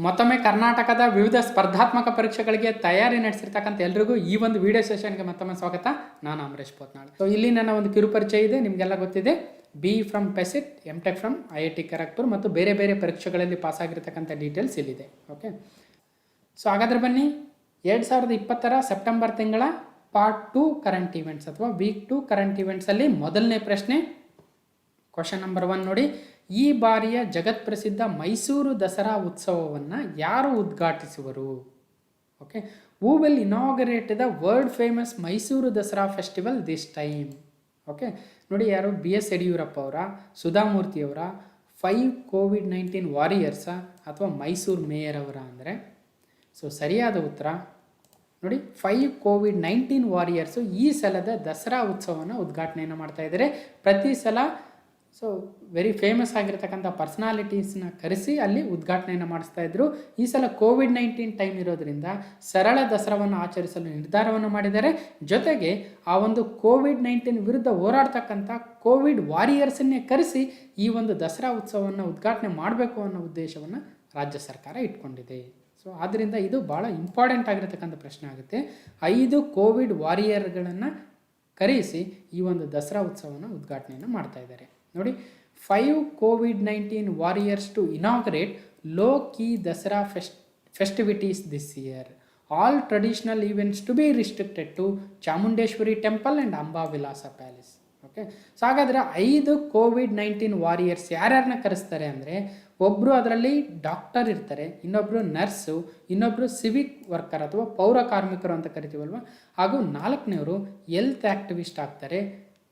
ಮತ್ತೊಮ್ಮೆ ಕರ್ನಾಟಕದ ವಿವಿಧ ಸ್ಪರ್ಧಾತ್ಮಕ ಪರೀಕ್ಷೆಗಳಿಗೆ ತಯಾರಿ ನಡೆಸಿರ್ತಕ್ಕಂಥ ಎಲ್ರಿಗೂ ಈ ಒಂದು ವಿಡಿಯೋ ಸೆಷನ್ಗೆ ಮತ್ತೊಮ್ಮೆ ಸ್ವಾಗತ. ನಾನು ಅಮರೇಶ್ ಪೋತ್ನಾಳ್. ಸೊ ಇಲ್ಲಿ ನನ್ನ ಒಂದು ಕಿರು ಪರಿಚಯ ಇದೆ, ನಿಮಗೆಲ್ಲ ಗೊತ್ತಿದೆ. B from PESIT, M Tech from IIT Kharagpur ಮತ್ತು ಬೇರೆ ಬೇರೆ ಪರೀಕ್ಷೆಗಳಲ್ಲಿ ಪಾಸ್ ಆಗಿರ್ತಕ್ಕಂಥ ಡೀಟೇಲ್ಸ್ ಇಲ್ಲಿದೆ. ಓಕೆ, ಸೊ ಹಾಗಾದ್ರೆ ಬನ್ನಿ 2020 ಸೆಪ್ಟೆಂಬರ್ ತಿಂಗಳ ಪಾರ್ಟ್ 2 ಕರೆಂಟ್ ಇವೆಂಟ್ಸ್ ಅಥವಾ ವೀಕ್ 2 ಕರೆಂಟ್ ಇವೆಂಟ್ಸಲ್ಲಿ ಮೊದಲನೇ ಪ್ರಶ್ನೆ, ಕ್ವಶನ್ ನಂಬರ್ 1 ನೋಡಿ. ಈ ಬಾರಿಯ ಜಗತ್ ಪ್ರಸಿದ್ಧ ಮೈಸೂರು ದಸರಾ ಉತ್ಸವವನ್ನು ಯಾರು ಉದ್ಘಾಟಿಸುವರು? Okay, who will inaugurate the world famous Mysuru Dasara festival this time? Okay ನೋಡಿ, ಯಾರು? BS ಯಡಿಯೂರಪ್ಪ ಅವರ, ಸುಧಾಮೂರ್ತಿ ಅವರ, 5 COVID-19 ವಾರಿಯರ್ಸಾ ಅಥವಾ ಮೈಸೂರು ಮೇಯರ್ ಅವರ ಅಂದರೆ? ಸೊ ಸರಿಯಾದ ಉತ್ತರ ನೋಡಿ, 5 COVID-19 ವಾರಿಯರ್ಸು ಈ ಸಲದ ದಸರಾ ಉತ್ಸವವನ್ನು ಉದ್ಘಾಟನೆಯನ್ನು ಮಾಡ್ತಾ ಇದ್ದಾರೆ. ಪ್ರತಿ ಸಲ ಸೊ ವೆರಿ ಫೇಮಸ್ ಆಗಿರ್ತಕ್ಕಂಥ ಪರ್ಸನಾಲಿಟೀಸ್ನ ಕರೆಸಿ ಅಲ್ಲಿ ಉದ್ಘಾಟನೆಯನ್ನು ಮಾಡಿಸ್ತಾ ಇದ್ರು. ಈ ಸಲ COVID-19 ಟೈಮ್ ಇರೋದ್ರಿಂದ ಸರಳ ದಸರಾವನ್ನು ಆಚರಿಸಲು ನಿರ್ಧಾರವನ್ನು ಮಾಡಿದ್ದಾರೆ. ಜೊತೆಗೆ ಆ ಒಂದು COVID-19 ವಿರುದ್ಧ ಹೋರಾಡ್ತಕ್ಕಂಥ ಕೋವಿಡ್ ವಾರಿಯರ್ಸನ್ನೇ ಕರೆಸಿ ಈ ಒಂದು ದಸರಾ ಉತ್ಸವವನ್ನು ಉದ್ಘಾಟನೆ ಮಾಡಬೇಕು ಅನ್ನೋ ಉದ್ದೇಶವನ್ನು ರಾಜ್ಯ ಸರ್ಕಾರ ಇಟ್ಕೊಂಡಿದೆ. ಸೊ ಆದ್ದರಿಂದ ಇದು ಭಾಳ ಇಂಪಾರ್ಟೆಂಟ್ ಆಗಿರ್ತಕ್ಕಂಥ ಪ್ರಶ್ನೆ ಆಗುತ್ತೆ. 5 ಕೋವಿಡ್ ವಾರಿಯರ್ಗಳನ್ನು ಕರೆಸಿ ಈ ಒಂದು ದಸರಾ ಉತ್ಸವವನ್ನು ಉದ್ಘಾಟನೆಯನ್ನು ಮಾಡ್ತಾ ಇದ್ದಾರೆ. ನೋಡಿ, 5 COVID-19 warriors to inaugurate low key Dasara festivities this year. All traditional events to be restricted to Chamundeshwari temple and Ambavilasa palace. Okay, so ಹಾಗಾದರೆ 5 COVID-19 ವಾರಿಯರ್ಸ್ ಯಾರ್ಯಾರನ್ನ ಕರೆಸ್ತಾರೆ ಅಂದರೆ, ಒಬ್ಬರು ಅದರಲ್ಲಿ ಡಾಕ್ಟರ್ ಇರ್ತಾರೆ, ಇನ್ನೊಬ್ಬರು ನರ್ಸು, ಇನ್ನೊಬ್ಬರು ಸಿವಿಕ್ ವರ್ಕರ್ ಅಥವಾ ಪೌರ ಕಾರ್ಮಿಕರು ಅಂತ ಕರಿತೀವಲ್ವ, ಹಾಗೂ 4ನೇವರು ಹೆಲ್ತ್ ಆ್ಯಕ್ಟಿವಿಸ್ಟ್ ಆಗ್ತಾರೆ.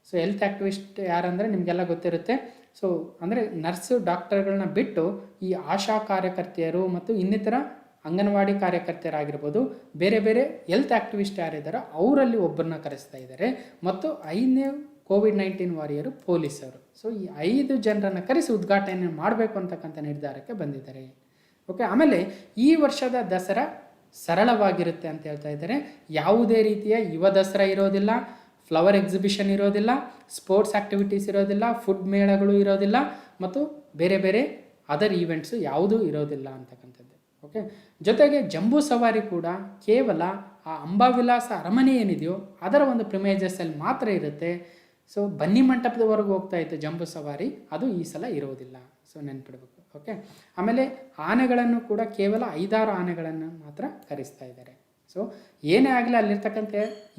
ಸೊ ಹೆಲ್ತ್ ಆ್ಯಕ್ಟಿವಿಸ್ಟ್ ಯಾರಂದರೆ ನಿಮಗೆಲ್ಲ ಗೊತ್ತಿರುತ್ತೆ. ಸೊ ಅಂದರೆ ನರ್ಸು ಡಾಕ್ಟರ್ಗಳನ್ನ ಬಿಟ್ಟು ಈ ಆಶಾ ಕಾರ್ಯಕರ್ತೆಯರು ಮತ್ತು ಇನ್ನಿತರ ಅಂಗನವಾಡಿ ಕಾರ್ಯಕರ್ತೆಯರಾಗಿರ್ಬೋದು, ಬೇರೆ ಬೇರೆ ಹೆಲ್ತ್ ಆ್ಯಕ್ಟಿವಿಸ್ಟ್ ಯಾರಿದ್ದಾರೋ ಅವರಲ್ಲಿ ಒಬ್ಬರನ್ನ ಕರೆಸ್ತಾ ಇದ್ದಾರೆ. ಮತ್ತು 5ನೇ COVID-19 ವಾರಿಯರು ಪೊಲೀಸರು. ಸೊ ಈ 5 ಜನರನ್ನು ಕರೆಸಿ ಉದ್ಘಾಟನೆ ಮಾಡಬೇಕು ಅಂತಕ್ಕಂಥ ನಿರ್ಧಾರಕ್ಕೆ ಬಂದಿದ್ದಾರೆ. ಓಕೆ, ಆಮೇಲೆ ಈ ವರ್ಷದ ದಸರಾ ಸರಳವಾಗಿರುತ್ತೆ ಅಂತ ಹೇಳ್ತಾ ಇದ್ದಾರೆ. ಯಾವುದೇ ರೀತಿಯ ಯುವ ದಸರಾ ಇರೋದಿಲ್ಲ, ಫ್ಲವರ್ ಎಕ್ಸಿಬಿಷನ್ ಇರೋದಿಲ್ಲ, ಸ್ಪೋರ್ಟ್ಸ್ ಆ್ಯಕ್ಟಿವಿಟೀಸ್ ಇರೋದಿಲ್ಲ, ಫುಡ್ ಮೇಳಗಳು ಇರೋದಿಲ್ಲ ಮತ್ತು ಬೇರೆ ಬೇರೆ ಅದರ್ ಈವೆಂಟ್ಸು ಯಾವುದೂ ಇರೋದಿಲ್ಲ ಅಂತಕ್ಕಂಥದ್ದು. ಓಕೆ, ಜೊತೆಗೆ ಜಂಬೂ ಸವಾರಿ ಕೂಡ ಕೇವಲ ಆ ಅಂಬಾವಿಲಾಸ ಅರಮನೆ ಏನಿದೆಯೋ ಅದರ ಒಂದು ಪ್ರಿಮೇಜಸ್ಸಲ್ಲಿ ಮಾತ್ರ ಇರುತ್ತೆ. ಸೊ ಬನ್ನಿ ಮಂಟಪದವರೆಗೂ ಹೋಗ್ತಾ ಇತ್ತು ಜಂಬೂ ಸವಾರಿ, ಅದು ಈ ಸಲ ಇರೋದಿಲ್ಲ. ಸೊ ನೆನ್ಪಿಡ್ಬೇಕು. ಓಕೆ, ಆಮೇಲೆ ಆನೆಗಳನ್ನು ಕೂಡ ಕೇವಲ 5-6 ಆನೆಗಳನ್ನು ಮಾತ್ರ ಕರೆಸ್ತಾ ಇದ್ದಾರೆ. ಸೊ ಏನೇ ಆಗಲಿ ಅಲ್ಲಿರ್ತಕ್ಕಂಥ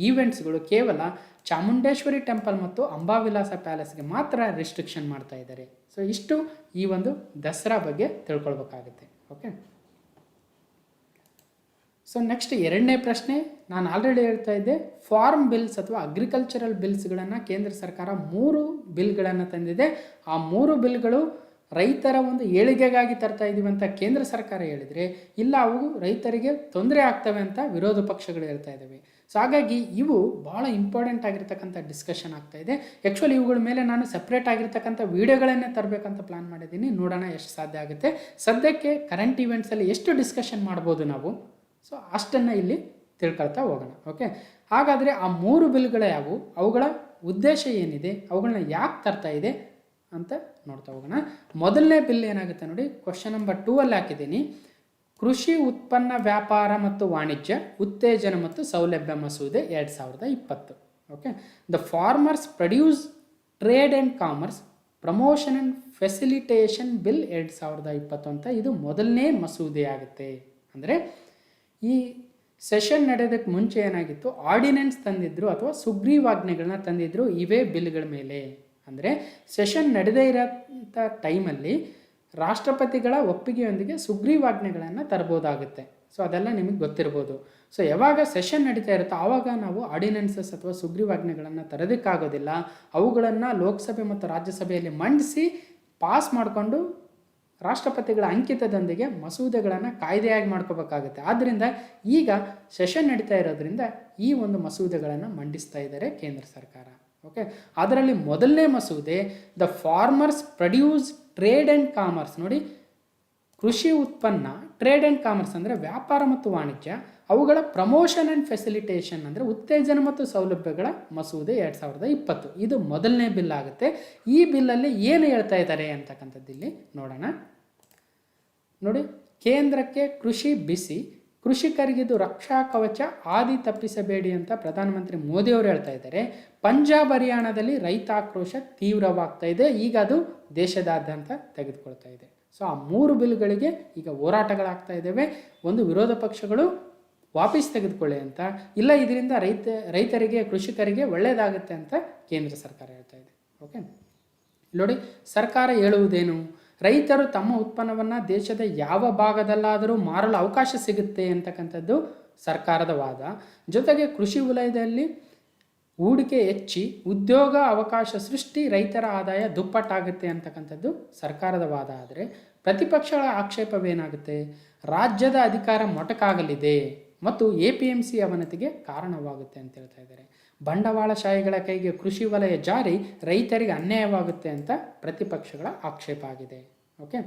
ಈವೆಂಟ್ಸ್ಗಳು ಕೇವಲ ಚಾಮುಂಡೇಶ್ವರಿ ಟೆಂಪಲ್ ಮತ್ತು ಅಂಬಾವಿಲಾಸ ಪ್ಯಾಲೇಸ್ಗೆ ಮಾತ್ರ ರಿಸ್ಟ್ರಿಕ್ಷನ್ ಮಾಡ್ತಾ ಇದ್ದಾರೆ. ಸೊ ಇಷ್ಟು ಈ ಒಂದು ದಸರಾ ಬಗ್ಗೆ ತಿಳ್ಕೊಳ್ಬೇಕಾಗುತ್ತೆ. ಓಕೆ, ಸೊ ನೆಕ್ಸ್ಟ್ 2ನೇ ಪ್ರಶ್ನೆ, ನಾನು ಆಲ್ರೆಡಿ ಹೇಳ್ತಾ ಇದ್ದೆ, ಫಾರ್ಮ್ ಬಿಲ್ಸ್ ಅಥವಾ ಅಗ್ರಿಕಲ್ಚರಲ್ ಬಿಲ್ಸ್ಗಳನ್ನು ಕೇಂದ್ರ ಸರ್ಕಾರ 3 ಬಿಲ್ಗಳನ್ನು ತಂದಿದೆ. ಆ 3 ಬಿಲ್ಗಳು ರೈತರ ಒಂದು ಏಳಿಗೆಗಾಗಿ ತರ್ತಾ ಇದ್ದೀವಿ ಅಂತ ಕೇಂದ್ರ ಸರ್ಕಾರ ಹೇಳಿದರೆ, ಇಲ್ಲ ಅವು ರೈತರಿಗೆ ತೊಂದರೆ ಆಗ್ತವೆ ಅಂತ ವಿರೋಧ ಪಕ್ಷಗಳು ಹೇಳ್ತಾ ಇದ್ದಾವೆ. ಸೊ ಹಾಗಾಗಿ ಇವು ಭಾಳ ಇಂಪಾರ್ಟೆಂಟ್ ಆಗಿರ್ತಕ್ಕಂಥ ಡಿಸ್ಕಷನ್ ಆಗ್ತಾ ಇದೆ. ಆ್ಯಕ್ಚುಲಿ ಇವುಗಳ ಮೇಲೆ ನಾನು ಸಪ್ರೇಟ್ ಆಗಿರ್ತಕ್ಕಂಥ ವೀಡಿಯೋಗಳನ್ನೇ ತರಬೇಕಂತ ಪ್ಲಾನ್ ಮಾಡಿದ್ದೀನಿ. ನೋಡೋಣ ಎಷ್ಟು ಸಾಧ್ಯ ಆಗುತ್ತೆ. ಸದ್ಯಕ್ಕೆ ಕರೆಂಟ್ ಇವೆಂಟ್ಸಲ್ಲಿ ಎಷ್ಟು ಡಿಸ್ಕಷನ್ ಮಾಡ್ಬೋದು ನಾವು, ಸೊ ಅಷ್ಟನ್ನು ಇಲ್ಲಿ ತಿಳ್ಕೊಳ್ತಾ ಹೋಗೋಣ. ಓಕೆ, ಹಾಗಾದರೆ ಆ 3 ಬಿಲ್ಗಳು ಯಾವುವು, ಅವುಗಳ ಉದ್ದೇಶ ಏನಿದೆ, ಅವುಗಳನ್ನ ಯಾಕೆ ತರ್ತಾ ಇದೆ ಅಂತ ನೋಡ್ತಾ ಹೋಗೋಣ. ಮೊದಲನೇ ಬಿಲ್ ಏನಾಗುತ್ತೆ ನೋಡಿ, ಕ್ವಶನ್ ನಂಬರ್ 2 ಅಲ್ಲಿ ಹಾಕಿದ್ದೀನಿ. ಕೃಷಿ ಉತ್ಪನ್ನ ವ್ಯಾಪಾರ ಮತ್ತು ವಾಣಿಜ್ಯ ಉತ್ತೇಜನ ಮತ್ತು ಸೌಲಭ್ಯ ಮಸೂದೆ 2020. Okay, the farmers produce trade and commerce promotion and facilitation bill 2020 ಅಂತ ಇದು ಮೊದಲನೇ ಮಸೂದೆ ಆಗುತ್ತೆ. ಅಂದರೆ ಈ ಸೆಷನ್ ನಡೆಯೋದಕ್ಕೆ ಮುಂಚೆ ಏನಾಗಿತ್ತು, ಆರ್ಡಿನೆನ್ಸ್ ತಂದಿದ್ರು ಅಥವಾ ಸುಗ್ರೀವಾಜ್ಞೆಗಳನ್ನ ತಂದಿದ್ರು ಇವೇ ಬಿಲ್ಗಳ ಮೇಲೆ. ಅಂದರೆ ಸೆಷನ್ ನಡೆದೇ ಇರೋಂಥ ಟೈಮಲ್ಲಿ ರಾಷ್ಟ್ರಪತಿಗಳ ಒಪ್ಪಿಗೆಯೊಂದಿಗೆ ಸುಗ್ರೀವಾಜ್ಞೆಗಳನ್ನು ತರ್ಬೋದಾಗುತ್ತೆ. ಸೊ ಅದೆಲ್ಲ ನಿಮಗೆ ಗೊತ್ತಿರ್ಬೋದು. ಸೊ ಯಾವಾಗ ಸೆಷನ್ ನಡೀತಾ ಇರುತ್ತೋ ಆವಾಗ ನಾವು ಆರ್ಡಿನೆನ್ಸಸ್ ಅಥವಾ ಸುಗ್ರೀವಾಜ್ಞೆಗಳನ್ನು ತರೋದಕ್ಕಾಗೋದಿಲ್ಲ. ಅವುಗಳನ್ನು ಲೋಕಸಭೆ ಮತ್ತು ರಾಜ್ಯಸಭೆಯಲ್ಲಿ ಮಂಡಿಸಿ ಪಾಸ್ ಮಾಡಿಕೊಂಡು ರಾಷ್ಟ್ರಪತಿಗಳ ಅಂಕಿತದೊಂದಿಗೆ ಮಸೂದೆಗಳನ್ನು ಕಾಯ್ದೆಯಾಗಿ ಮಾಡ್ಕೋಬೇಕಾಗುತ್ತೆ. ಆದ್ದರಿಂದ ಈಗ ಸೆಷನ್ ನಡೀತಾ ಇರೋದ್ರಿಂದ ಈ ಒಂದು ಮಸೂದೆಗಳನ್ನು ಮಂಡಿಸ್ತಾ ಇದ್ದಾರೆ ಕೇಂದ್ರ ಸರ್ಕಾರ. ಓಕೆ, ಅದರಲ್ಲಿ ಮೊದಲನೇ ಮಸೂದೆ the farmers produce trade and commerce. ನೋಡಿ, ಕೃಷಿ ಉತ್ಪನ್ನ, ಟ್ರೇಡ್ ಆ್ಯಂಡ್ ಕಾಮರ್ಸ್ ಅಂದರೆ ವ್ಯಾಪಾರ ಮತ್ತು ವಾಣಿಜ್ಯ, ಅವುಗಳ ಪ್ರಮೋಷನ್ ಆ್ಯಂಡ್ ಫೆಸಿಲಿಟೇಷನ್ ಅಂದರೆ ಉತ್ತೇಜನ ಮತ್ತು ಸೌಲಭ್ಯಗಳ ಮಸೂದೆ 2020. ಇದು ಮೊದಲನೇ ಬಿಲ್ ಆಗುತ್ತೆ. ಈ ಬಿಲ್ಲಲ್ಲಿ ಏನು ಹೇಳ್ತಾ ಇದ್ದಾರೆ ಅಂತಕ್ಕಂಥದ್ದು ಇಲ್ಲಿ ನೋಡೋಣ. ನೋಡಿ, ಕೇಂದ್ರಕ್ಕೆ ಕೃಷಿ ಬಿಸಿ, ಕೃಷಿಕರಿಗಿದು ರಕ್ಷಾ ಕವಚ, ಆದಿ ತಪ್ಪಿಸಬೇಡಿ ಅಂತ ಪ್ರಧಾನಮಂತ್ರಿ ಮೋದಿ ಅವರು ಹೇಳ್ತಾ ಇದ್ದಾರೆ. ಪಂಜಾಬ್ ಹರಿಯಾಣದಲ್ಲಿ ರೈತಾಕ್ರೋಶ ತೀವ್ರವಾಗ್ತಾ ಇದೆ. ಈಗ ಅದು ದೇಶದಾದ್ಯಂತ ತೆಗೆದುಕೊಳ್ತಾ ಇದೆ. ಸೊ ಆ 3 ಬಿಲ್ಗಳಿಗೆ ಈಗ ಹೋರಾಟಗಳಾಗ್ತಾ ಇದ್ದಾವೆ. ಒಂದು, ವಿರೋಧ ಪಕ್ಷಗಳು ವಾಪಸ್ ತೆಗೆದುಕೊಳ್ಳಿ ಅಂತ, ಇಲ್ಲ ಇದರಿಂದ ರೈತರಿಗೆ ಕೃಷಿಕರಿಗೆ ಒಳ್ಳೆಯದಾಗುತ್ತೆ ಅಂತ ಕೇಂದ್ರ ಸರ್ಕಾರ ಹೇಳ್ತಾ ಇದೆ. ಓಕೆ, ನೋಡಿ, ಸರ್ಕಾರ ಹೇಳುವುದೇನು, ರೈತರು ತಮ್ಮ ಉತ್ಪನ್ನವನ್ನು ದೇಶದ ಯಾವ ಭಾಗದಲ್ಲಾದರೂ ಮಾರಲು ಅವಕಾಶ ಸಿಗುತ್ತೆ ಅಂತಕ್ಕಂಥದ್ದು ಸರ್ಕಾರದ ವಾದ. ಜೊತೆಗೆ ಕೃಷಿ ವಲಯದಲ್ಲಿ ಹೂಡಿಕೆ ಹೆಚ್ಚಿ ಉದ್ಯೋಗ ಅವಕಾಶ ಸೃಷ್ಟಿ, ರೈತರ ಆದಾಯ ದುಪ್ಪಟ್ಟಾಗುತ್ತೆ ಅಂತಕ್ಕಂಥದ್ದು ಸರ್ಕಾರದ ವಾದ. ಆದರೆ ಪ್ರತಿಪಕ್ಷಗಳ ಆಕ್ಷೇಪವೇನಾಗುತ್ತೆ, ರಾಜ್ಯದ ಅಧಿಕಾರ ಮೊಟಕಾಗಲಿದೆ ಮತ್ತು APMC ಅವನತಿಗೆ ಕಾರಣವಾಗುತ್ತೆ ಅಂತ ಹೇಳ್ತಾ ಇದ್ದಾರೆ. ಬಂಡವಾಳಶಾಹಿಗಳ ಕೈಗೆ ಕೃಷಿ ವಲಯ ಜಾರಿ ರೈತರಿಗೆ ಅನ್ಯಾಯವಾಗುತ್ತೆ ಅಂತ ಪ್ರತಿಪಕ್ಷಗಳ ಆಕ್ಷೇಪ ಆಗಿದೆ. ಓಕೆ,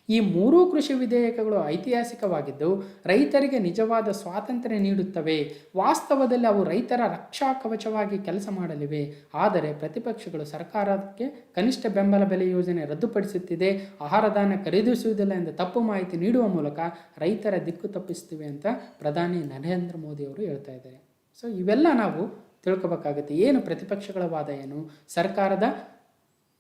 ಈ 3 ಕೃಷಿ ವಿಧೇಯಕಗಳು ಐತಿಹಾಸಿಕವಾಗಿದ್ದು ರೈತರಿಗೆ ನಿಜವಾದ ಸ್ವಾತಂತ್ರ್ಯ ನೀಡುತ್ತವೆ. ವಾಸ್ತವದಲ್ಲಿ ಅವು ರೈತರ ರಕ್ಷಾ ಕವಚವಾಗಿ ಕೆಲಸ ಮಾಡಲಿವೆ. ಆದರೆ ಪ್ರತಿಪಕ್ಷಗಳು ಸರ್ಕಾರಕ್ಕೆ ಕನಿಷ್ಠ ಬೆಂಬಲ ಬೆಲೆ ಯೋಜನೆ ರದ್ದುಪಡಿಸುತ್ತಿದೆ, ಆಹಾರ ಧಾನ್ಯ ಖರೀದಿಸುವುದಿಲ್ಲ ಎಂದು ತಪ್ಪು ಮಾಹಿತಿ ನೀಡುವ ಮೂಲಕ ರೈತರ ದಿಕ್ಕು ತಪ್ಪಿಸ್ತಿವೆ ಅಂತ ಪ್ರಧಾನಿ ನರೇಂದ್ರ ಮೋದಿ ಅವರು ಹೇಳ್ತಾ ಇದ್ದಾರೆ. ಸೊ ಇವೆಲ್ಲ ನಾವು ತಿಳ್ಕೊಬೇಕಾಗುತ್ತೆ. ಏನು ಪ್ರತಿಪಕ್ಷಗಳ ವಾದ, ಏನು ಸರ್ಕಾರದ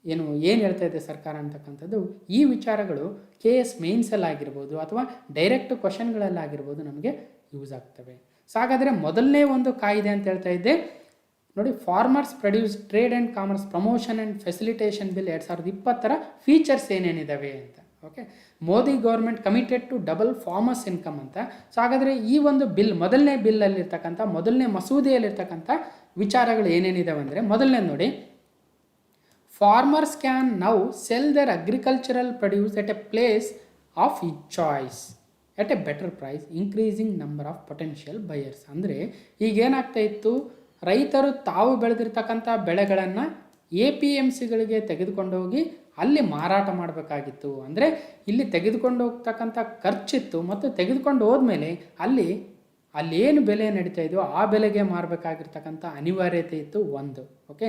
ಏನು ಹೇಳ್ತಾ ಇದೆ ಸರ್ಕಾರ ಅಂತಕ್ಕಂಥದ್ದು. ಈ ವಿಚಾರಗಳು KS ಮೇನ್ಸಲ್ಲಾಗಿರ್ಬೋದು ಅಥವಾ ಡೈರೆಕ್ಟ್ ಕ್ವಶನ್ಗಳಲ್ಲಾಗಿರ್ಬೋದು ನಮಗೆ ಯೂಸ್ ಆಗ್ತವೆ. ಸೊ ಹಾಗಾದರೆ ಮೊದಲನೇ ಒಂದು ಕಾಯ್ದೆ ಅಂತ ಹೇಳ್ತಾ ಇದ್ದೆ ನೋಡಿ, farmers produce trade and commerce promotion and facilitation bill 2020 features ಏನೇನಿದ್ದಾವೆ ಅಂತ. Okay, Modi government committed to double farmers income ಅಂತ. ಸೊ ಹಾಗಾದರೆ ಈ ಒಂದು ಬಿಲ್, ಮೊದಲನೇ ಬಿಲ್ಲಲ್ಲಿರ್ತಕ್ಕಂಥ, ಮೊದಲನೇ ಮಸೂದೆಯಲ್ಲಿರ್ತಕ್ಕಂಥ ವಿಚಾರಗಳು ಏನೇನಿದಾವೆ ಅಂದರೆ, ಮೊದಲನೇ ನೋಡಿ, farmers can now sell their agricultural produce at a place of each choice at a better price, increasing number of potential buyers. ಅಂದರೆ ಈಗೇನಾಗ್ತಾ ಇತ್ತು, ರೈತರು ತಾವು ಬೆಳೆದಿರ್ತಕ್ಕಂಥ ಬೆಳೆಗಳನ್ನು APMCಗಳಿಗೆ ತೆಗೆದುಕೊಂಡು ಹೋಗಿ ಅಲ್ಲಿ ಮಾರಾಟ ಮಾಡಬೇಕಾಗಿತ್ತು. ಅಂದರೆ ಇಲ್ಲಿ ತೆಗೆದುಕೊಂಡು ಹೋಗ್ತಕ್ಕಂಥ ಖರ್ಚಿತ್ತು ಮತ್ತು ತೆಗೆದುಕೊಂಡು ಹೋದ್ಮೇಲೆ ಅಲ್ಲೇನು ಬೆಲೆ ನಡೀತಾ ಇದೆಯೋ ಆ ಬೆಲೆಗೆ ಮಾರಬೇಕಾಗಿರ್ತಕ್ಕಂಥ ಅನಿವಾರ್ಯತೆ ಇತ್ತು ಒಂದು. ಓಕೆ,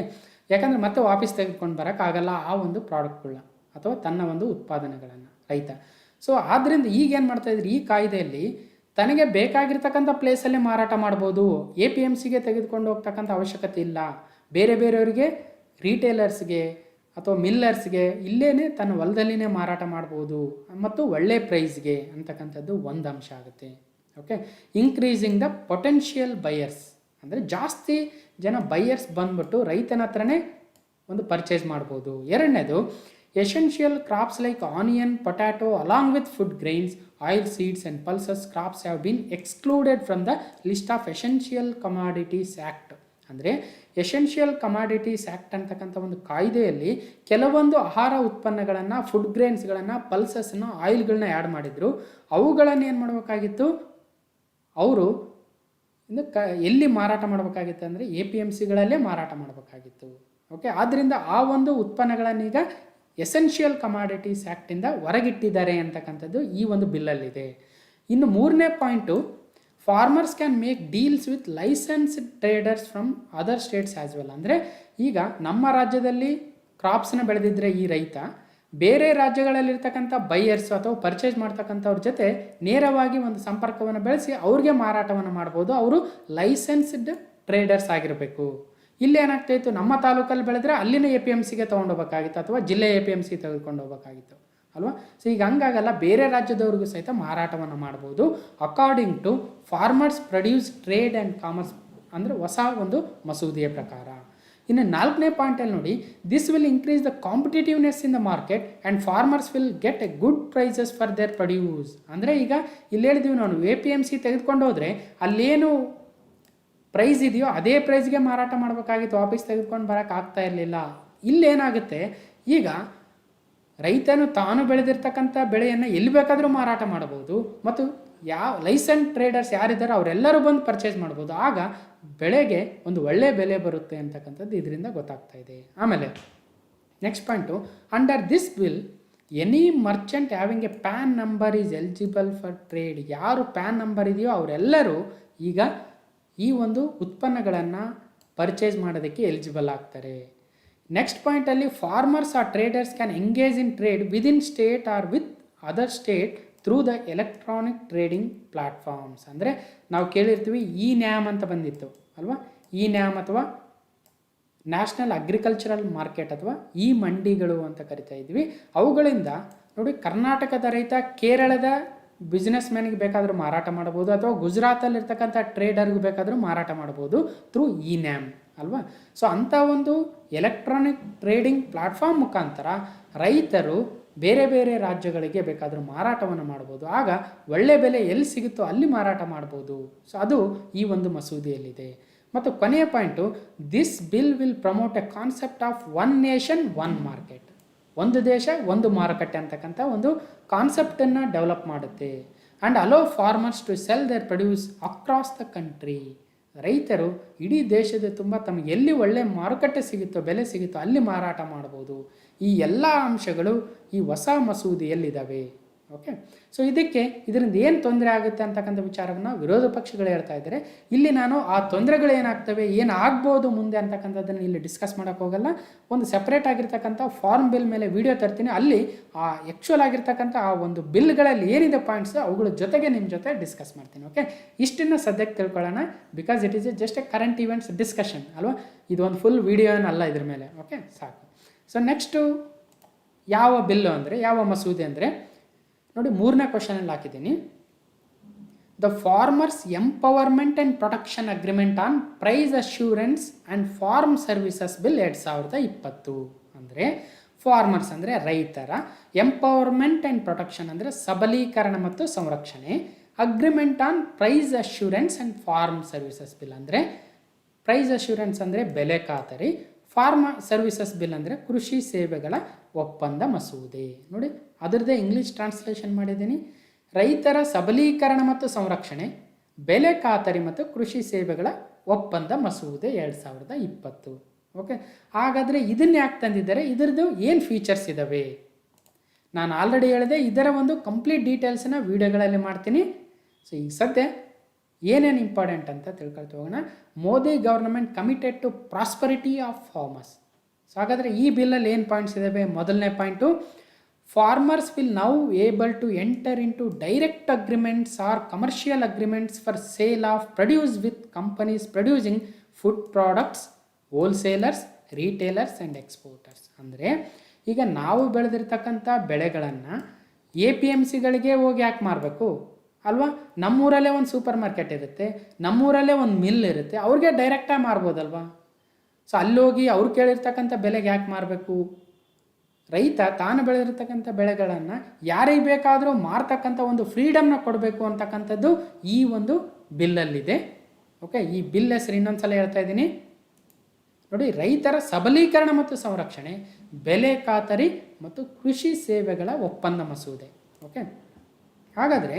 ಯಾಕಂದರೆ ಮತ್ತೆ ವಾಪಸ್ ತೆಗೆದುಕೊಂಡು ಬರೋಕ್ಕಾಗಲ್ಲ ಆ ಒಂದು ಪ್ರಾಡಕ್ಟ್ಗಳನ್ನ ಅಥವಾ ತನ್ನ ಒಂದು ಉತ್ಪಾದನೆಗಳನ್ನು ರೈತ. ಸೊ ಆದ್ದರಿಂದ ಈಗೇನು ಮಾಡ್ತಾಯಿದ್ರು, ಈ ಕಾಯ್ದೆಯಲ್ಲಿ ತನಗೆ ಬೇಕಾಗಿರ್ತಕ್ಕಂಥ ಪ್ಲೇಸಲ್ಲೇ ಮಾರಾಟ ಮಾಡ್ಬೋದು. APMCಗೆ ತೆಗೆದುಕೊಂಡು ಹೋಗ್ತಕ್ಕಂಥ ಅವಶ್ಯಕತೆ ಇಲ್ಲ. ಬೇರೆಯವರಿಗೆ, ರಿಟೇಲರ್ಸ್ಗೆ ಅಥವಾ ಮಿಲ್ಲರ್ಸ್ಗೆ ಇಲ್ಲೇ ತನ್ನ ಹೊಲದಲ್ಲಿನೇ ಮಾರಾಟ ಮಾಡ್ಬೋದು ಮತ್ತು ಒಳ್ಳೆ ಪ್ರೈಸ್ಗೆ ಅಂತಕ್ಕಂಥದ್ದು ಒಂದು ಅಂಶ ಆಗುತ್ತೆ. Okay, increasing the potential buyers, ಅಂದರೆ ಜಾಸ್ತಿ ಜನ ಬೈಯರ್ಸ್ ಬಂದ್ಬಿಟ್ಟು ರೈತನ ಹತ್ರನೇ ಒಂದು ಪರ್ಚೇಸ್ ಮಾಡ್ಬೋದು. ಎರಡನೇದು, essential crops like onion, potato along with food grains, oil seeds and pulses crops have been excluded from the list of essential commodities act. ಅಂದರೆ ಎಸೆನ್ಷಿಯಲ್ ಕಮಾಡಿಟೀಸ್ ಆ್ಯಕ್ಟ್ ಅಂತಕ್ಕಂಥ ಒಂದು ಕಾಯ್ದೆಯಲ್ಲಿ ಕೆಲವೊಂದು ಆಹಾರ ಉತ್ಪನ್ನಗಳನ್ನು, ಫುಡ್ ಗ್ರೈನ್ಸ್ಗಳನ್ನು, ಪಲ್ಸಸ್ನ, ಆಯಿಲ್ಗಳನ್ನ ಆ್ಯಡ್ ಮಾಡಿದ್ರು. ಅವುಗಳನ್ನು ಏನು ಮಾಡಬೇಕಾಗಿತ್ತು, ಅವರು ಎಲ್ಲಿ ಮಾರಾಟ ಮಾಡಬೇಕಾಗಿತ್ತು ಅಂದರೆ APMCಗಳಲ್ಲೇ ಮಾರಾಟ ಮಾಡಬೇಕಾಗಿತ್ತು. ಓಕೆ, ಆದ್ದರಿಂದ ಆ ಒಂದು ಉತ್ಪನ್ನಗಳನ್ನೀಗ ಎಸೆನ್ಷಿಯಲ್ ಕಮಾಡಿಟೀಸ್ ಆ್ಯಕ್ಟಿಂದ ಹೊರಗಿಟ್ಟಿದ್ದಾರೆ ಅಂತಕ್ಕಂಥದ್ದು ಈ ಒಂದು ಬಿಲ್ಲಲ್ಲಿದೆ. ಇನ್ನು 3ನೇ point, farmers can make deals with licensed traders from other States as well. ಅಂದರೆ ಈಗ ನಮ್ಮ ರಾಜ್ಯದಲ್ಲಿ ಕ್ರಾಪ್ಸ್ನ ಬೆಳೆದಿದ್ದರೆ ಈ ರೈತ ಬೇರೆ ರಾಜ್ಯಗಳಲ್ಲಿರ್ತಕ್ಕಂಥ ಬೈಯರ್ಸ್ ಅಥವಾ ಪರ್ಚೇಸ್ ಮಾಡ್ತಕ್ಕಂಥವ್ರ ಜೊತೆ ನೇರವಾಗಿ ಒಂದು ಸಂಪರ್ಕವನ್ನು ಬೆಳೆಸಿ ಅವ್ರಿಗೆ ಮಾರಾಟವನ್ನು ಮಾಡ್ಬೋದು. ಅವರು ಲೈಸೆನ್ಸ್ಡ್ ಟ್ರೇಡರ್ಸ್ ಆಗಿರಬೇಕು. ಇಲ್ಲಿ ಏನಾಗ್ತಾಯಿತ್ತು, ನಮ್ಮ ತಾಲೂಕಲ್ಲಿ ಬೆಳೆದ್ರೆ ಅಲ್ಲಿನ APMCಗೆ ತೊಗೊಂಡೋಗ್ಬೇಕಾಗಿತ್ತು ಅಥವಾ ಜಿಲ್ಲೆ APMC ತೆಗೆದುಕೊಂಡು ಹೋಗ್ಬೇಕಾಗಿತ್ತು ಅಲ್ವಾ. ಸೊ ಈಗ ಹಂಗಾಗಲ್ಲ, ಬೇರೆ ರಾಜ್ಯದವ್ರಿಗೂ ಸಹಿತ ಮಾರಾಟವನ್ನು ಮಾಡ್ಬೋದು according to farmers produce trade and commerce, ಅಂದರೆ ಹೊಸ ಒಂದು ಮಸೂದೆಯ ಪ್ರಕಾರ. ಇನ್ನು 4ನೇ ಪಾಯಿಂಟಲ್ಲಿ ನೋಡಿ, this will increase the competitiveness in the market and farmers will get a good prices for their produce. ಅಂದರೆ ಈಗ ಇಲ್ಲಿ ಹೇಳಿದ್ವಿ ನಾವು, APMC ತೆಗೆದುಕೊಂಡು ಹೋದರೆ ಅಲ್ಲೇನು ಪ್ರೈಸ್ ಇದೆಯೋ ಅದೇ ಪ್ರೈಸ್ಗೆ ಮಾರಾಟ ಮಾಡಬೇಕಾಗಿತ್ತು, ವಾಪಸ್ ತೆಗೆದುಕೊಂಡು ಬರೋಕ್ಕಾಗ್ತಾ ಇರಲಿಲ್ಲ. ಇಲ್ಲೇನಾಗುತ್ತೆ, ಈಗ ರೈತನು ತಾನು ಬೆಳೆದಿರ್ತಕ್ಕಂಥ ಬೆಳೆಯನ್ನು ಎಲ್ಲಿ ಬೇಕಾದರೂ ಮಾರಾಟ ಮಾಡ್ಬೋದು ಮತ್ತು ಯಾವ ಲೈಸೆನ್ಸ್ ಟ್ರೇಡರ್ಸ್ ಯಾರಿದ್ದಾರೆ ಅವರೆಲ್ಲರೂ ಬಂದು ಪರ್ಚೇಸ್ ಮಾಡ್ಬೋದು. ಆಗ ಬೆಳೆಗೆ ಒಂದು ಒಳ್ಳೆಯ ಬೆಲೆ ಬರುತ್ತೆ ಅಂತಕ್ಕಂಥದ್ದು ಇದರಿಂದ ಗೊತ್ತಾಗ್ತಾ ಇದೆ. ಆಮೇಲೆ next point, under this bill any Merchant having A PAN number is eligible for trade. ಯಾರು ಪ್ಯಾನ್ ನಂಬರ್ ಇದೆಯೋ ಅವರೆಲ್ಲರೂ ಈಗ ಈ ಒಂದು ಉತ್ಪನ್ನಗಳನ್ನು ಪರ್ಚೇಸ್ ಮಾಡೋದಕ್ಕೆ ಎಲಿಜಿಬಲ್ ಆಗ್ತಾರೆ. ನೆಕ್ಸ್ಟ್ ಪಾಯಿಂಟಲ್ಲಿ, farmers or traders can engage in trade within state or with other state through the electronic trading platforms. ಅಂದರೆ ನಾವು ಕೇಳಿರ್ತೀವಿ ಇ ನ್ಯಾಮ್ ಅಂತ ಬಂದಿತ್ತು ಅಲ್ವಾ, ಇ ನ್ಯಾಮ್ ಅಥವಾ ನ್ಯಾಷನಲ್ ಅಗ್ರಿಕಲ್ಚರಲ್ ಮಾರ್ಕೆಟ್ ಅಥವಾ ಈ ಮಂಡಿಗಳು ಅಂತ ಕರಿತಾ ಇದ್ವಿ. ಅವುಗಳಿಂದ ನೋಡಿ, ಕರ್ನಾಟಕದ ರೈತ ಕೇರಳದ ಬಿಸ್ನೆಸ್ ಮ್ಯಾನ್ಗೆ ಬೇಕಾದರೂ ಮಾರಾಟ ಮಾಡ್ಬೋದು, ಅಥವಾ ಗುಜರಾತಲ್ಲಿರ್ತಕ್ಕಂಥ ಟ್ರೇಡರ್ಗೂ ಬೇಕಾದರೂ ಮಾರಾಟ ಮಾಡ್ಬೋದು ಥ್ರೂ ಇ ನ್ಯಾಮ್ ಅಲ್ವಾ. ಸೊ ಅಂಥ ಒಂದು ಎಲೆಕ್ಟ್ರಾನಿಕ್ ಟ್ರೇಡಿಂಗ್ ಪ್ಲಾಟ್ಫಾರ್ಮ್ ಮುಖಾಂತರ ರೈತರು ಬೇರೆ ಬೇರೆ ರಾಜ್ಯಗಳಿಗೆ ಬೇಕಾದರೂ ಮಾರಾಟವನ್ನು ಮಾಡ್ಬೋದು. ಆಗ ಒಳ್ಳೆ ಬೆಲೆ ಎಲ್ಲಿ ಸಿಗುತ್ತೋ ಅಲ್ಲಿ ಮಾರಾಟ ಮಾಡ್ಬೋದು. ಸೊ ಅದು ಈ ಒಂದು ಮಸೂದೆಯಲ್ಲಿದೆ. ಮತ್ತು ಕೊನೆಯ point, this bill will promote a concept of one nation one market, ಒಂದು ದೇಶ ಒಂದು ಮಾರುಕಟ್ಟೆ ಅಂತಕ್ಕಂಥ ಒಂದು ಕಾನ್ಸೆಪ್ಟನ್ನು ಡೆವಲಪ್ ಮಾಡುತ್ತೆ. And allow farmers to sell their produce across the country. ರೈತರು ಇಡೀ ದೇಶದ ತುಂಬ ತಮಗೆ ಎಲ್ಲಿ ಒಳ್ಳೆ ಮಾರುಕಟ್ಟೆ ಸಿಗುತ್ತೋ, ಬೆಲೆ ಸಿಗುತ್ತೋ ಅಲ್ಲಿ ಮಾರಾಟ ಮಾಡ್ಬೋದು. ಈ ಎಲ್ಲ ಅಂಶಗಳು ಈ ಹೊಸ ಮಸೂದೆಯಲ್ಲಿದ್ದಾವೆ. ಓಕೆ, ಸೊ ಇದರಿಂದ ಏನು ತೊಂದರೆ ಆಗುತ್ತೆ ಅಂತಕ್ಕಂಥ ವಿಚಾರವನ್ನು ವಿರೋಧ ಪಕ್ಷಗಳು ಹೇಳ್ತಾ ಇದ್ದಾರೆ. ಇಲ್ಲಿ ನಾನು ಆ ತೊಂದರೆಗಳು ಏನಾಗ್ತವೆ, ಏನಾಗ್ಬೋದು ಮುಂದೆ ಅಂತಕ್ಕಂಥದ್ದನ್ನು ಇಲ್ಲಿ ಡಿಸ್ಕಸ್ ಮಾಡೋಕ್ಕೆ ಹೋಗಲ್ಲ. ಒಂದು ಸೆಪ್ರೇಟ್ ಆಗಿರ್ತಕ್ಕಂಥ ಫಾರ್ಮ್ ಬಿಲ್ ಮೇಲೆ ವಿಡಿಯೋ ತರ್ತೀನಿ. ಅಲ್ಲಿ ಆ ಆ್ಯಕ್ಚುಲ್ ಆಗಿರ್ತಕ್ಕಂಥ ಆ ಒಂದು ಬಿಲ್ಗಳಲ್ಲಿ ಏನಿದೆ ಪಾಯಿಂಟ್ಸ್, ಅವುಗಳ ಜೊತೆಗೆ ನಿಮ್ಮ ಜೊತೆ ಡಿಸ್ಕಸ್ ಮಾಡ್ತೀನಿ. ಓಕೆ, ಇಷ್ಟನ್ನು ಸದ್ಯಕ್ಕೆ ತಿಳ್ಕೊಳ್ಳೋಣ. Because it is just A current events discussion ಅಲ್ವಾ, ಇದೊಂದು ಫುಲ್ ವಿಡಿಯೋ ಏನಲ್ಲ ಇದ್ರ ಮೇಲೆ. ಓಕೆ, ಸಾಕು. ಸೊ ನೆಕ್ಸ್ಟು ಯಾವ ಬಿಲ್ಲು ಅಂದರೆ, ಯಾವ ಮಸೂದೆ ಅಂದರೆ ನೋಡಿ, 3ನೇ ಕ್ವಶನಲ್ಲಿ ಹಾಕಿದ್ದೀನಿ. The farmers empowerment and protection agreement on price assurance and farm services bill 2020. ಅಂದರೆ ಫಾರ್ಮರ್ಸ್ ಅಂದರೆ ರೈತರ, ಎಂಪವರ್ಮೆಂಟ್ ಆ್ಯಂಡ್ ಪ್ರೊಟೆಕ್ಷನ್ ಅಂದರೆ ಸಬಲೀಕರಣ ಮತ್ತು ಸಂರಕ್ಷಣೆ, agreement on price assurance and farm services bill ಅಂದರೆ ಪ್ರೈಸ್ ಅಶ್ಯೂರೆನ್ಸ್ ಅಂದರೆ ಬೆಲೆ ಖಾತರಿ, ಫಾರ್ಮ್ ಸರ್ವಿಸಸ್ ಬಿಲ್ ಅಂದರೆ ಕೃಷಿ ಸೇವೆಗಳ ಒಪ್ಪಂದ ಮಸೂದೆ. ನೋಡಿ, ಅದರದ್ದೇ ಇಂಗ್ಲೀಷ್ ಟ್ರಾನ್ಸ್ಲೇಷನ್ ಮಾಡಿದ್ದೀನಿ. ರೈತರ ಸಬಲೀಕರಣ ಮತ್ತು ಸಂರಕ್ಷಣೆ, ಬೆಲೆ ಖಾತರಿ ಮತ್ತು ಕೃಷಿ ಸೇವೆಗಳ ಒಪ್ಪಂದ ಮಸೂದೆ 2020. ಓಕೆ, ಹಾಗಾದರೆ ಇದನ್ನು ಯಾಕೆ ತಂದಿದ್ದಾರೆ, ಇದರದ್ದು ಏನು ಫೀಚರ್ಸ್ ಇದ್ದಾವೆ? ನಾನು ಆಲ್ರೆಡಿ ಹೇಳಿದೆ, ಇದರ ಒಂದು ಕಂಪ್ಲೀಟ್ ಡೀಟೇಲ್ಸನ್ನ ವೀಡಿಯೋಗಳಲ್ಲಿ ಮಾಡ್ತೀನಿ. ಸೊ ಈಗ ಸದ್ಯ ಏನೇನು ಇಂಪಾರ್ಟೆಂಟ್ ಅಂತ ತಿಳ್ಕೊಳ್ತಾ ಹೋಗೋಣ. Modi government committed to prosperity of farmers. So ಹಾಗಾದರೆ ಈ ಬಿಲ್ಲಲ್ಲಿ ಏನು ಪಾಯಿಂಟ್ಸ್ ಇದ್ದಾವೆ? ಮೊದಲನೇ point, farmers will now able to enter into direct agreements or commercial agreements for sale of produce with companies producing food products, wholesalers, retailers and exporters. ಅಂದರೆ ಈಗ ನಾವು ಬೆಳೆದಿರ್ತಕ್ಕಂಥ ಬೆಳೆಗಳನ್ನು APMCಗಳಿಗೆ ಹೋಗಿ ಯಾಕೆ ಮಾರಬೇಕು ಅಲ್ವಾ? ನಮ್ಮೂರಲ್ಲೇ ಒಂದು ಸೂಪರ್ ಮಾರ್ಕೆಟ್ ಇರುತ್ತೆ, ನಮ್ಮೂರಲ್ಲೇ ಒಂದು ಮಿಲ್ ಇರುತ್ತೆ, ಅವ್ರಿಗೆ ಡೈರೆಕ್ಟಾಗಿ ಮಾರ್ಬೋದಲ್ವಾ? ಸೊ ಅಲ್ಲೋಗಿ ಅವ್ರು ಕೇಳಿರ್ತಕ್ಕಂಥ ಬೆಲೆಗೆ ಯಾಕೆ ಮಾರಬೇಕು? ರೈತ ತಾನು ಬೆಳೆದಿರ್ತಕ್ಕಂಥ ಬೆಳೆಗಳನ್ನು ಯಾರಿಗೆ ಬೇಕಾದರೂ ಮಾರ್ತಕ್ಕಂಥ ಒಂದು ಫ್ರೀಡಮ್ನ ಕೊಡಬೇಕು ಅಂತಕ್ಕಂಥದ್ದು ಈ ಒಂದು ಬಿಲ್ಲಲ್ಲಿದೆ. ಓಕೆ, ಈ ಬಿಲ್ ಹೆಸರು ಇನ್ನೊಂದು ಸಲ ಹೇಳ್ತಾ ಇದ್ದೀನಿ ನೋಡಿ, ರೈತರ ಸಬಲೀಕರಣ ಮತ್ತು ಸಂರಕ್ಷಣೆ, ಬೆಲೆ ಖಾತರಿ ಮತ್ತು ಕೃಷಿ ಸೇವೆಗಳ ಒಪ್ಪಂದ ಮಸೂದೆ. ಓಕೆ, ಹಾಗಾದರೆ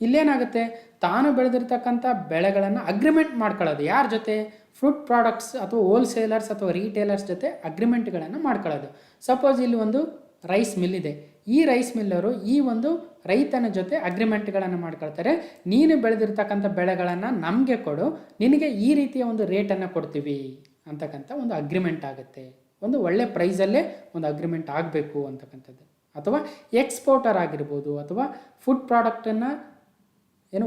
ಇಲ್ಲೇನಾಗುತ್ತೆ, ತಾನು ಬೆಳೆದಿರ್ತಕ್ಕಂಥ ಬೆಳೆಗಳನ್ನು ಅಗ್ರಿಮೆಂಟ್ ಮಾಡ್ಕೊಳ್ಳೋದು ಯಾರ ಜೊತೆ? ಫ್ರೂಟ್ ಪ್ರಾಡಕ್ಟ್ಸ್ ಅಥವಾ ಹೋಲ್ಸೇಲರ್ಸ್ ಅಥವಾ ರೀಟೇಲರ್ಸ್ ಜೊತೆ ಅಗ್ರಿಮೆಂಟ್ಗಳನ್ನು ಮಾಡ್ಕೊಳ್ಳೋದು. ಸಪೋಸ್ ಇಲ್ಲಿ ಒಂದು ರೈಸ್ ಮಿಲ್ ಇದೆ, ಈ ರೈಸ್ ಮಿಲ್ಲರು ಈ ಒಂದು ರೈತನ ಜೊತೆ ಅಗ್ರಿಮೆಂಟ್ಗಳನ್ನು ಮಾಡ್ಕೊಳ್ತಾರೆ. ನೀನು ಬೆಳೆದಿರ್ತಕ್ಕಂಥ ಬೆಳೆಗಳನ್ನು ನಮಗೆ ಕೊಡು, ನಿನಗೆ ಈ ರೀತಿಯ ಒಂದು ರೇಟನ್ನು ಕೊಡ್ತೀವಿ ಅಂತಕ್ಕಂಥ ಒಂದು ಅಗ್ರಿಮೆಂಟ್ ಆಗುತ್ತೆ. ಒಂದು ಒಳ್ಳೆ ಪ್ರೈಸಲ್ಲೇ ಒಂದು ಅಗ್ರಿಮೆಂಟ್ ಆಗಬೇಕು ಅಂತಕ್ಕಂಥದ್ದು. ಅಥವಾ ಎಕ್ಸ್ಪೋರ್ಟರ್ ಆಗಿರ್ಬೋದು, ಅಥವಾ ಫುಡ್ ಪ್ರಾಡಕ್ಟನ್ನು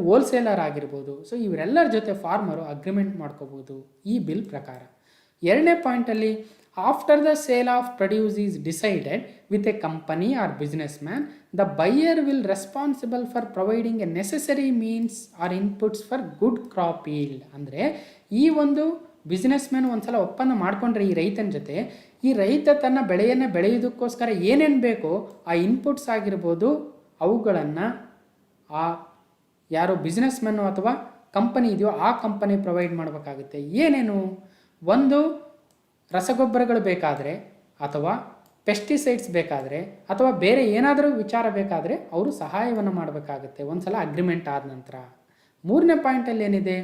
ಹೋಲ್ಸೇಲರ್ ಆಗಿರ್ಬೋದು. ಸೊ ಇವರೆಲ್ಲರ ಜೊತೆ ಫಾರ್ಮರು ಅಗ್ರಿಮೆಂಟ್ ಮಾಡ್ಕೋಬೋದು ಈ ಬಿಲ್ ಪ್ರಕಾರ. 2ನೇ ಪಾಯಿಂಟಲ್ಲಿ, after the sale of produce is decided with a company or businessman, the buyer will responsible for providing a necessary means or inputs for good crop yield. ಅಂದರೆ ಈ ಒಂದು business man ಒಂದ್ಸಲ ಒಪ್ಪಂದ ಮಾಡಿಕೊಂಡ್ರೆ ಈ ರೈತನ ಜೊತೆ, ಈ ರೈತ ತನ್ನ ಬೆಳೆಯನ್ನು ಬೆಳೆಯೋದಕ್ಕೋಸ್ಕರ ಏನೇನು ಬೇಕೋ ಆ ಇನ್ಪುಟ್ಸ್ ಆಗಿರ್ಬೋದು ಅವುಗಳನ್ನು ಆ ಯಾರು ಬಿಸ್ನೆಸ್ ಮ್ಯಾನು ಅಥವಾ ಕಂಪನಿ ಇದೆಯೋ ಆ ಕಂಪನಿ ಪ್ರೊವೈಡ್ ಮಾಡಬೇಕಾಗುತ್ತೆ. ಏನೇನು? ಒಂದು ರಸಗೊಬ್ಬರಗಳು ಬೇಕಾದರೆ, ಅಥವಾ ಪೆಸ್ಟಿಸೈಡ್ಸ್ ಬೇಕಾದರೆ, ಅಥವಾ ಬೇರೆ ಏನಾದರೂ ವಿಚಾರ ಬೇಕಾದರೆ ಅವರು ಸಹಾಯವನ್ನು ಮಾಡಬೇಕಾಗುತ್ತೆ ಒಂದು ಸಲ ಅಗ್ರಿಮೆಂಟ್ ಆದ ನಂತರ. 3ನೇ ಪಾಯಿಂಟಲ್ಲಿ ಏನಿದೆ,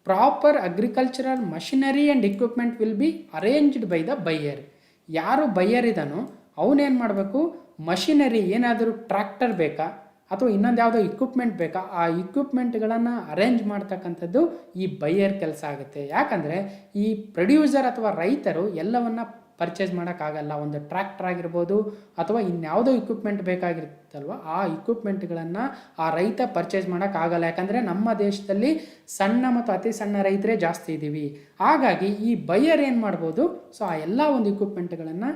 proper agricultural machinery and equipment will be arranged by the buyer. ಯಾರು ಬೈಯರ್ ಇದ್ದಾನೋ ಅವನೇನು ಮಾಡಬೇಕು, ಮಷಿನರಿ ಏನಾದರೂ ಟ್ರ್ಯಾಕ್ಟರ್ ಬೇಕಾ ಅಥವಾ ಇನ್ನೊಂದು ಯಾವುದೋ ಇಕ್ವಿಪ್ಮೆಂಟ್ ಬೇಕಾ, ಆ ಇಕ್ವಿಪ್ಮೆಂಟ್ಗಳನ್ನು ಅರೇಂಜ್ ಮಾಡ್ತಕ್ಕಂಥದ್ದು ಈ ಬೈಯರ್ ಕೆಲಸ ಆಗುತ್ತೆ. ಯಾಕಂದರೆ ಈ ಪ್ರೊಡ್ಯೂಸರ್ ಅಥವಾ ರೈತರು ಎಲ್ಲವನ್ನು ಪರ್ಚೇಸ್ ಮಾಡೋಕ್ಕಾಗಲ್ಲ. ಒಂದು ಟ್ರ್ಯಾಕ್ಟರ್ ಆಗಿರ್ಬೋದು ಅಥವಾ ಇನ್ಯಾವುದೋ ಇಕ್ವಿಪ್ಮೆಂಟ್ ಬೇಕಾಗಿರುತ್ತಲ್ವ, ಆ ಇಕ್ವಿಪ್ಮೆಂಟ್ಗಳನ್ನು ಆ ರೈತ ಪರ್ಚೇಸ್ ಮಾಡೋಕ್ಕಾಗಲ್ಲ. ಯಾಕಂದರೆ ನಮ್ಮ ದೇಶದಲ್ಲಿ ಸಣ್ಣ ಮತ್ತು ಅತಿ ಸಣ್ಣ ರೈತರೇ ಜಾಸ್ತಿ ಇದ್ದೀವಿ. ಹಾಗಾಗಿ ಈ ಬೈಯರ್ ಏನು ಮಾಡ್ಬೋದು, ಸೊ ಆ ಎಲ್ಲ ಒಂದು ಇಕ್ವಿಪ್ಮೆಂಟ್ಗಳನ್ನು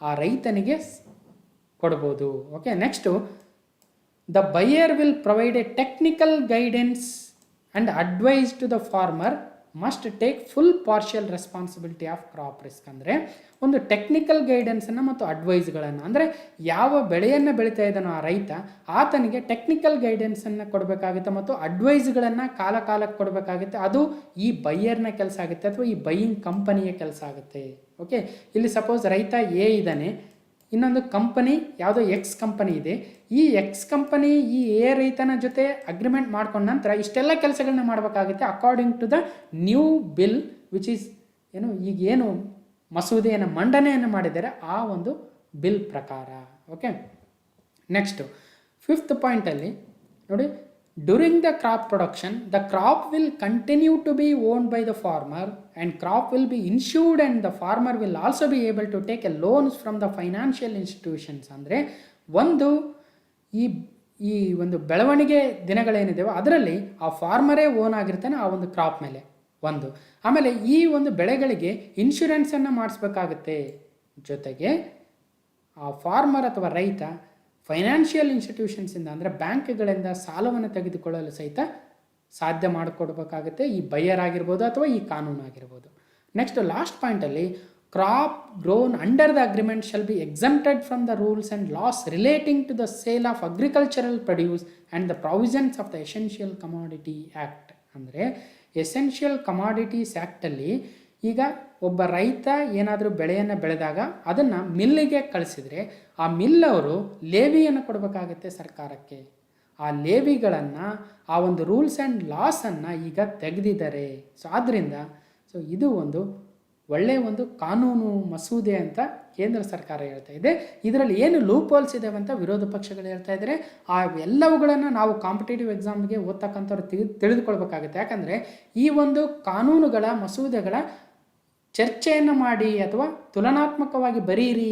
ಆ ರೈತನಿಗೆ ಕೊಡ್ಬೋದು. Okay, next the buyer will provide a technical guidance and advice to the farmer must take full partial responsibility of crop risk. ಅಂದರೆ ಒಂದು ಟೆಕ್ನಿಕಲ್ ಗೈಡೆನ್ಸನ್ನು ಮತ್ತು ಅಡ್ವೈಸ್ಗಳನ್ನು, ಅಂದರೆ ಯಾವ ಬೆಳೆಯನ್ನು ಬೆಳೀತಾ ಇದ್ದಾನೋ ಆ ರೈತ, ಆತನಿಗೆ ಟೆಕ್ನಿಕಲ್ ಗೈಡೆನ್ಸನ್ನು ಕೊಡಬೇಕಾಗುತ್ತೆ ಮತ್ತು ಅಡ್ವೈಸ್ಗಳನ್ನು ಕಾಲಕ್ಕೆ ಕೊಡಬೇಕಾಗುತ್ತೆ. ಅದು ಈ ಬೈಯರ್ನ ಕೆಲಸ ಆಗುತ್ತೆ ಅಥವಾ ಈ ಬೈಯಿಂಗ್ ಕಂಪನಿಯ ಕೆಲಸ ಆಗುತ್ತೆ. ಓಕೆ, ಇಲ್ಲಿ ಸಪೋಸ್ ರೈತ ಎ ಇದ್ದಾನೆ, ಇನ್ನೊಂದು ಕಂಪನಿ ಯಾವುದೋ ಎಕ್ಸ್ ಕಂಪನಿ ಇದೆ. ಈ ಎಕ್ಸ್ ಕಂಪನಿ ಈ ಎ ರೈತನ ಜೊತೆ ಅಗ್ರಿಮೆಂಟ್ ಮಾಡ್ಕೊಂಡ ನಂತರ ಇಷ್ಟೆಲ್ಲ ಕೆಲಸಗಳನ್ನ ಮಾಡಬೇಕಾಗುತ್ತೆ according to the new bill which is ಈಗೇನು ಮಸೂದೆಯನ್ನು ಮಂಡನೆಯನ್ನು ಮಾಡಿದ್ದಾರೆ ಆ ಒಂದು ಬಿಲ್ ಪ್ರಕಾರ. ಓಕೆ, ನೆಕ್ಸ್ಟು 5th ಪಾಯಿಂಟಲ್ಲಿ ನೋಡಿ, during the crop production the crop will continue to be owned by the farmer and crop will be insured and the farmer will also be able to take a loans from the financial institutions. ಅಂದರೆ ಈ ಒಂದು ಬೆಳವಣಿಗೆ ದಿನಗಳೇನಿದೆಯೋ ಅದರಲ್ಲಿ ಆ ಫಾರ್ಮರೇ own ಆಗಿರ್ತಾನೆ ಆ ಒಂದು crop ಮೇಲೆ. ಆಮೇಲೆ ಈ ಒಂದು ಬೆಳೆಗಳಿಗೆ ಇನ್ಶೂರೆನ್ಸನ್ನು ಮಾಡಿಸ್ಬೇಕಾಗುತ್ತೆ. ಜೊತೆಗೆ ಆ ಫಾರ್ಮರ್ ಅಥವಾ ರೈತ ಫೈನಾನ್ಷಿಯಲ್ ಇನ್ಸ್ಟಿಟ್ಯೂಷನ್ಸಿಂದ ಅಂದರೆ ಬ್ಯಾಂಕ್ಗಳಿಂದ ಸಾಲವನ್ನು ತೆಗೆದುಕೊಳ್ಳಲು ಸಹಿತ ಸಾಧ್ಯ ಮಾಡಿಕೊಡ್ಬೇಕಾಗುತ್ತೆ, ಈ ಬೈಯರ್ ಆಗಿರ್ಬೋದು ಅಥವಾ ಈ ಕಾನೂನು ಆಗಿರ್ಬೋದು. ನೆಕ್ಸ್ಟ್ ಲಾಸ್ಟ್ ಪಾಯಿಂಟಲ್ಲಿ crop grown under the agreement shall be exempted from the rules and laws relating to the sale of agricultural produce and the provisions of the essential commodity act. ಅಂದರೆ essential commodities ಆ್ಯಕ್ಟಲ್ಲಿ ಈಗ ಒಬ್ಬ ರೈತ ಏನಾದರೂ ಬೆಳೆಯನ್ನು ಬೆಳೆದಾಗ ಅದನ್ನು ಮಿಲ್ಲಿಗೆ ಕಳಿಸಿದರೆ ಆ ಮಿಲ್ಲವರು ಲೇವಿಯನ್ನು ಕೊಡಬೇಕಾಗತ್ತೆ ಸರ್ಕಾರಕ್ಕೆ. ಆ ಲೇವಿಗಳನ್ನು ಆ ಒಂದು ರೂಲ್ಸ್ ಆ್ಯಂಡ್ ಲಾಸನ್ನು ಈಗ ತೆಗೆದಿದ್ದಾರೆ. ಸೊ ಆದ್ದರಿಂದ ಇದು ಒಂದು ಒಳ್ಳೆಯ ಒಂದು ಕಾನೂನು ಮಸೂದೆ ಅಂತ ಕೇಂದ್ರ ಸರ್ಕಾರ ಹೇಳ್ತಾ ಇದೆ. ಇದರಲ್ಲಿ ಏನು ಲೂಪ್ ಹೋಲ್ಸ್ ಇದ್ದಾವೆ ಅಂತ ವಿರೋಧ ಪಕ್ಷಗಳು ಹೇಳ್ತಾ ಇದ್ದಾರೆ. ಆ ಎಲ್ಲವುಗಳನ್ನು ನಾವು ಕಾಂಪಿಟೇಟಿವ್ ಎಕ್ಸಾಮ್ಗೆ ಓದ್ತಕ್ಕಂಥವ್ರು ತಿಳಿದುಕೊಳ್ಬೇಕಾಗುತ್ತೆ. ಯಾಕಂದರೆ ಈ ಒಂದು ಕಾನೂನುಗಳ ಮಸೂದೆಗಳ ಚರ್ಚೆಯನ್ನು ಮಾಡಿ ಅಥವಾ ತುಲನಾತ್ಮಕವಾಗಿ ಬರೀರಿ,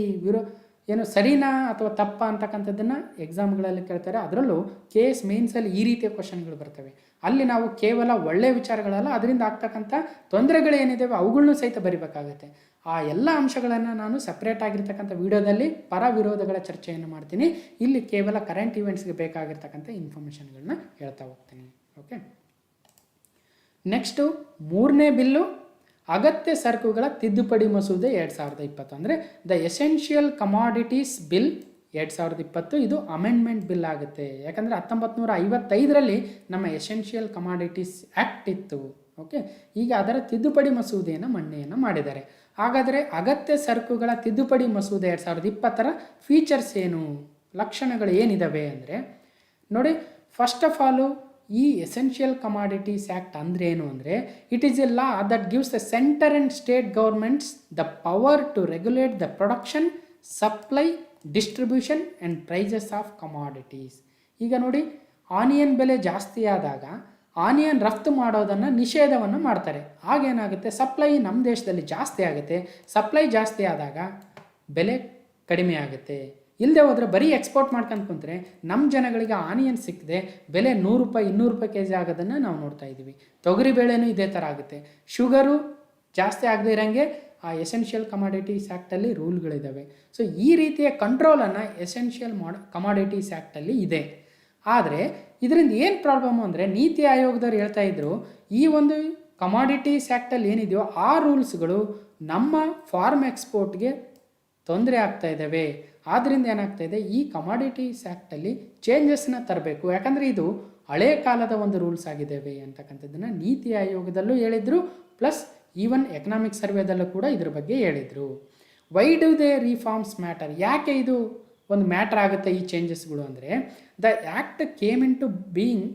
ಸರಿನಾ ಅಥವಾ ತಪ್ಪ ಅಂತಕ್ಕಂಥದ್ದನ್ನು ಎಕ್ಸಾಮ್ಗಳಲ್ಲಿ ಕೇಳ್ತಾರೆ. ಅದರಲ್ಲೂ KS ಮೇನ್ಸಲ್ಲಿ ಈ ರೀತಿಯ ಕ್ವಶನ್ಗಳು ಬರ್ತವೆ. ಅಲ್ಲಿ ನಾವು ಕೇವಲ ಒಳ್ಳೆಯ ವಿಚಾರಗಳಲ್ಲ, ಅದರಿಂದ ಆಗ್ತಕ್ಕಂಥ ತೊಂದರೆಗಳೇನಿದ್ದಾವೆ ಅವುಗಳನ್ನೂ ಸಹಿತ ಬರಿಬೇಕಾಗುತ್ತೆ. ಆ ಎಲ್ಲ ಅಂಶಗಳನ್ನು ನಾನು ಸಪ್ರೇಟ್ ಆಗಿರ್ತಕ್ಕಂಥ ವಿಡಿಯೋದಲ್ಲಿ ಪರ ವಿರೋಧಗಳ ಚರ್ಚೆಯನ್ನು ಮಾಡ್ತೀನಿ. ಇಲ್ಲಿ ಕೇವಲ ಕರೆಂಟ್ ಇವೆಂಟ್ಸ್ಗೆ ಬೇಕಾಗಿರ್ತಕ್ಕಂಥ ಇನ್ಫಾರ್ಮೇಷನ್ಗಳನ್ನ ಹೇಳ್ತಾ ಹೋಗ್ತೀನಿ. ಓಕೆ, ನೆಕ್ಸ್ಟು 3ನೇ ಬಿಲ್ಲು ಅಗತ್ಯ ಸರಕುಗಳ ತಿದ್ದುಪಡಿ ಮಸೂದೆ 2020. ಅಂದರೆ ದ ಎಸೆನ್ಷಿಯಲ್ ಕಮಾಡಿಟೀಸ್ ಬಿಲ್ 2020 ಇದು ಅಮೆಂಡ್ಮೆಂಟ್ ಬಿಲ್ ಆಗುತ್ತೆ. ಯಾಕಂದರೆ 1955ರಲ್ಲಿ ನಮ್ಮ ಎಸೆನ್ಷಿಯಲ್ ಕಮಾಡಿಟೀಸ್ ಆ್ಯಕ್ಟ್ ಇತ್ತು. ಓಕೆ, ಈಗ ಅದರ ತಿದ್ದುಪಡಿ ಮಸೂದೆಯನ್ನು ಮಂಡನೆಯನ್ನು ಮಾಡಿದ್ದಾರೆ. ಹಾಗಾದರೆ ಅಗತ್ಯ ಸರಕುಗಳ ತಿದ್ದುಪಡಿ ಮಸೂದೆ 2020ರ ಫೀಚರ್ಸ್ ಏನು, ಲಕ್ಷಣಗಳು ಏನಿದ್ದಾವೆ ಅಂದರೆ ನೋಡಿ, ಫಸ್ಟ್ ಆಫ್ ಆಲು ಈ ಎಸೆನ್ಷಿಯಲ್ ಕಮಾಡಿಟೀಸ್ ಆ್ಯಕ್ಟ್ ಅಂದರೆ ಏನು ಅಂದರೆ it is a law that gives the centre and state governments the power to regulate the production, supply, distribution and prices of commodities. ಈಗ ನೋಡಿ, ಆನಿಯನ್ ಬೆಲೆ ಜಾಸ್ತಿ ಆದಾಗ ಆನಿಯನ್ ರಫ್ತು ಮಾಡೋದನ್ನು ನಿಷೇಧವನ್ನು ಮಾಡ್ತಾರೆ. ಆಗೇನಾಗುತ್ತೆ, ಸಪ್ಲೈ ನಮ್ಮ ದೇಶದಲ್ಲಿ ಜಾಸ್ತಿ ಆಗುತ್ತೆ. ಸಪ್ಲೈ ಜಾಸ್ತಿ ಆದಾಗ ಬೆಲೆ ಕಡಿಮೆ ಆಗುತ್ತೆ. ಇಲ್ಲದೆ ಹೋದರೆ ಬರೀ ಎಕ್ಸ್ಪೋರ್ಟ್ ಮಾಡ್ಕೊಂಡು ಕುಂತ್ರೆ ನಮ್ಮ ಜನಗಳಿಗೆ ಆನಿಯನ್ ಸಿಕ್ಕದೆ ಬೆಲೆ 100 ರೂಪಾಯಿ 200 ರೂಪಾಯಿ KG ಆಗೋದನ್ನು ನಾವು ನೋಡ್ತಾ ಇದ್ದೀವಿ. ತೊಗರಿಬೇಳೆನೂ ಇದೇ ಥರ ಆಗುತ್ತೆ. ಶುಗರು ಜಾಸ್ತಿ ಆಗದೆ ಇರೋಂಗೆ ಆ ಎಸೆನ್ಷಿಯಲ್ ಕಮಾಡಿಟೀಸ್ ಆ್ಯಕ್ಟಲ್ಲಿ ರೂಲ್ಗಳಿದ್ದಾವೆ. ಸೊ ಈ ರೀತಿಯ ಕಂಟ್ರೋಲನ್ನು ಎಸೆನ್ಷಿಯಲ್ ಕಮಾಡಿಟೀಸ್ ಆ್ಯಕ್ಟಲ್ಲಿ ಇದೆ. ಆದರೆ ಇದರಿಂದ ಏನು ಪ್ರಾಬ್ಲಮ್ಮು ಅಂದರೆ ನೀತಿ ಆಯೋಗದವ್ರು ಹೇಳ್ತಾ ಇದ್ರು, ಈ ಒಂದು ಕಮಾಡಿಟೀಸ್ ಆ್ಯಕ್ಟಲ್ಲಿ ಏನಿದೆಯೋ ಆ ರೂಲ್ಸ್ಗಳು ನಮ್ಮ ಫಾರ್ಮ್ ಎಕ್ಸ್ಪೋರ್ಟ್ಗೆ ತೊಂದರೆ ಆಗ್ತಾ ಇದ್ದಾವೆ. ಆದ್ದರಿಂದ ಏನಾಗ್ತಾ ಇದೆ, ಈ ಕಮಾಡಿಟೀಸ್ ಆ್ಯಕ್ಟಲ್ಲಿ ಚೇಂಜಸ್ನ ತರಬೇಕು. ಯಾಕಂದರೆ ಇದು ಹಳೆ ಕಾಲದ ಒಂದು ರೂಲ್ಸ್ ಆಗಿದ್ದಾವೆ ಅಂತಕ್ಕಂಥದ್ದನ್ನು ನೀತಿ ಆಯೋಗದಲ್ಲೂ ಹೇಳಿದರು, ಪ್ಲಸ್ ಈವನ್ ಎಕನಾಮಿಕ್ ಸರ್ವೇದಲ್ಲೂ ಕೂಡ ಇದ್ರ ಬಗ್ಗೆ ಹೇಳಿದರು. Why do they reforms matter, ಯಾಕೆ ಇದು ಒಂದು ಮ್ಯಾಟರ್ ಆಗುತ್ತೆ ಈ ಚೇಂಜಸ್ಗಳು ಅಂದರೆ, the act came into being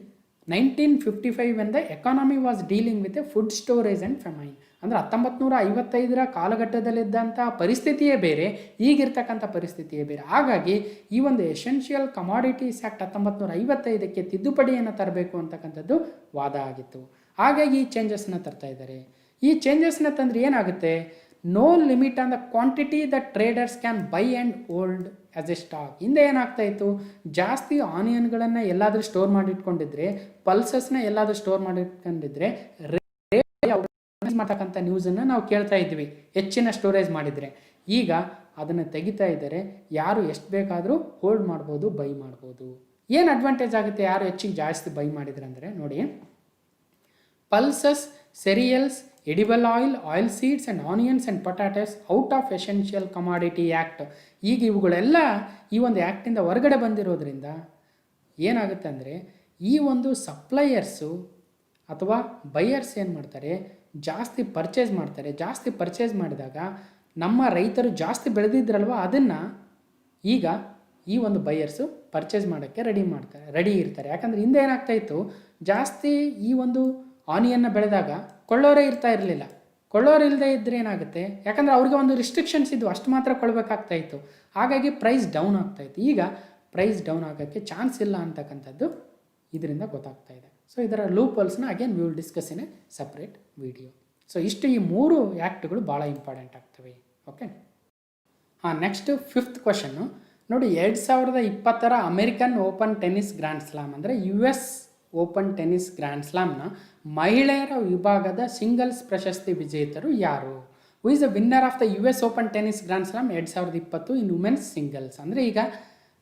1955 when the economy was dealing with a food storage and famine. ಅಂದರೆ 1955ರ ಕಾಲಘಟ್ಟದಲ್ಲಿದ್ದಂಥ ಪರಿಸ್ಥಿತಿಯೇ ಬೇರೆ, ಈಗಿರ್ತಕ್ಕಂಥ ಪರಿಸ್ಥಿತಿಯೇ ಬೇರೆ. ಹಾಗಾಗಿ ಈ ಒಂದು ಎಸೆನ್ಷಿಯಲ್ ಕಮಾಡಿಟೀಸ್ ಆ್ಯಕ್ಟ್ 1955ಕ್ಕೆ ತಿದ್ದುಪಡಿಯನ್ನು ತರಬೇಕು ಅಂತಕ್ಕಂಥದ್ದು ವಾದ ಆಗಿತ್ತು. ಹಾಗಾಗಿ ಈ ಚೇಂಜಸ್ನ ತರ್ತಾ ಇದ್ದಾರೆ. ಈ ಚೇಂಜಸ್ನ ತಂದರೆ ಏನಾಗುತ್ತೆ, no limit on the quantity the traders can buy and hold as a stock. ಹಿಂದೆ ಏನಾಗ್ತಾಯಿತ್ತು, ಜಾಸ್ತಿ ಆನಿಯನ್ಗಳನ್ನು ಎಲ್ಲಾದರೂ ಸ್ಟೋರ್ ಮಾಡಿಟ್ಕೊಂಡಿದ್ರೆ, ಪಲ್ಸಸ್ನ ಎಲ್ಲಾದರೂ ಸ್ಟೋರ್ ಮಾಡಿಟ್ಕೊಂಡಿದ್ರೆ ಮಾಡ್ತಕ್ಕಂಥ ನ್ಯೂಸನ್ನು ನಾವು ಕೇಳ್ತಾ ಇದ್ವಿ, ಹೆಚ್ಚಿನ ಸ್ಟೋರೇಜ್ ಮಾಡಿದರೆ. ಈಗ ಅದನ್ನು ತೆಗಿತಾ ಇದ್ದಾರೆ, ಯಾರು ಎಷ್ಟು ಬೇಕಾದರೂ ಹೋಲ್ಡ್ ಮಾಡ್ಬೋದು, ಬೈ ಮಾಡ್ಬೋದು. ಏನು ಅಡ್ವಾಂಟೇಜ್ ಆಗುತ್ತೆ ಯಾರು ಹೆಚ್ಚಿಗೆ ಜಾಸ್ತಿ ಬೈ ಮಾಡಿದ್ರೆ ಅಂದರೆ, ನೋಡಿ, pulses, cereals, edible oil, oil seeds and onions and potatoes out of essential commodity act. ಈಗ ಇವುಗಳೆಲ್ಲ ಈ ಒಂದು ಆ್ಯಕ್ಟಿಂದ ಹೊರಗಡೆ ಬಂದಿರೋದ್ರಿಂದ ಏನಾಗುತ್ತೆ ಅಂದರೆ, ಈ ಒಂದು ಸಪ್ಲೈಯರ್ಸು ಅಥವಾ ಬೈಯರ್ಸ್ ಏನು ಮಾಡ್ತಾರೆ, ಜಾಸ್ತಿ ಪರ್ಚೇಸ್ ಮಾಡ್ತಾರೆ. ಜಾಸ್ತಿ ಪರ್ಚೇಸ್ ಮಾಡಿದಾಗ ನಮ್ಮ ರೈತರು ಜಾಸ್ತಿ ಬೆಳೆದಿದ್ರಲ್ವ, ಅದನ್ನು ಈಗ ಈ ಒಂದು ಬೈಯರ್ಸು ಪರ್ಚೇಸ್ ಮಾಡೋಕ್ಕೆ ರೆಡಿ ಇರ್ತಾರೆ. ಯಾಕಂದರೆ ಹಿಂದೆ ಏನಾಗ್ತಾಯಿತ್ತು, ಜಾಸ್ತಿ ಈ ಒಂದು ಆನಿಯನ್ನ ಬೆಳೆದಾಗ ಕೊಳ್ಳೋರೇ ಇರ್ತಾ ಇರಲಿಲ್ಲ. ಕೊಳ್ಳೋರು ಇಲ್ಲದೆ ಇದ್ದರೆ ಏನಾಗುತ್ತೆ, ಯಾಕಂದರೆ ಅವ್ರಿಗೆ ಒಂದು ರಿಸ್ಟ್ರಿಕ್ಷನ್ಸ್ ಇದ್ದು, ಅಷ್ಟು ಮಾತ್ರ ಕೊಡಬೇಕಾಗ್ತಾಯಿತ್ತು. ಹಾಗಾಗಿ ಪ್ರೈಸ್ ಡೌನ್ ಆಗ್ತಾಯಿತ್ತು. ಈಗ ಪ್ರೈಸ್ ಡೌನ್ ಆಗೋಕ್ಕೆ ಚಾನ್ಸ್ ಇಲ್ಲ ಅಂತಕ್ಕಂಥದ್ದು ಇದರಿಂದ ಗೊತ್ತಾಗ್ತಾ ಇದೆ. ಸೊ ಇದರ ಲೂಪ್ ಹೋಲ್ಸ್ನ again we will discuss in a separate video. So ಇಷ್ಟು ಈ 3 ಆ್ಯಕ್ಟ್ಗಳು ಭಾಳ ಇಂಪಾರ್ಟೆಂಟ್ ಆಗ್ತವೆ. ಓಕೆ, ನೆಕ್ಸ್ಟ್ 5th ಕ್ವಶನ್ನು ನೋಡಿ. 2020 American open tennis grand slam ಅಂದರೆ US ಓಪನ್ ಟೆನ್ನಿಸ್ ಗ್ರ್ಯಾಂಡ್ ಸ್ಲಾಮ್ನ ಮಹಿಳೆಯರ ವಿಭಾಗದ ಸಿಂಗಲ್ಸ್ ಪ್ರಶಸ್ತಿ ವಿಜೇತರು ಯಾರು? Who is the winner of the US open tennis grand slam 2020 in women's singles? ಅಂದರೆ ಈಗ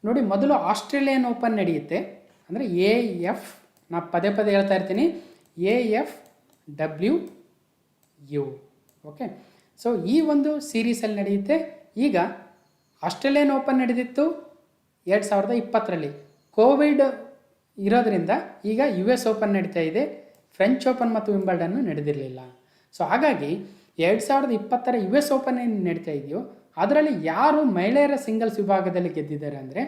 ನೋಡಿ, ಮೊದಲು ಆಸ್ಟ್ರೇಲಿಯನ್ ಓಪನ್ ನಡೆಯುತ್ತೆ, ಅಂದರೆ AF, ನಾ ಪದೇ ಹೇಳ್ತಾ ಇರ್ತೀನಿ, AFWU. ಓಕೆ, ಸೊ ಈ ಒಂದು ಸೀರೀಸಲ್ಲಿ ನಡೆಯುತ್ತೆ. ಈಗ ಆಸ್ಟ್ರೇಲಿಯನ್ ಓಪನ್ ನಡೆದಿತ್ತು 2020ರಲ್ಲಿ. ಕೋವಿಡ್ ಇರೋದರಿಂದ ಈಗ US ಓಪನ್ ನಡೀತಾ ಇದೆ, ಫ್ರೆಂಚ್ ಓಪನ್ ಮತ್ತು ವಿಂಬಲ್ಡನ್ನು ನಡೆದಿರಲಿಲ್ಲ. ಸೊ ಹಾಗಾಗಿ 2020 US ಓಪನ್ ಏನು ನಡೀತಾ ಇದೆಯೋ ಅದರಲ್ಲಿ ಯಾರು ಮಹಿಳೆಯರ ಸಿಂಗಲ್ಸ್ ವಿಭಾಗದಲ್ಲಿ ಗೆದ್ದಿದ್ದಾರೆ ಅಂದರೆ,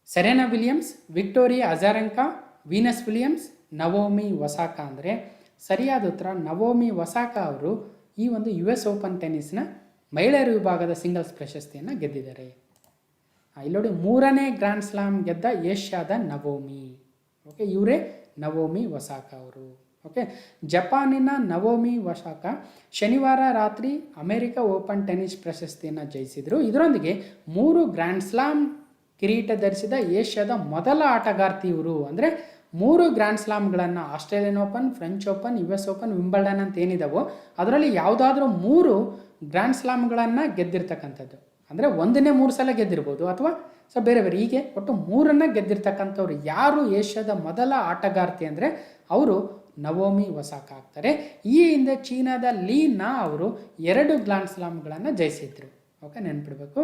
Serena Williams, Victoria Azarenka, Venus Williams, Naomi Osaka. ಅಂದರೆ ಸರಿಯಾದ ಉತ್ತರ ನವೋಮಿ ಒಸಾಕಾ ಅವರು ಈ ಒಂದು US ಓಪನ್ ಟೆನ್ನಿಸ್ನ ಮಹಿಳೆಯರ ವಿಭಾಗದ ಸಿಂಗಲ್ಸ್ ಪ್ರಶಸ್ತಿಯನ್ನು ಗೆದ್ದಿದ್ದಾರೆ. ಇಲ್ಲಿ ನೋಡಿ, 3ನೇ ಗ್ರ್ಯಾಂಡ್ ಸ್ಲಾಮ್ ಗೆದ್ದ ಏಷ್ಯಾದ ನವೋಮಿ. ಓಕೆ, ಇವರೇ ನವೋಮಿ ಒಸಾಕಾ ಅವರು. ಓಕೆ, ಜಪಾನಿನ ನವೋಮಿ ಒಸಾಕಾ ಶನಿವಾರ ರಾತ್ರಿ ಅಮೆರಿಕ ಓಪನ್ ಟೆನ್ನಿಸ್ ಪ್ರಶಸ್ತಿಯನ್ನು ಜಯಿಸಿದರು. ಇದರೊಂದಿಗೆ 3 ಗ್ರ್ಯಾಂಡ್ ಸ್ಲಾಮ್ ಕಿರೀಟ ಧರಿಸಿದ ಏಷ್ಯಾದ ಮೊದಲ ಆಟಗಾರ್ತಿ ಇವರು. ಅಂದರೆ 3 ಗ್ರ್ಯಾಂಡ್ ಸ್ಲಾಮ್ಗಳನ್ನು, Australian open, French open, US open, Wimbledon ಅಂತ ಏನಿದಾವೋ ಅದರಲ್ಲಿ ಯಾವುದಾದ್ರೂ 3 ಗ್ರ್ಯಾಂಡ್ ಸ್ಲಾಮ್ಗಳನ್ನು ಗೆದ್ದಿರ್ತಕ್ಕಂಥದ್ದು. ಅಂದರೆ ಒಂದನ್ನೇ 3 ಸಲ ಗೆದ್ದಿರ್ಬೋದು, ಅಥವಾ ಸೊ ಬೇರೆ ಬೇರೆ, ಹೀಗೆ ಒಟ್ಟು 3 ಗೆದ್ದಿರ್ತಕ್ಕಂಥವ್ರು ಯಾರು ಏಷ್ಯಾದ ಮೊದಲ ಆಟಗಾರ್ತಿ ಅಂದರೆ ಅವರು ನವೋಮಿ ಒಸಾಕಾ ಆಗ್ತಾರೆ. ಈ ಹಿಂದೆ ಚೀನಾದ ಲೀ ನಾ ಅವರು 2 ಗ್ರ್ಯಾಂಡ್ ಸ್ಲಾಮ್ಗಳನ್ನು ಜಯಿಸಿದ್ರು. ಓಕೆ, ನೆನ್ಪಿಡಬೇಕು.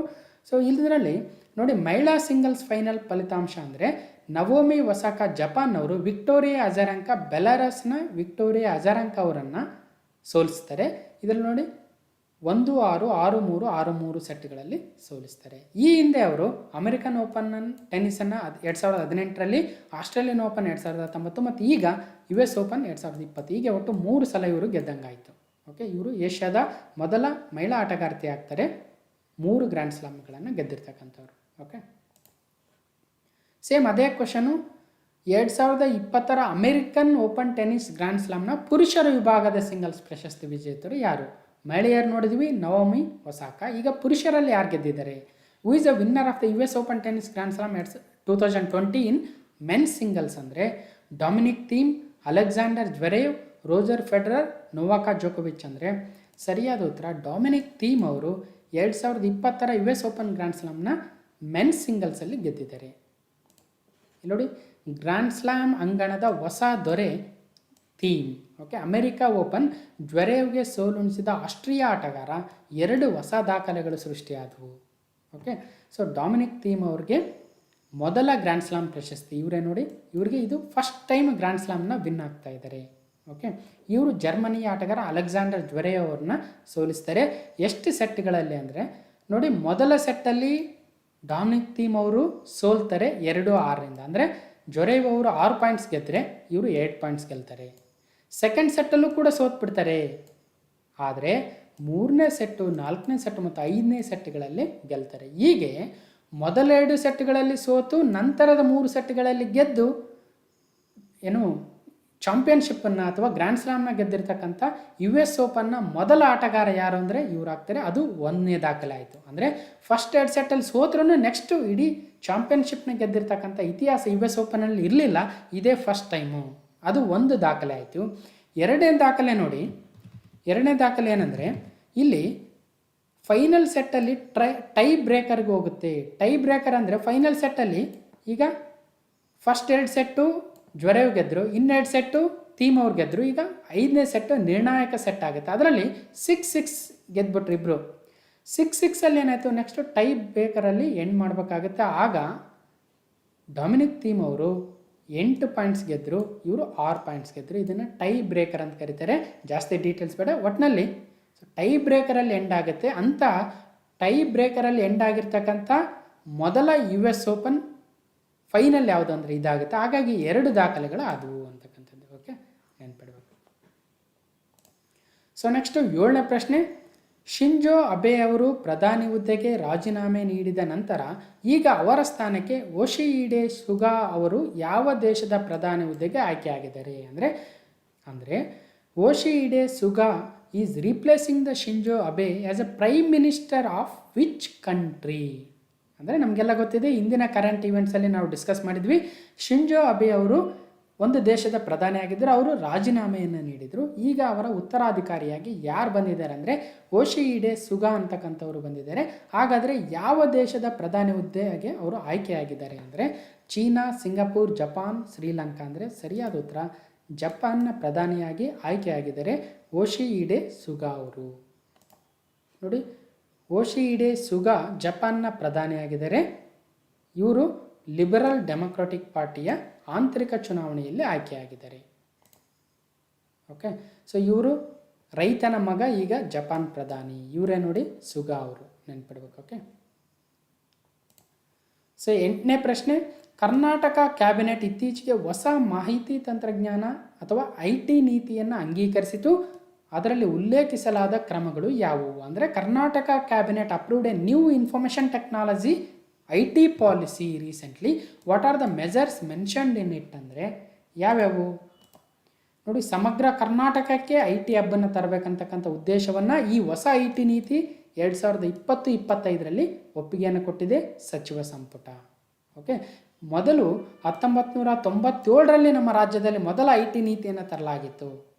ಸೊ ಇದರಲ್ಲಿ ನೋಡಿ, ಮಹಿಳಾ ಸಿಂಗಲ್ಸ್ ಫೈನಲ್ ಫಲಿತಾಂಶ ಅಂದರೆ ನವೋಮಿ ಒಸಾಕಾ ಜಪಾನ್ನವರು ವಿಕ್ಟೋರಿಯಾ ಅಜಾರೆಂಕಾ ಬೆಲಾರಸ್ನ ವಿಕ್ಟೋರಿಯಾ ಅಜಾರೆಂಕಾ ಅವರನ್ನು ಸೋಲಿಸ್ತಾರೆ. ಇದರಲ್ಲಿ ನೋಡಿ 1-6, 6-3, 6-3 ಸೆಟ್ಗಳಲ್ಲಿ ಸೋಲಿಸ್ತಾರೆ. ಈ ಹಿಂದೆ ಅವರು ಅಮೆರಿಕನ್ ಓಪನ್ ಟೆನ್ನಿಸನ್ನು 2018ರಲ್ಲಿ, ಆಸ್ಟ್ರೇಲಿಯನ್ ಓಪನ್ 2019 ಮತ್ತು ಈಗ US ಓಪನ್ 2020, ಹೀಗೆ ಒಟ್ಟು 3 ಸಲ ಇವರು ಗೆದ್ದಂಗಾಯಿತು. ಓಕೆ, ಇವರು ಏಷ್ಯಾದ ಮೊದಲ ಮಹಿಳಾ ಆಟಗಾರ್ತಿ ಆಗ್ತಾರೆ, 3 ಗ್ರ್ಯಾಂಡ್ ಸ್ಲಾಮ್ಗಳನ್ನು ಗೆದ್ದಿರ್ತಕ್ಕಂಥವ್ರು. ಓಕೆ, ಸೇಮ್ ಅದೇ question. 2020 American open tennis grand ಸ್ಲಾಮ್ನ ಪುರುಷರ ವಿಭಾಗದ ಸಿಂಗಲ್ಸ್ ಪ್ರಶಸ್ತಿ ವಿಜೇತರು ಯಾರು? ಮಹಿಳೆಯರು ನೋಡಿದ್ವಿ, ನವೋಮಿ ಒಸಾಕಾ. ಈಗ ಪುರುಷರಲ್ಲಿ ಯಾರು ಗೆದ್ದಿದ್ದಾರೆ? Who is the winner of the US open tennis grand slam 2020 in men's singles? ಅಂದರೆ Dominic Thiem, Alexander Zverev, Roger Federer, Novak ಜೋಕೋವಿಚ್. ಅಂದರೆ ಸರಿಯಾದ ಉತ್ತರ ಡೊಮಿನಿಕ್ ಥೀಮ್ ಅವರು 2020 US ಓಪನ್ ಗ್ರ್ಯಾಂಡ್ ಸ್ಲಾಮ್ನ ಮೆನ್ಸ್ ಸಿಂಗಲ್ಸಲ್ಲಿ ಗೆದ್ದಿದ್ದಾರೆ. ಇಲ್ಲಿ ನೋಡಿ, ಗ್ರ್ಯಾಂಡ್ ಸ್ಲಾಮ್ ಅಂಗಣದ ಹೊಸ ದೊರೆ ಥೀಮ್. ಓಕೆ, ಅಮೆರಿಕ ಓಪನ್ ಜ್ವೆರೇವ್ಗೆ ಸೋಲುಣಿಸಿದ ಆಸ್ಟ್ರಿಯಾ ಆಟಗಾರ, 2 ಹೊಸ ದಾಖಲೆಗಳು ಸೃಷ್ಟಿಯಾದವು. ಓಕೆ, ಸೊ ಡೊಮಿನಿಕ್ ಥೀಮ್ ಅವ್ರಿಗೆ ಮೊದಲ ಗ್ರ್ಯಾಂಡ್ ಸ್ಲಾಮ್ ಪ್ರಶಸ್ತಿ. ಇವರೇ ನೋಡಿ, ಇವರಿಗೆ ಇದು ಫಸ್ಟ್ ಟೈಮ್ ಗ್ರ್ಯಾಂಡ್ ಸ್ಲಾಮ್ನ ವಿನ್ ಆಗ್ತಾ ಇದ್ದಾರೆ. ಓಕೆ, ಇವರು ಜರ್ಮನಿಯ ಆಟಗಾರ ಅಲೆಕ್ಸಾಂಡರ್ ಜ್ವೆರೇವ್ ಅವ್ರನ್ನ ಸೋಲಿಸ್ತಾರೆ. ಎಷ್ಟು ಸೆಟ್ಗಳಲ್ಲಿ ಅಂದರೆ ನೋಡಿ, ಮೊದಲ ಸೆಟ್ಟಲ್ಲಿ ಡೊಮಿನಿಕ್ ಥೀಮ್ ಅವರು ಸೋಲ್ತಾರೆ 2-6ರಿಂದ. ಅಂದರೆ ಜ್ವೆರೇವ್ ಅವರು 6 ಪಾಯಿಂಟ್ಸ್ ಗೆದ್ದರೆ ಇವರು 8 ಪಾಯಿಂಟ್ಸ್ ಗೆಲ್ತಾರೆ. ಸೆಕೆಂಡ್ ಸೆಟ್ಟಲ್ಲೂ ಕೂಡ ಸೋತ್ಬಿಡ್ತಾರೆ. ಆದರೆ 3ನೇ ಸೆಟ್ಟು, 4ನೇ ಸೆಟ್ಟು ಮತ್ತು 5ನೇ ಸೆಟ್ಗಳಲ್ಲಿ ಗೆಲ್ತಾರೆ. ಹೀಗೆ ಮೊದಲ 2 ಸೆಟ್ಗಳಲ್ಲಿ ಸೋತು ನಂತರದ 3 ಸೆಟ್ಗಳಲ್ಲಿ ಗೆದ್ದು ಚಾಂಪಿಯನ್ಶಿಪ್ಪನ್ನು ಅಥವಾ ಗ್ರ್ಯಾಂಡ್ ಸ್ಲಾಮ್ನ ಗೆದ್ದಿರ್ತಕ್ಕಂಥ US ಓಪನ್ನ ಮೊದಲ ಆಟಗಾರ ಯಾರು ಅಂದರೆ ಇವರಾಗ್ತಾರೆ. ಅದು 1ನೇ ದಾಖಲೆ ಆಯಿತು. ಅಂದರೆ ಫಸ್ಟ್ 2 ಸೆಟ್ಟಲ್ಲಿ ಸೋತ್ರೂ ನೆಕ್ಸ್ಟು ಇಡೀ ಚಾಂಪಿಯನ್ಶಿಪ್ನ ಗೆದ್ದಿರ್ತಕ್ಕಂಥ ಇತಿಹಾಸ US ಓಪನಲ್ಲಿ ಇರಲಿಲ್ಲ. ಇದೇ ಫಸ್ಟ್ ಟೈಮು. ಅದು ಒಂದು ದಾಖಲೆ ಆಯಿತು. ಎರಡನೇ ದಾಖಲೆ ನೋಡಿ, ಎರಡನೇ ದಾಖಲೆ ಏನಂದರೆ ಇಲ್ಲಿ ಫೈನಲ್ ಸೆಟ್ಟಲ್ಲಿ ಟೈ ಬ್ರೇಕರ್ಗೆ ಹೋಗುತ್ತೆ. ಟೈ ಬ್ರೇಕರ್ ಅಂದರೆ ಫೈನಲ್ ಸೆಟ್ಟಲ್ಲಿ ಈಗ ಫಸ್ಟ್ 2 ಸೆಟ್ಟು ಜ್ವರೇವ್ ಗೆದ್ದರು, ಇನ್ನೆರಡು ಸೆಟ್ಟು ಥೀಮ್ ಅವ್ರು ಗೆದ್ದರು. ಈಗ 5ನೇ ಸೆಟ್ಟು ನಿರ್ಣಾಯಕ ಸೆಟ್ ಆಗುತ್ತೆ. ಅದರಲ್ಲಿ 6-6 ಗೆದ್ಬಿಟ್ರು ಇಬ್ಬರು. 6-6ಅಲ್ಲಿ ಏನಾಯಿತು, ನೆಕ್ಸ್ಟು ಟೈ ಬ್ರೇಕರಲ್ಲಿ ಎಂಡ್ ಮಾಡಬೇಕಾಗುತ್ತೆ. ಆಗ ಡೊಮಿನಿಕ್ ಥೀಮ್ ಅವರು 8 ಪಾಯಿಂಟ್ಸ್ ಗೆದ್ದರು, ಇವರು 6 ಪಾಯಿಂಟ್ಸ್ ಗೆದ್ದರು. ಇದನ್ನು ಟೈ ಬ್ರೇಕರ್ ಅಂತ ಕರೀತಾರೆ. ಜಾಸ್ತಿ ಡೀಟೇಲ್ಸ್ ಬೇಡ, ಒಟ್ಟಿನಲ್ಲಿ ಟೈ ಬ್ರೇಕರಲ್ಲಿ ಎಂಡ್ ಆಗುತ್ತೆ. ಅಂತ ಟೈ ಬ್ರೇಕರಲ್ಲಿ ಎಂಡ್ ಆಗಿರ್ತಕ್ಕಂಥ ಮೊದಲ US ಓಪನ್ ಫೈನಲ್ ಯಾವುದು ಅಂದರೆ ಇದಾಗುತ್ತೆ. ಹಾಗಾಗಿ 2 ದಾಖಲೆಗಳು ಆದವು ಅಂತಕ್ಕಂಥದ್ದು. ಓಕೆ, ನೆನ್ಪಿಡಬೇಕು. ಸೊ ನೆಕ್ಸ್ಟು 7ನೇ ಪ್ರಶ್ನೆ. ಶಿಂಜೋ ಅಬೆ ಅವರು ಪ್ರಧಾನಿ ಹುದ್ದೆಗೆ ರಾಜೀನಾಮೆ ನೀಡಿದ ನಂತರ ಈಗ ಅವರ ಸ್ಥಾನಕ್ಕೆ ಯೋಶಿಹಿಡೆ ಸುಗಾ ಅವರು ಯಾವ ದೇಶದ ಪ್ರಧಾನಿ ಹುದ್ದೆಗೆ ಆಯ್ಕೆಯಾಗಿದ್ದಾರೆ ಅಂದರೆ Yoshihide Suga is replacing the Shinzo Abe as a prime minister of which country? ಅಂದರೆ ನಮಗೆಲ್ಲ ಗೊತ್ತಿದೆ, ಇಂದಿನ ಕರೆಂಟ್ ಈವೆಂಟ್ಸಲ್ಲಿ ನಾವು ಡಿಸ್ಕಸ್ ಮಾಡಿದ್ವಿ. ಶಿಂಜೋ ಅಬೆ ಅವರು ಒಂದು ದೇಶದ ಪ್ರಧಾನಿ ಆಗಿದ್ದರು, ಅವರು ರಾಜೀನಾಮೆಯನ್ನು ನೀಡಿದರು. ಈಗ ಅವರ ಉತ್ತರಾಧಿಕಾರಿಯಾಗಿ ಯಾರು ಬಂದಿದ್ದಾರೆ ಅಂದರೆ ಯೋಶಿಹಿಡೆ ಸುಗಾ ಅಂತಕ್ಕಂಥವ್ರು ಬಂದಿದ್ದಾರೆ. ಹಾಗಾದರೆ ಯಾವ ದೇಶದ ಪ್ರಧಾನಿ ಹುದ್ದೆಗೆ ಅವರು ಆಯ್ಕೆಯಾಗಿದ್ದಾರೆ ಅಂದರೆ ಚೀನಾ, ಸಿಂಗಾಪುರ್, ಜಪಾನ್, ಶ್ರೀಲಂಕಾ. ಅಂದರೆ ಸರಿಯಾದ ಉತ್ತರ ಜಪಾನ್ನ ಪ್ರಧಾನಿಯಾಗಿ ಆಯ್ಕೆಯಾಗಿದ್ದಾರೆ ಯೋಶಿಹಿಡೆ ಸುಗಾ ಅವರು. ನೋಡಿ, ಯೋಶಿಹಿಡೆ ಸುಗಾ ಜಪಾನ್ನ ಪ್ರಧಾನಿಯಾಗಿದ್ದಾರೆ. ಇವರು ಲಿಬರಲ್ ಡೆಮೊಕ್ರಾಟಿಕ್ ಪಾರ್ಟಿಯ ಆಂತರಿಕ ಚುನಾವಣೆಯಲ್ಲಿ ಆಯ್ಕೆಯಾಗಿದ್ದಾರೆ. ಓಕೆ, ಸೊ ಇವರು ರೈತನ ಮಗ, ಈಗ ಜಪಾನ್ ಪ್ರಧಾನಿ. ಇವರೇ ನೋಡಿ ಸುಗಾ ಅವರು, ನೆನ್ಪಿಡ್ಬೇಕು. ಓಕೆ, ಸೊ 8ನೇ ಪ್ರಶ್ನೆ. ಕರ್ನಾಟಕ ಕ್ಯಾಬಿನೆಟ್ ಇತ್ತೀಚೆಗೆ ಹೊಸ ಮಾಹಿತಿ ತಂತ್ರಜ್ಞಾನ ಅಥವಾ IT ನೀತಿಯನ್ನು ಅಂಗೀಕರಿಸಿತು. ಅದರಲ್ಲಿ ಉಲ್ಲೇಖಿಸಲಾದ ಕ್ರಮಗಳು ಯಾವುವು ಅಂದರೆ Karnataka cabinet approved A new information technology IT policy recently. What are the measures mentioned in it ಅಂದರೆ ಯಾವ್ಯಾವು ನೋಡಿ. ಸಮಗ್ರ ಕರ್ನಾಟಕಕ್ಕೆ IT ಹಬ್ಬನ್ನು ತರಬೇಕಂತಕ್ಕಂಥ ಉದ್ದೇಶವನ್ನು ಈ ಹೊಸ IT ನೀತಿ 2020-25ರಲ್ಲಿ ಒಪ್ಪಿಗೆಯನ್ನು ಕೊಟ್ಟಿದೆ ಸಚಿವ ಸಂಪುಟ. ಓಕೆ, ಮೊದಲು 1997ರಲ್ಲಿ ನಮ್ಮ ರಾಜ್ಯದಲ್ಲಿ ಮೊದಲ IT ನೀತಿಯನ್ನು ತರಲಾಗಿತ್ತು.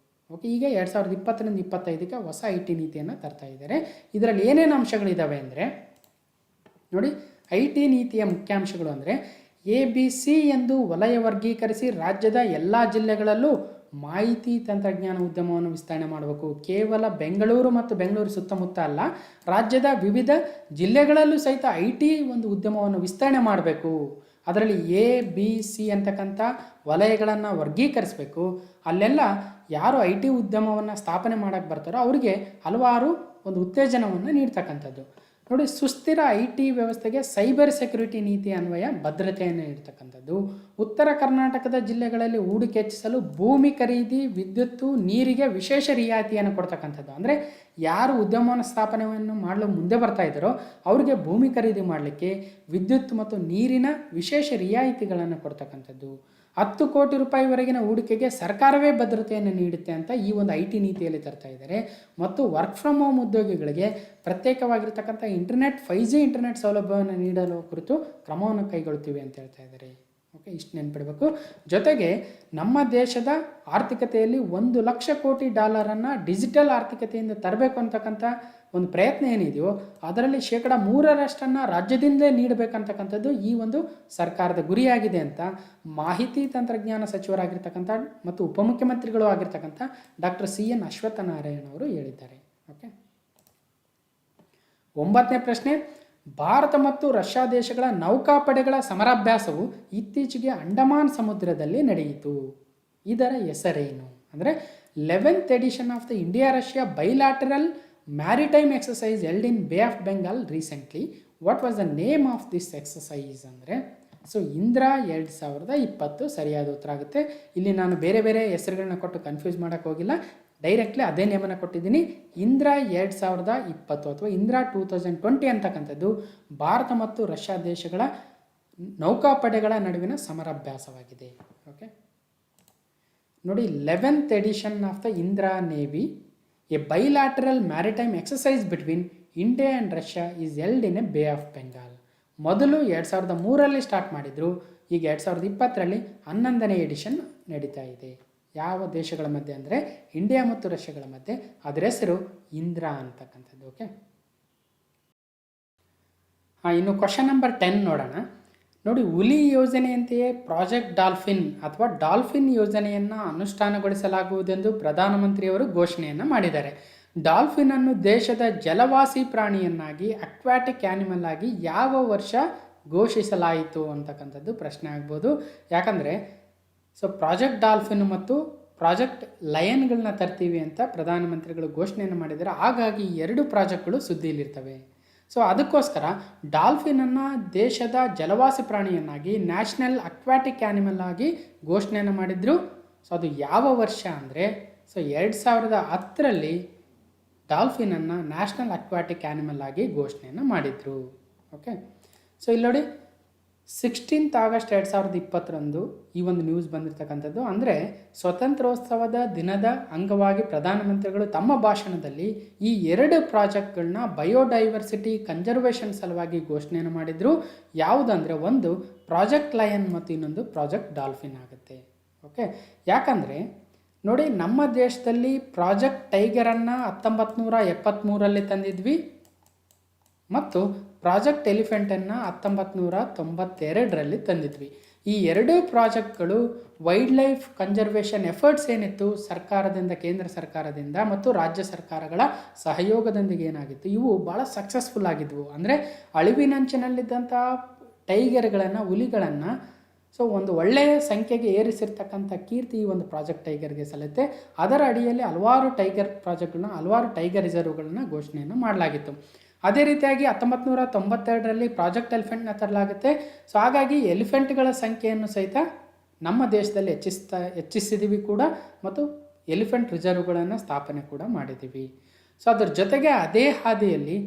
ಓಕೆ, ಈಗ 2020-25ಕ್ಕೆ ಹೊಸ IT ನೀತಿಯನ್ನು ತರ್ತಾ ಇದ್ದಾರೆ. ಇದರಲ್ಲಿ ಏನೇನು ಅಂಶಗಳಿದ್ದಾವೆ ಅಂದರೆ ನೋಡಿ, IT ನೀತಿಯ ಮುಖ್ಯಾಂಶಗಳು ಅಂದರೆ ABC ಎಂದು ವಲಯ ವರ್ಗೀಕರಿಸಿ ರಾಜ್ಯದ ಎಲ್ಲ ಜಿಲ್ಲೆಗಳಲ್ಲೂ ಮಾಹಿತಿ ತಂತ್ರಜ್ಞಾನ ಉದ್ಯಮವನ್ನು ವಿಸ್ತರಣೆ ಮಾಡಬೇಕು. ಕೇವಲ ಬೆಂಗಳೂರು ಮತ್ತು ಬೆಂಗಳೂರು ಸುತ್ತಮುತ್ತ ಅಲ್ಲ, ರಾಜ್ಯದ ವಿವಿಧ ಜಿಲ್ಲೆಗಳಲ್ಲೂ ಸಹಿತ IT ಒಂದು ಉದ್ಯಮವನ್ನು ವಿಸ್ತರಣೆ ಮಾಡಬೇಕು. ಅದರಲ್ಲಿ ABC ಅಂತಕ್ಕಂಥ ವಲಯಗಳನ್ನು ವರ್ಗೀಕರಿಸಬೇಕು. ಅಲ್ಲೆಲ್ಲ ಯಾರು IT ಉದ್ಯಮವನ್ನು ಸ್ಥಾಪನೆ ಮಾಡೋಕ್ಕೆ ಬರ್ತಾರೋ ಅವರಿಗೆ ಹಲವಾರು ಒಂದು ಉತ್ತೇಜನವನ್ನು ನೀಡ್ತಕ್ಕಂಥದ್ದು. ನೋಡಿ, ಸುಸ್ಥಿರ IT ವ್ಯವಸ್ಥೆಗೆ ಸೈಬರ್ ಸೆಕ್ಯುರಿಟಿ ನೀತಿ ಅನ್ವಯ ಭದ್ರತೆಯನ್ನು ನೀಡ್ತಕ್ಕಂಥದ್ದು. ಉತ್ತರ ಕರ್ನಾಟಕದ ಜಿಲ್ಲೆಗಳಲ್ಲಿ ಹೂಡಿಕೆ ಹೆಚ್ಚಿಸಲು ಭೂಮಿ ಖರೀದಿ, ವಿದ್ಯುತ್ತು, ನೀರಿಗೆ ವಿಶೇಷ ರಿಯಾಯಿತಿಯನ್ನು ಕೊಡ್ತಕ್ಕಂಥದ್ದು. ಅಂದರೆ ಯಾರು ಉದ್ಯಮವನ್ನು ಸ್ಥಾಪನೆಯನ್ನು ಮಾಡಲು ಮುಂದೆ ಬರ್ತಾ ಇದ್ದಾರೋ ಅವರಿಗೆ ಭೂಮಿ ಖರೀದಿ ಮಾಡಲಿಕ್ಕೆ ವಿದ್ಯುತ್ ಮತ್ತು ನೀರಿನ ವಿಶೇಷ ರಿಯಾಯಿತಿಗಳನ್ನು ಕೊಡ್ತಕ್ಕಂಥದ್ದು. 10 ಕೋಟಿ ರೂಪಾಯಿವರೆಗಿನ ಹೂಡಿಕೆಗೆ ಸರ್ಕಾರವೇ ಭದ್ರತೆಯನ್ನು ನೀಡುತ್ತೆ ಅಂತ ಈ ಒಂದು IT ನೀತಿಯಲ್ಲಿ ತರ್ತಾ ಇದ್ದಾರೆ. ಮತ್ತು ವರ್ಕ್ ಫ್ರಮ್ ಹೋಮ್ ಉದ್ಯೋಗಿಗಳಿಗೆ ಪ್ರತ್ಯೇಕವಾಗಿರ್ತಕ್ಕಂಥ ಇಂಟರ್ನೆಟ್ 5G ಇಂಟರ್ನೆಟ್ ಸೌಲಭ್ಯವನ್ನು ನೀಡಲು ಕುರಿತು ಕ್ರಮವನ್ನು ಕೈಗೊಳ್ತೀವಿ ಅಂತ ಹೇಳ್ತಾ ಇದ್ದಾರೆ. ಓಕೆ, ಇಷ್ಟು ನೆನ್ಪಿಡಬೇಕು. ಜೊತೆಗೆ ನಮ್ಮ ದೇಶದ ಆರ್ಥಿಕತೆಯಲ್ಲಿ $1,00,000 ಕೋಟಿ ಡಿಜಿಟಲ್ ಆರ್ಥಿಕತೆಯಿಂದ ತರಬೇಕು ಅಂತಕ್ಕಂಥ ಒಂದು ಪ್ರಯತ್ನ ಏನಿದೆಯೋ ಅದರಲ್ಲಿ 3% ರಾಜ್ಯದಿಂದಲೇ ನೀಡಬೇಕಂತಕ್ಕಂಥದ್ದು ಈ ಒಂದು ಸರ್ಕಾರದ ಗುರಿಯಾಗಿದೆ ಅಂತ ಮಾಹಿತಿ ತಂತ್ರಜ್ಞಾನ ಸಚಿವರಾಗಿರ್ತಕ್ಕಂಥ ಮತ್ತು ಉಪಮುಖ್ಯಮಂತ್ರಿಗಳು ಆಗಿರ್ತಕ್ಕಂಥ ಡಾಕ್ಟರ್ CN ಅಶ್ವತ್ಥನಾರಾಯಣ ಅವರು ಹೇಳಿದ್ದಾರೆ. ಓಕೆ, 9ನೇ ಪ್ರಶ್ನೆ. ಭಾರತ ಮತ್ತು ರಷ್ಯಾ ದೇಶಗಳ ನೌಕಾಪಡೆಗಳ ಸಮರಾಭ್ಯಾಸವು ಇತ್ತೀಚೆಗೆ ಅಂಡಮಾನ್ ಸಮುದ್ರದಲ್ಲಿ ನಡೆಯಿತು. ಇದರ ಹೆಸರೇನು ಅಂದರೆ 11th edition of the India Russia bilateral maritime exercise held in bay of Bengal recently. What was the name of this exercise ಅಂದರೆ ಸೊ ಇಂದ್ರಾ 2020 ಸರಿಯಾದ ಉತ್ತರ ಆಗುತ್ತೆ. ಇಲ್ಲಿ ನಾನು ಬೇರೆ ಬೇರೆ ಹೆಸರುಗಳನ್ನ ಕೊಟ್ಟು ಕನ್ಫ್ಯೂಸ್ ಮಾಡೋಕ್ಕೆ ಹೋಗಿಲ್ಲ, ಡೈರೆಕ್ಟ್ಲಿ ಅದೇ ನೇಮನ್ನು ಕೊಟ್ಟಿದ್ದೀನಿ. ಇಂದ್ರಾ 2020 ಅಥವಾ ಇಂದ್ರಾ 2020 ಅಂತಕ್ಕಂಥದ್ದು ಭಾರತ ಮತ್ತು ರಷ್ಯಾ ದೇಶಗಳ ನೌಕಾಪಡೆಗಳ ನಡುವಿನ ಸಮರಾಭ್ಯಾಸವಾಗಿದೆ. ಓಕೆ, ನೋಡಿ 11th edition of the Indira navy, a bilateral maritime exercise between India and Russia is held in a Bay of Bengal. ಮೊದಲು 2003ರಲ್ಲಿ ಸ್ಟಾರ್ಟ್ ಮಾಡಿದರು, ಈಗ 2020ರಲ್ಲಿ 11ನೇ ಎಡಿಷನ್ ನಡೀತಾ ಇದೆ. ಯಾವ ದೇಶಗಳ ಮಧ್ಯೆ ಅಂದರೆ ಇಂಡಿಯಾ ಮತ್ತು ರಷ್ಯಾಗಳ ಮಧ್ಯೆ. ಅದರ ಹೆಸರು ಇಂದಿರಾ ಅಂತಕ್ಕಂಥದ್ದು. ಓಕೆ, ಇನ್ನು ಕ್ವಶನ್ ನಂಬರ್ 10 ನೋಡೋಣ. ನೋಡಿ, ಹುಲಿ ಯೋಜನೆಯಂತೆಯೇ ಪ್ರಾಜೆಕ್ಟ್ ಡಾಲ್ಫಿನ್ ಅಥವಾ ಡಾಲ್ಫಿನ್ ಯೋಜನೆಯನ್ನು ಅನುಷ್ಠಾನಗೊಳಿಸಲಾಗುವುದೆಂದು ಪ್ರಧಾನಮಂತ್ರಿಯವರು ಘೋಷಣೆಯನ್ನು ಮಾಡಿದ್ದಾರೆ. ಡಾಲ್ಫಿನ್ ಅನ್ನು ದೇಶದ ಜಲವಾಸಿ ಪ್ರಾಣಿಯನ್ನಾಗಿ, ಅಕ್ವಾಟಿಕ್ ಆ್ಯನಿಮಲ್ ಆಗಿ ಯಾವ ವರ್ಷ ಘೋಷಿಸಲಾಯಿತು ಅಂತಕ್ಕಂಥದ್ದು ಪ್ರಶ್ನೆ ಆಗ್ಬೋದು. ಯಾಕಂದರೆ ಪ್ರಾಜೆಕ್ಟ್ ಡಾಲ್ಫಿನ್ ಮತ್ತು ಪ್ರಾಜೆಕ್ಟ್ ಲಯನ್ಗಳನ್ನ ತರ್ತೀವಿ ಅಂತ ಪ್ರಧಾನಮಂತ್ರಿಗಳು ಘೋಷಣೆಯನ್ನು ಮಾಡಿದ್ದಾರೆ. ಹಾಗಾಗಿ 2 ಪ್ರಾಜೆಕ್ಟ್ಗಳು ಸುದ್ದಿಯಲ್ಲಿರ್ತವೆ. ಅದಕ್ಕೋಸ್ಕರ ಡಾಲ್ಫಿನನ್ನು ದೇಶದ ಜಲವಾಸಿ ಪ್ರಾಣಿಯನ್ನಾಗಿ, ನ್ಯಾಷನಲ್ ಅಕ್ವಾಟಿಕ್ ಆ್ಯನಿಮಲ್ ಆಗಿ ಘೋಷಣೆಯನ್ನು ಮಾಡಿದರು. ಅದು ಯಾವ ವರ್ಷ ಅಂದರೆ 2010ರಲ್ಲಿ ಡಾಲ್ಫಿನನ್ನು ನ್ಯಾಷನಲ್ ಅಕ್ವಾಟಿಕ್ ಆ್ಯನಿಮಲ್ ಆಗಿ ಘೋಷಣೆಯನ್ನು ಮಾಡಿದರು. ಓಕೆ, ಇಲ್ಲಿ ನೋಡಿ 16th August 2020ರಂದು ಈ ಒಂದು ನ್ಯೂಸ್ ಬಂದಿರತಕ್ಕಂಥದ್ದು. ಅಂದರೆ ಸ್ವತಂತ್ರೋತ್ಸವದ ದಿನದ ಅಂಗವಾಗಿ ಪ್ರಧಾನಮಂತ್ರಿಗಳು ತಮ್ಮ ಭಾಷಣದಲ್ಲಿ ಈ 2 ಪ್ರಾಜೆಕ್ಟ್ಗಳನ್ನ ಬಯೋಡೈವರ್ಸಿಟಿ ಕನ್ಸರ್ವೇಷನ್ ಸಲುವಾಗಿ ಘೋಷಣೆಯನ್ನು ಮಾಡಿದರು. ಯಾವುದಂದರೆ ಒಂದು ಪ್ರಾಜೆಕ್ಟ್ ಲಯನ್ ಮತ್ತು ಇನ್ನೊಂದು ಪ್ರಾಜೆಕ್ಟ್ ಡಾಲ್ಫಿನ್ ಆಗುತ್ತೆ. ಓಕೆ, ಯಾಕಂದರೆ ನೋಡಿ, ನಮ್ಮ ದೇಶದಲ್ಲಿ ಪ್ರಾಜೆಕ್ಟ್ ಟೈಗರನ್ನು 1973ರಲ್ಲಿ ತಂದಿದ್ವಿ ಮತ್ತು ಪ್ರಾಜೆಕ್ಟ್ ಎಲಿಫೆಂಟನ್ನು 1992ರಲ್ಲಿ ತಂದಿದ್ವಿ. ಈ 2 ಪ್ರಾಜೆಕ್ಟ್ಗಳು ವೈಲ್ಡ್ ಲೈಫ್ ಕನ್ಸರ್ವೇಷನ್ ಎಫರ್ಟ್ಸ್ ಏನಿತ್ತು ಸರ್ಕಾರದಿಂದ, ಕೇಂದ್ರ ಸರ್ಕಾರದಿಂದ ಮತ್ತು ರಾಜ್ಯ ಸರ್ಕಾರಗಳ ಸಹಯೋಗದೊಂದಿಗೆ ಏನಾಗಿತ್ತು, ಇವು ಭಾಳ ಸಕ್ಸಸ್ಫುಲ್ ಆಗಿದ್ವು. ಅಂದರೆ ಅಳಿವಿನಂಚಿನಲ್ಲಿದ್ದಂಥ ಟೈಗರ್ಗಳನ್ನು, ಹುಲಿಗಳನ್ನು ಒಂದು ಒಳ್ಳೆಯ ಸಂಖ್ಯೆಗೆ ಏರಿಸಿರ್ತಕ್ಕಂಥ ಕೀರ್ತಿ ಈ ಒಂದು ಪ್ರಾಜೆಕ್ಟ್ ಟೈಗರ್ಗೆ ಸಲ್ಲುತ್ತೆ. ಅದರ ಅಡಿಯಲ್ಲಿ ಹಲವಾರು ಟೈಗರ್ ಪ್ರಾಜೆಕ್ಟ್ಗಳನ್ನ, ಹಲವಾರು ಟೈಗರ್ ರಿಸರ್ವ್ಗಳನ್ನ ಘೋಷಣೆಯನ್ನು ಮಾಡಲಾಗಿತ್ತು. ಅದೇ ರೀತಿಯಾಗಿ 1992ರಲ್ಲಿ ಪ್ರಾಜೆಕ್ಟ್ ಎಲಿಫೆಂಟ್ನ ತರಲಾಗುತ್ತೆ. ಹಾಗಾಗಿ ಎಲಿಫೆಂಟ್ಗಳ ಸಂಖ್ಯೆಯನ್ನು ಸಹಿತ ನಮ್ಮ ದೇಶದಲ್ಲಿ ಹೆಚ್ಚಿಸಿದ್ದೀವಿ ಕೂಡ, ಮತ್ತು ಎಲಿಫೆಂಟ್ ರಿಸರ್ವ್ಗಳನ್ನು ಸ್ಥಾಪನೆ ಕೂಡ ಮಾಡಿದ್ದೀವಿ. ಅದ್ರ ಜೊತೆಗೆ ಅದೇ ಹಾದಿಯಲ್ಲಿ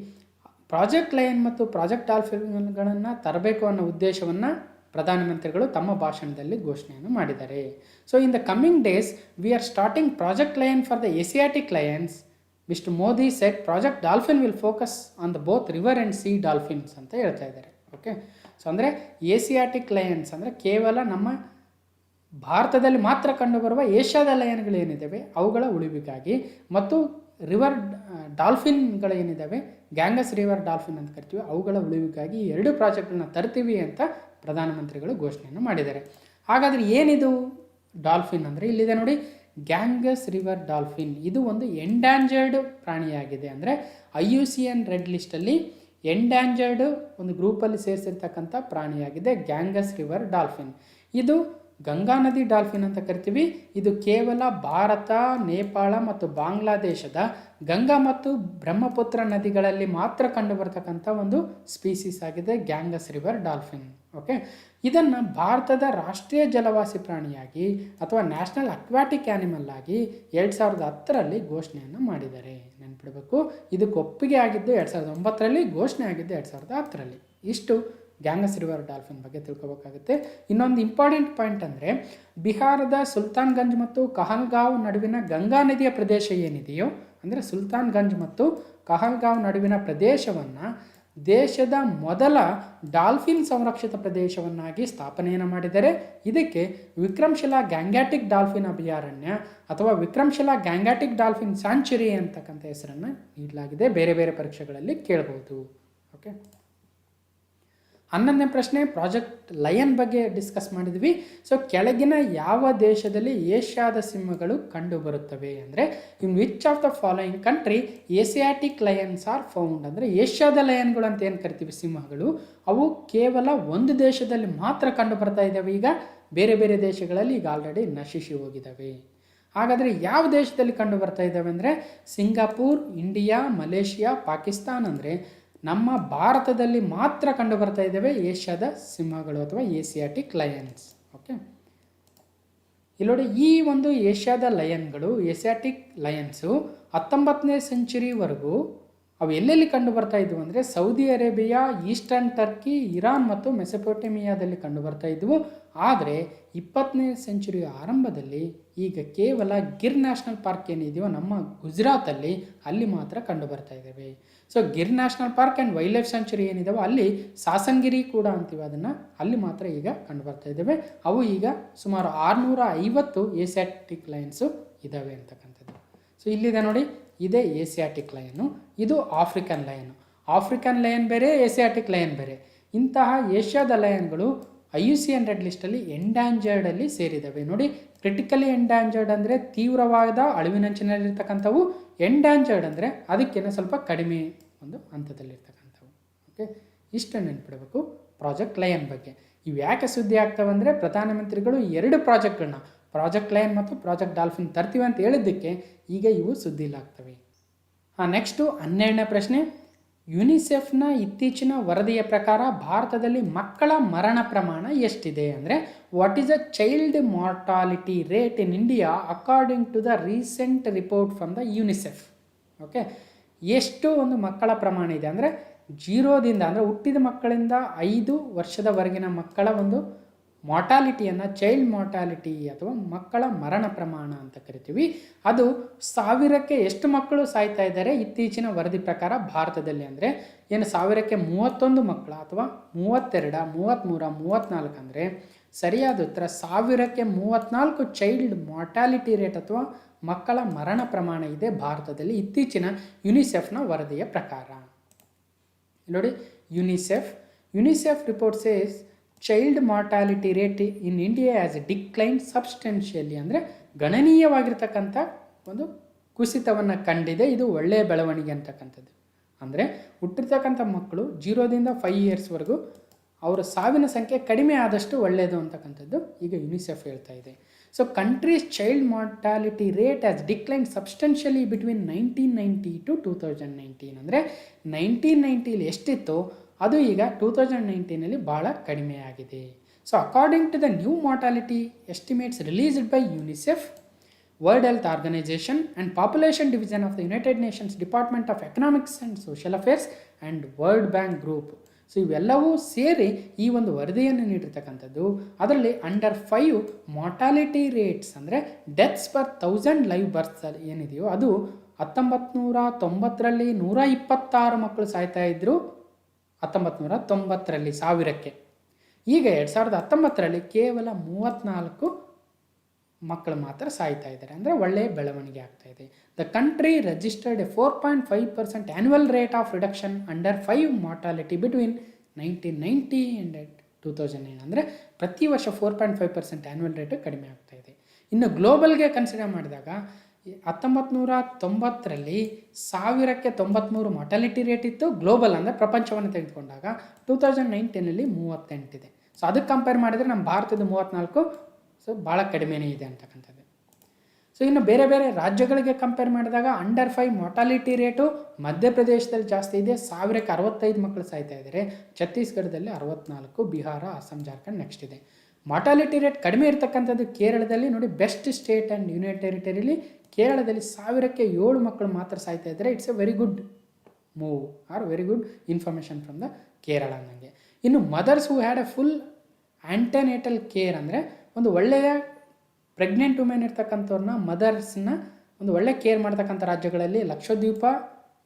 ಪ್ರಾಜೆಕ್ಟ್ ಲಯನ್ ಮತ್ತು ಪ್ರಾಜೆಕ್ಟ್ ಡಾಲ್ಫಿನ್ಗಳನ್ನು ತರಬೇಕು ಅನ್ನೋ ಉದ್ದೇಶವನ್ನು ಪ್ರಧಾನಮಂತ್ರಿಗಳು ತಮ್ಮ ಭಾಷಣದಲ್ಲಿ ಘೋಷಣೆಯನ್ನು ಮಾಡಿದ್ದಾರೆ. In the coming days we are starting project lion for the Asiatic Lions. Mister Modi set project dolphin will focus on the both river and C dolphins ಅಂತ ಹೇಳ್ತಾ ಇದ್ದಾರೆ. ಓಕೆ, ಅಂದರೆ ಏಸಿಯಾಟಿಕ್ ಲಯನ್ಸ್ ಅಂದರೆ ಕೇವಲ ನಮ್ಮ ಭಾರತದಲ್ಲಿ ಮಾತ್ರ ಕಂಡುಬರುವ ಏಷ್ಯಾದ ಲಯನ್ಗಳು ಏನಿದ್ದಾವೆ ಅವುಗಳ ಉಳಿವಿಗಾಗಿ, ಮತ್ತು ರಿವರ್ ಡಾಲ್ಫಿನ್ಗಳೇನಿದ್ದಾವೆ, ಗ್ಯಾಂಗಸ್ ರಿವರ್ ಡಾಲ್ಫಿನ್ ಅಂತ ಕರಿತೀವಿ, ಅವುಗಳ ಉಳಿವಿಗಾಗಿ 2 ಪ್ರಾಜೆಕ್ಟ್ಗಳನ್ನ ತರ್ತೀವಿ ಅಂತ ಪ್ರಧಾನಮಂತ್ರಿಗಳು ಘೋಷಣೆಯನ್ನು ಮಾಡಿದ್ದಾರೆ. ಹಾಗಾದರೆ ಏನಿದು ಡಾಲ್ಫಿನ್ ಅಂದರೆ, ಇಲ್ಲಿದೆ ನೋಡಿ, ಗ್ಯಾಂಗಸ್ ರಿವರ್ ಡಾಲ್ಫಿನ್. ಇದು ಒಂದು ಎಂಡ್ಯಾಂಜರ್ಡ್ ಪ್ರಾಣಿಯಾಗಿದೆ. ಅಂದರೆ IUCN ರೆಡ್ ಲಿಸ್ಟಲ್ಲಿ ಎಂಡ್ಯಾಂಜರ್ಡ್ ಒಂದು ಗ್ರೂಪಲ್ಲಿ ಸೇರಿಸಿರ್ತಕ್ಕಂಥ ಪ್ರಾಣಿಯಾಗಿದೆ ಗ್ಯಾಂಗಸ್ ರಿವರ್ ಡಾಲ್ಫಿನ್. ಇದು ಗಂಗಾ ನದಿ ಡಾಲ್ಫಿನ್ ಅಂತ ಕರಿತೀವಿ. ಇದು ಕೇವಲ ಭಾರತ, ನೇಪಾಳ ಮತ್ತು ಬಾಂಗ್ಲಾದೇಶದ ಗಂಗಾ ಮತ್ತು ಬ್ರಹ್ಮಪುತ್ರ ನದಿಗಳಲ್ಲಿ ಮಾತ್ರ ಕಂಡುಬರ್ತಕ್ಕಂಥ ಒಂದು ಸ್ಪೀಸೀಸ್ ಆಗಿದೆ ಗ್ಯಾಂಗಸ್ ರಿವರ್ ಡಾಲ್ಫಿನ್. ಓಕೆ, ಇದನ್ನು ಭಾರತದ ರಾಷ್ಟ್ರೀಯ ಜಲವಾಸಿ ಪ್ರಾಣಿಯಾಗಿ ಅಥವಾ ನ್ಯಾಷನಲ್ ಅಕ್ವಾಟಿಕ್ ಆ್ಯನಿಮಲ್ ಆಗಿ 2010ರಲ್ಲಿ ಘೋಷಣೆಯನ್ನು ಮಾಡಿದ್ದಾರೆ. ನೆನಪಿಡಬೇಕು, ಇದಕ್ಕೆ ಒಪ್ಪಿಗೆ ಆಗಿದ್ದು 2009ರಲ್ಲಿ, ಘೋಷಣೆ ಆಗಿದ್ದು 2010ರಲ್ಲಿ. ಇಷ್ಟು ಗ್ಯಾಂಗಸ್ ರಿವರ್ ಡಾಲ್ಫಿನ್ ಬಗ್ಗೆ ತಿಳ್ಕೊಬೇಕಾಗುತ್ತೆ. ಇನ್ನೊಂದು ಇಂಪಾರ್ಟೆಂಟ್ ಪಾಯಿಂಟ್ ಅಂದರೆ, ಬಿಹಾರದ ಸುಲ್ತಾನ್ಗಂಜ್ ಮತ್ತು ಕಹಲ್ಗಾಂವ್ ನಡುವಿನ ಗಂಗಾ ನದಿಯ ಪ್ರದೇಶ ಏನಿದೆಯೋ, ಅಂದರೆ ಸುಲ್ತಾನ್ಗಂಜ್ ಮತ್ತು ಕಹಲ್ಗಾಂವ್ ನಡುವಿನ ಪ್ರದೇಶವನ್ನು ದೇಶದ ಮೊದಲ ಡಾಲ್ಫಿನ್ ಸಂರಕ್ಷಿತ ಪ್ರದೇಶವನ್ನಾಗಿ ಸ್ಥಾಪನೆಯನ್ನು ಮಾಡಿದರೆ ಇದಕ್ಕೆ ವಿಕ್ರಮ್ಶಿಲಾ ಗ್ಯಾಂಗ್ಯಾಟಿಕ್ ಡಾಲ್ಫಿನ್ ಅಭಯಾರಣ್ಯ ಅಥವಾ ವಿಕ್ರಮ್ಶಿಲಾ ಗ್ಯಾಂಗ್ಯಾಟಿಕ್ ಡಾಲ್ಫಿನ್ ಸ್ಯಾಂಚುರಿ ಅಂತಕ್ಕಂಥ ಹೆಸರನ್ನು ನೀಡಲಾಗಿದೆ. ಬೇರೆ ಬೇರೆ ಪರೀಕ್ಷೆಗಳಲ್ಲಿ ಕೇಳಬಹುದು. ಓಕೆ, 11ನೇ ಪ್ರಶ್ನೆ ಪ್ರಾಜೆಕ್ಟ್ ಲಯನ್ ಬಗ್ಗೆ ಡಿಸ್ಕಸ್ ಮಾಡಿದ್ವಿ. ಕೆಳಗಿನ ಯಾವ ದೇಶದಲ್ಲಿ ಏಷ್ಯಾದ ಸಿಂಹಗಳು ಕಂಡು ಬರುತ್ತವೆ ಅಂದರೆ, in which of the following country Asiatic Lions are found. ಅಂದರೆ ಏಷ್ಯಾದ ಲಯನ್ಗಳು ಅಂತ ಏನು ಕರಿತೀವಿ ಸಿಂಹಗಳು, ಅವು ಕೇವಲ ಒಂದು ದೇಶದಲ್ಲಿ ಮಾತ್ರ ಕಂಡು ಬರ್ತಾ ಇದ್ದಾವೆ. ಈಗ ಬೇರೆ ಬೇರೆ ದೇಶಗಳಲ್ಲಿ ಈಗ ಆಲ್ರೆಡಿ ನಶಿಸಿ ಹೋಗಿದ್ದಾವೆ. ಹಾಗಾದರೆ ಯಾವ ದೇಶದಲ್ಲಿ ಕಂಡು ಬರ್ತಾ ಇದ್ದಾವೆ ಅಂದರೆ, ಸಿಂಗಾಪುರ್, ಇಂಡಿಯಾ, ಮಲೇಷಿಯಾ, ಪಾಕಿಸ್ತಾನ್. ಅಂದರೆ ನಮ್ಮ ಭಾರತದಲ್ಲಿ ಮಾತ್ರ ಕಂಡು ಬರ್ತಾ ಇದ್ದಾವೆ ಏಷ್ಯಾದ ಸಿಂಹಗಳು ಅಥವಾ ಏಸಿಯಾಟಿಕ್ ಲಯನ್ಸ್. ಓಕೆ, ಇಲ್ಲಿ ನೋಡಿ, ಈ ಒಂದು ಏಷ್ಯಾದ ಲಯನ್ಗಳು, ಏಸಿಯಾಟಿಕ್ ಲಯನ್ಸು 19ನೇ ಸೆಂಚುರಿವರೆಗೂ ಅವು ಎಲ್ಲೆಲ್ಲಿ ಕಂಡು ಬರ್ತಾ ಇದ್ವು ಅಂದರೆ, Saudi Arabia, eastern Turkey, Iran ಮತ್ತು ಮೆಸೊಪೊಟೇಮಿಯಾದಲ್ಲಿ ಕಂಡು ಬರ್ತಾ ಇದ್ವು. ಆದರೆ 20ನೇ ಸೆಂಚುರಿಯ ಆರಂಭದಲ್ಲಿ ಈಗ ಕೇವಲ ಗಿರ್ ನ್ಯಾಷನಲ್ ಪಾರ್ಕ್ ಏನಿದೆಯೋ ನಮ್ಮ ಗುಜರಾತಲ್ಲಿ ಅಲ್ಲಿ ಮಾತ್ರ ಕಂಡು ಬರ್ತಾ ಇದ್ದಾವೆ. So Gir national park and wildlife sanctuary ಏನಿದಾವೆ ಅಲ್ಲಿ ಸಾಸಂಗಿರಿ ಕೂಡ ಅಂತೀವಿ ಅದನ್ನು, ಅಲ್ಲಿ ಮಾತ್ರ ಈಗ ಕಂಡು ಬರ್ತಾ ಇದ್ದಾವೆ. ಅವು ಈಗ ಸುಮಾರು 650 ಏಸಿಯಾಟಿಕ್ ಲಯನ್ಸು ಇದ್ದಾವೆ ಅಂತಕ್ಕಂಥದ್ದು. ಸೊ ಇಲ್ಲಿದೆ ನೋಡಿ, ಇದೇ ಏಸಿಯಾಟಿಕ್ ಲಯನು, ಇದು ಆಫ್ರಿಕನ್ ಲಯನು. ಆಫ್ರಿಕನ್ ಲಯನ್ ಬೇರೆ, ಏಸಿಯಾಟಿಕ್ ಲಯನ್ ಬೇರೆ. ಇಂತಹ ಏಷ್ಯಾದ ಲಯನ್ಗಳು IUCN ರೆಡ್ ಲಿಸ್ಟಲ್ಲಿ ಎಂಡ್ಯಾಂಜರ್ಡಲ್ಲಿ ಸೇರಿದ್ದಾವೆ. ನೋಡಿ, ಕ್ರಿಟಿಕಲಿ ಎಂಡ್ಯಾಂಜರ್ಡ್ ಅಂದರೆ ತೀವ್ರವಾದ ಅಳಿವಿನಂಚಿನಲ್ಲಿರ್ತಕ್ಕಂಥವು, ಎಂಡ್ಯಾಂಜರ್ಡ್ ಅಂದರೆ ಅದಕ್ಕಿಂತ ಸ್ವಲ್ಪ ಕಡಿಮೆ ಒಂದು ಹಂತದಲ್ಲಿರ್ತಕ್ಕಂಥವು. ಓಕೆ, ಇಷ್ಟು ನೆನ್ಪಿಡಬೇಕು ಪ್ರಾಜೆಕ್ಟ್ ಲಯನ್ ಬಗ್ಗೆ. ಇವು ಯಾಕೆ ಸುದ್ದಿ ಆಗ್ತವೆ ಅಂದರೆ ಪ್ರಧಾನಮಂತ್ರಿಗಳು 2 ಪ್ರಾಜೆಕ್ಟ್ಗಳನ್ನ, ಪ್ರಾಜೆಕ್ಟ್ ಲಯನ್ ಮತ್ತು ಪ್ರಾಜೆಕ್ಟ್ ಡಾಲ್ಫಿನ್ ತರ್ತೀವಿ ಅಂತ ಹೇಳಿದ್ದಕ್ಕೆ ಈಗ ಇವು ಸುದ್ದಿಲಾಗ್ತವೆ. ನೆಕ್ಸ್ಟು 12ನೇ ಪ್ರಶ್ನೆ. ಯುನಿಸೆಫ್ನ ಇತ್ತೀಚಿನ ವರದಿಯ ಪ್ರಕಾರ ಭಾರತದಲ್ಲಿ ಮಕ್ಕಳ ಮರಣ ಪ್ರಮಾಣ ಎಷ್ಟಿದೆ ಅಂದರೆ what is the child mortality rate in India according to the recent report from the UNICEF. Okay, ಎಷ್ಟು ಒಂದು ಮಕ್ಕಳ ಪ್ರಮಾಣ ಇದೆ ಅಂದರೆ 0ದಿಂದ ಅಂದರೆ ಹುಟ್ಟಿದ ಮಕ್ಕಳಿಂದ 5 ವರ್ಷದವರೆಗಿನ ಮಕ್ಕಳ ಒಂದು ಮಾರ್ಟಾಲಿಟಿಯನ್ನು ಚೈಲ್ಡ್ ಮಾರ್ಟಾಲಿಟಿ ಅಥವಾ ಮಕ್ಕಳ ಮರಣ ಪ್ರಮಾಣ ಅಂತ ಕರಿತೀವಿ. ಅದು 1000ಕ್ಕೆ ಎಷ್ಟು ಮಕ್ಕಳು ಸಾಯ್ತಾ ಇದ್ದಾರೆ ಇತ್ತೀಚಿನ ವರದಿ ಪ್ರಕಾರ ಭಾರತದಲ್ಲಿ ಅಂದರೆ ಏನು 1000ಕ್ಕೆ 31 ಮಕ್ಕಳ ಅಥವಾ 32, 33, 34 ಅಂದರೆ ಸರಿಯಾದ ಉತ್ತರ 1000ಕ್ಕೆ 34 ಚೈಲ್ಡ್ ಮಾರ್ಟಾಲಿಟಿ ರೇಟ್ ಅಥವಾ ಮಕ್ಕಳ ಮರಣ ಪ್ರಮಾಣ ಇದೆ ಭಾರತದಲ್ಲಿ ಇತ್ತೀಚಿನ ಯುನಿಸೆಫ್ನ ವರದಿಯ ಪ್ರಕಾರ. ನೋಡಿ, UNICEF report says child mortality rate in India as decline substantially ಅಂದರೆ ಗಣನೀಯವಾಗಿರ್ತಕ್ಕಂಥ ಒಂದು ಕುಸಿತವನ್ನು ಕಂಡಿದೆ. ಇದು ಒಳ್ಳೆಯ ಬೆಳವಣಿಗೆ ಅಂತಕ್ಕಂಥದ್ದು. ಅಂದರೆ ಹುಟ್ಟಿರ್ತಕ್ಕಂಥ ಮಕ್ಕಳು 0ದಿಂದ 5 ಇಯರ್ಸ್ವರೆಗೂ ಅವರ ಸಾವಿನ ಸಂಖ್ಯೆ ಕಡಿಮೆ ಆದಷ್ಟು ಒಳ್ಳೆಯದು ಅಂತಕ್ಕಂಥದ್ದು ಈಗ ಯುನಿಸೆಫ್ ಹೇಳ್ತಾ ಇದೆ. So countries child mortality rate as decline substantially between 1990 to 2019 ಅಂದರೆ 1990 ಎಷ್ಟಿತ್ತು ಅದು ಈಗ 2019 ಭಾಳ ಕಡಿಮೆಯಾಗಿದೆ. So according to the new mortality estimates released by UNICEF, World Health Organisation and population division of the United Nations Department of Economics and Social Affairs and World Bank Group. So ಇವೆಲ್ಲವೂ ಸೇರಿ ಈ ಒಂದು ವರದಿಯನ್ನು ನೀಡಿರ್ತಕ್ಕಂಥದ್ದು. ಅದರಲ್ಲಿ under 5 mortality rates ಅಂದರೆ deaths per 1000 live births ಏನಿದೆಯೋ ಅದು 1990ರಲ್ಲಿ 126 ಮಕ್ಕಳು ಸಾಯ್ತಾ ಇದ್ದರು 1990ರಲ್ಲಿ 1000ಕ್ಕೆ. ಈಗ 2019ರಲ್ಲಿ ಕೇವಲ 34 ಮಕ್ಕಳು ಮಾತ್ರ ಸಾಯ್ತಾ ಇದ್ದಾರೆ. ಅಂದರೆ ಒಳ್ಳೆಯ ಬೆಳವಣಿಗೆ ಆಗ್ತಾ ಇದೆ. The country registered A 4.5% annual rate of reduction under 5 mortality between 1990 and 2009 ಅಂದರೆ ಪ್ರತಿ ವರ್ಷ 4.5% ಆ್ಯನ್ಯುವಲ್ ರೇಟು ಕಡಿಮೆ ಆಗ್ತಾ ಇದೆ. ಇನ್ನು ಗ್ಲೋಬಲ್ಗೆ ಕನ್ಸಿಡರ್ ಮಾಡಿದಾಗ 1990ರಲ್ಲಿ 1000ಕ್ಕೆ 93 ಮಾರ್ಟಾಲಿಟಿ ರೇಟ್ ಇತ್ತು ಗ್ಲೋಬಲ್ ಅಂದರೆ ಪ್ರಪಂಚವನ್ನು ತೆಗೆದುಕೊಂಡಾಗ. 2019ನಲ್ಲಿ 38 ಇದೆ. ಸೊ ಅದಕ್ಕೆ ಕಂಪೇರ್ ಮಾಡಿದರೆ ನಮ್ಮ ಭಾರತದ 34, ಸೊ ಭಾಳ ಕಡಿಮೆನೇ ಇದೆ ಅಂತಕ್ಕಂಥದ್ದು. ಸೊ ಇನ್ನು ಬೇರೆ ಬೇರೆ ರಾಜ್ಯಗಳಿಗೆ ಕಂಪೇರ್ ಮಾಡಿದಾಗ ಅಂಡರ್ 5 ಮಾರ್ಟಾಲಿಟಿ ರೇಟು ಮಧ್ಯಪ್ರದೇಶದಲ್ಲಿ ಜಾಸ್ತಿ ಇದೆ, 1000ಕ್ಕೆ 65 ಮಕ್ಕಳು ಸಾಯ್ತಾ ಇದ್ದಾರೆ. ಛತ್ತೀಸ್ಗಢದಲ್ಲಿ 64, ಬಿಹಾರ, ಅಸ್ಸಾಂ, ಜಾರ್ಖಂಡ್ ನೆಕ್ಸ್ಟ್ ಇದೆ. ಮಾರ್ಟಾಲಿಟಿ ರೇಟ್ ಕಡಿಮೆ ಇರತಕ್ಕಂಥದ್ದು ಕೇರಳದಲ್ಲಿ. ನೋಡಿ, ಬೆಸ್ಟ್ ಸ್ಟೇಟ್ ಆ್ಯಂಡ್ ಯೂನಿಯನ್ ಟೆರಿಟರಿಲಿ ಕೇರಳದಲ್ಲಿ 1000ಕ್ಕೆ 7 ಮಕ್ಕಳು ಮಾತ್ರ ಸಾಯ್ತಾ ಇದ್ದಾರೆ. It's a very good move or very good information from the Kerala ಅನ್ನಂಗೆ. ಇನ್ನು mothers who had a full antenatal care ಅಂದರೆ ಒಂದು ಒಳ್ಳೆಯ ಪ್ರೆಗ್ನೆಂಟ್ ವುಮೆನ್ ಇರ್ತಕ್ಕಂಥವ್ರನ್ನ ಮದರ್ಸ್ನ ಒಂದು ಒಳ್ಳೆ ಕೇರ್ ಮಾಡ್ತಕ್ಕಂಥ ರಾಜ್ಯಗಳಲ್ಲಿ ಲಕ್ಷದ್ವೀಪ,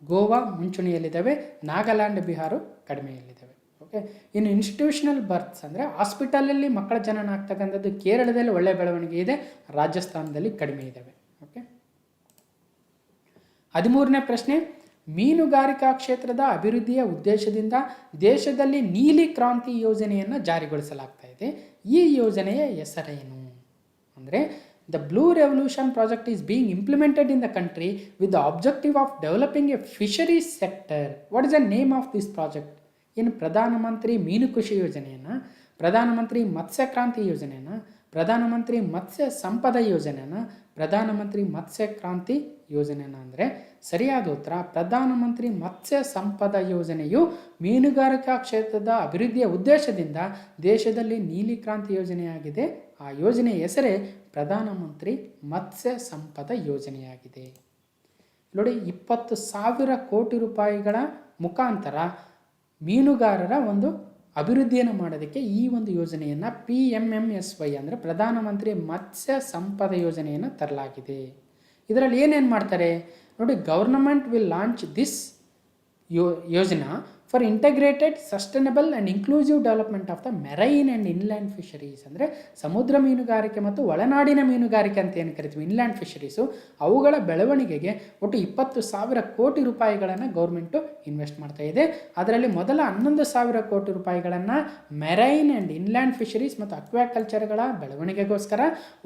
ಗೋವಾ ಮುಂಚೂಣಿಯಲ್ಲಿದ್ದಾವೆ, ನಾಗಾಲ್ಯಾಂಡ್, ಬಿಹಾರ ಕಡಿಮೆಯಲ್ಲಿದ್ದಾವೆ. ಓಕೆ, ಇನ್ನು ಇನ್ಸ್ಟಿಟ್ಯೂಷನಲ್ ಬರ್ತ್ಸ್ ಅಂದರೆ ಹಾಸ್ಪಿಟಲಲ್ಲಿ ಮಕ್ಕಳ ಜನನ ಆಗ್ತಕ್ಕಂಥದ್ದು ಕೇರಳದಲ್ಲಿ ಒಳ್ಳೆಯ ಬೆಳವಣಿಗೆ ಇದೆ, ರಾಜಸ್ಥಾನದಲ್ಲಿ ಕಡಿಮೆ ಇದ್ದಾವೆ. ಓಕೆ, 13ನೇ ಪ್ರಶ್ನೆ. ಮೀನುಗಾರಿಕಾ ಕ್ಷೇತ್ರದ ಅಭಿವೃದ್ಧಿಯ ಉದ್ದೇಶದಿಂದ ದೇಶದಲ್ಲಿ ನೀಲಿ ಕ್ರಾಂತಿ ಯೋಜನೆಯನ್ನು ಜಾರಿಗೊಳಿಸಲಾಗ್ತಾ ಇದೆ. ಈ ಯೋಜನೆಯ ಹೆಸರೇನು ಅಂದರೆ the blue revolution project is being implemented in the country with the objective of developing A fisheries sector. What is the name of this project? ಇನ್ನು ಪ್ರಧಾನಮಂತ್ರಿ ಮೀನು ಕೃಷಿ ಯೋಜನೆಯನ್ನು, ಪ್ರಧಾನಮಂತ್ರಿ ಮತ್ಸ್ಯ ಕ್ರಾಂತಿ ಯೋಜನೆಯನ್ನು, ಪ್ರಧಾನಮಂತ್ರಿ ಮತ್ಸ್ಯ ಸಂಪದ ಯೋಜನೆಯನ್ನು, ಪ್ರಧಾನಮಂತ್ರಿ ಮತ್ಸ್ಯ ಕ್ರಾಂತಿ ಯೋಜನೆಯನ್ನು ಅಂದರೆ ಸರಿಯಾದ ಉತ್ತರ ಪ್ರಧಾನಮಂತ್ರಿ ಮತ್ಸ್ಯ ಸಂಪದ ಯೋಜನೆಯು ಮೀನುಗಾರಿಕಾ ಕ್ಷೇತ್ರದ ಅಭಿವೃದ್ಧಿಯ ಉದ್ದೇಶದಿಂದ ದೇಶದಲ್ಲಿ ನೀಲಿ ಕ್ರಾಂತಿ ಯೋಜನೆಯಾಗಿದೆ. ಆ ಯೋಜನೆಯ ಹೆಸರೇ ಪ್ರಧಾನಮಂತ್ರಿ ಮತ್ಸ್ಯ ಸಂಪದ ಯೋಜನೆಯಾಗಿದೆ. ನೋಡಿ, 20,000 ಕೋಟಿ ರೂಪಾಯಿಗಳ ಮುಖಾಂತರ ಮೀನುಗಾರರ ಒಂದು ಅಭಿವೃದ್ಧಿಯನ್ನು ಮಾಡೋದಕ್ಕೆ ಈ ಒಂದು ಯೋಜನೆಯನ್ನು PMMSY ಅಂದರೆ ಪ್ರಧಾನಮಂತ್ರಿ ಮತ್ಸ್ಯ ಸಂಪದ ಯೋಜನೆಯನ್ನು ತರಲಾಗಿದೆ. ಇದರಲ್ಲಿ ಏನೇನು ಮಾಡ್ತಾರೆ ನೋಡಿ, government will launch this Yojana for integrated sustainable and inclusive development of the marine and inland fisheries. ಅಂದರೆ ಸಮುದ್ರ ಮೀನುಗಾರಿಕೆ ಮತ್ತು ಒಳನಾಡಿನ ಮೀನುಗಾರಿಕೆ ಅಂತ ಏನು ಕರಿತೀವಿ, ಇನ್ಲ್ಯಾಂಡ್ ಫಿಶರೀಸು, ಅವುಗಳ ಬೆಳವಣಿಗೆಗೆ ಒಟ್ಟು 20,000 ಕೋಟಿ ರೂಪಾಯಿಗಳನ್ನು ಗೌರ್ಮೆಂಟು ಇನ್ವೆಸ್ಟ್ ಮಾಡ್ತಾ ಇದೆ. ಅದರಲ್ಲಿ ಮೊದಲ 11,000 ಕೋಟಿ ರೂಪಾಯಿಗಳನ್ನು ಮೆರೈನ್ ಆ್ಯಂಡ್ ಇನ್ಲ್ಯಾಂಡ್ ಫಿಶರೀಸ್ ಮತ್ತು ಅಕ್ವಾಕಲ್ಚರ್ಗಳ ಬೆಳವಣಿಗೆಗೋಸ್ಕರ,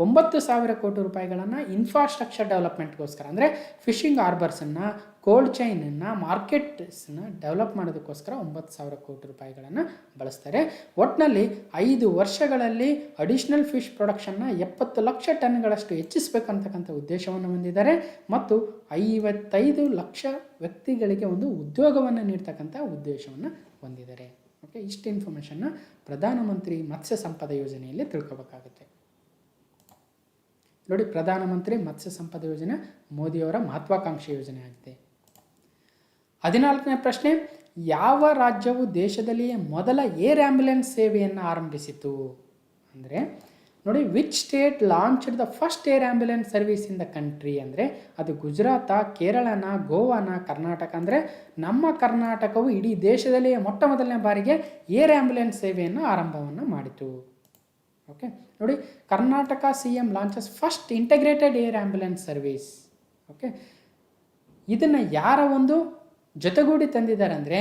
9,000 ಕೋಟಿ ರೂಪಾಯಿಗಳನ್ನು ಇನ್ಫ್ರಾಸ್ಟ್ರಕ್ಚರ್ ಡೆವಲಪ್ಮೆಂಟ್ಗೋಸ್ಕರ ಅಂದರೆ ಫಿಶಿಂಗ್ ಹಾರ್ಬರ್ಸನ್ನು, ಕೋಲ್ಡ್ ಚೈನನ್ನು, ಮಾರ್ಕೆಟ್ಸನ್ನು ಡೆವಲಪ್ ಮಾಡೋದಕ್ಕೋಸ್ಕರ 9,000 ಕೋಟಿ ರೂಪಾಯಿಗಳನ್ನು ಬಳಸ್ತಾರೆ. ಒಟ್ಟಿನಲ್ಲಿ 5 ವರ್ಷಗಳಲ್ಲಿ ಅಡಿಷ್ನಲ್ ಫಿಶ್ ಪ್ರೊಡಕ್ಷನ್ನ 70 ಲಕ್ಷ ಟನ್ಗಳಷ್ಟು ಹೆಚ್ಚಿಸಬೇಕಂತಕ್ಕಂಥ ಉದ್ದೇಶವನ್ನು ಹೊಂದಿದ್ದಾರೆ ಮತ್ತು 55 ಲಕ್ಷ ವ್ಯಕ್ತಿಗಳಿಗೆ ಒಂದು ಉದ್ಯೋಗವನ್ನು ನೀಡ್ತಕ್ಕಂಥ ಉದ್ದೇಶವನ್ನು ಹೊಂದಿದ್ದಾರೆ. ಓಕೆ, ಇಷ್ಟು ಇನ್ಫಾರ್ಮೇಷನ್ನ ಪ್ರಧಾನಮಂತ್ರಿ ಮತ್ಸ್ಯ ಸಂಪದ ಯೋಜನೆಯಲ್ಲಿ ತಿಳ್ಕೊಬೇಕಾಗುತ್ತೆ. ನೋಡಿ, ಪ್ರಧಾನಮಂತ್ರಿ ಮತ್ಸ್ಯ ಸಂಪದ ಯೋಜನೆ ಮೋದಿಯವರ ಮಹತ್ವಾಕಾಂಕ್ಷಿ ಯೋಜನೆ ಆಗಿದೆ. 14ನೇ ಪ್ರಶ್ನೆ, ಯಾವ ರಾಜ್ಯವು ದೇಶದಲ್ಲಿಯೇ ಮೊದಲ ಏರ್ ಆ್ಯಂಬುಲೆನ್ಸ್ ಸೇವೆಯನ್ನು ಆರಂಭಿಸಿತು? ಅಂದರೆ ನೋಡಿ, which state launched the first air ambulance service in the country? ಅಂದರೆ ಅದು ಗುಜರಾತ, ಕೇರಳನ, ಗೋವಾನ, ಕರ್ನಾಟಕ. ಅಂದರೆ ನಮ್ಮ ಕರ್ನಾಟಕವು ಇಡೀ ದೇಶದಲ್ಲಿಯೇ ಮೊಟ್ಟ ಮೊದಲನೇ ಬಾರಿಗೆ ಏರ್ ಆ್ಯಂಬುಲೆನ್ಸ್ ಸೇವೆಯನ್ನು ಆರಂಭವನ್ನು ಮಾಡಿತು. ಓಕೆ, ನೋಡಿ, Karnataka CM launches first integrated air ambulance service. Okay, ಇದನ್ನು ಯಾರ ಒಂದು ಜೊತೆಗೂಡಿ ತಂದಿದ್ದಾರೆ ಅಂದರೆ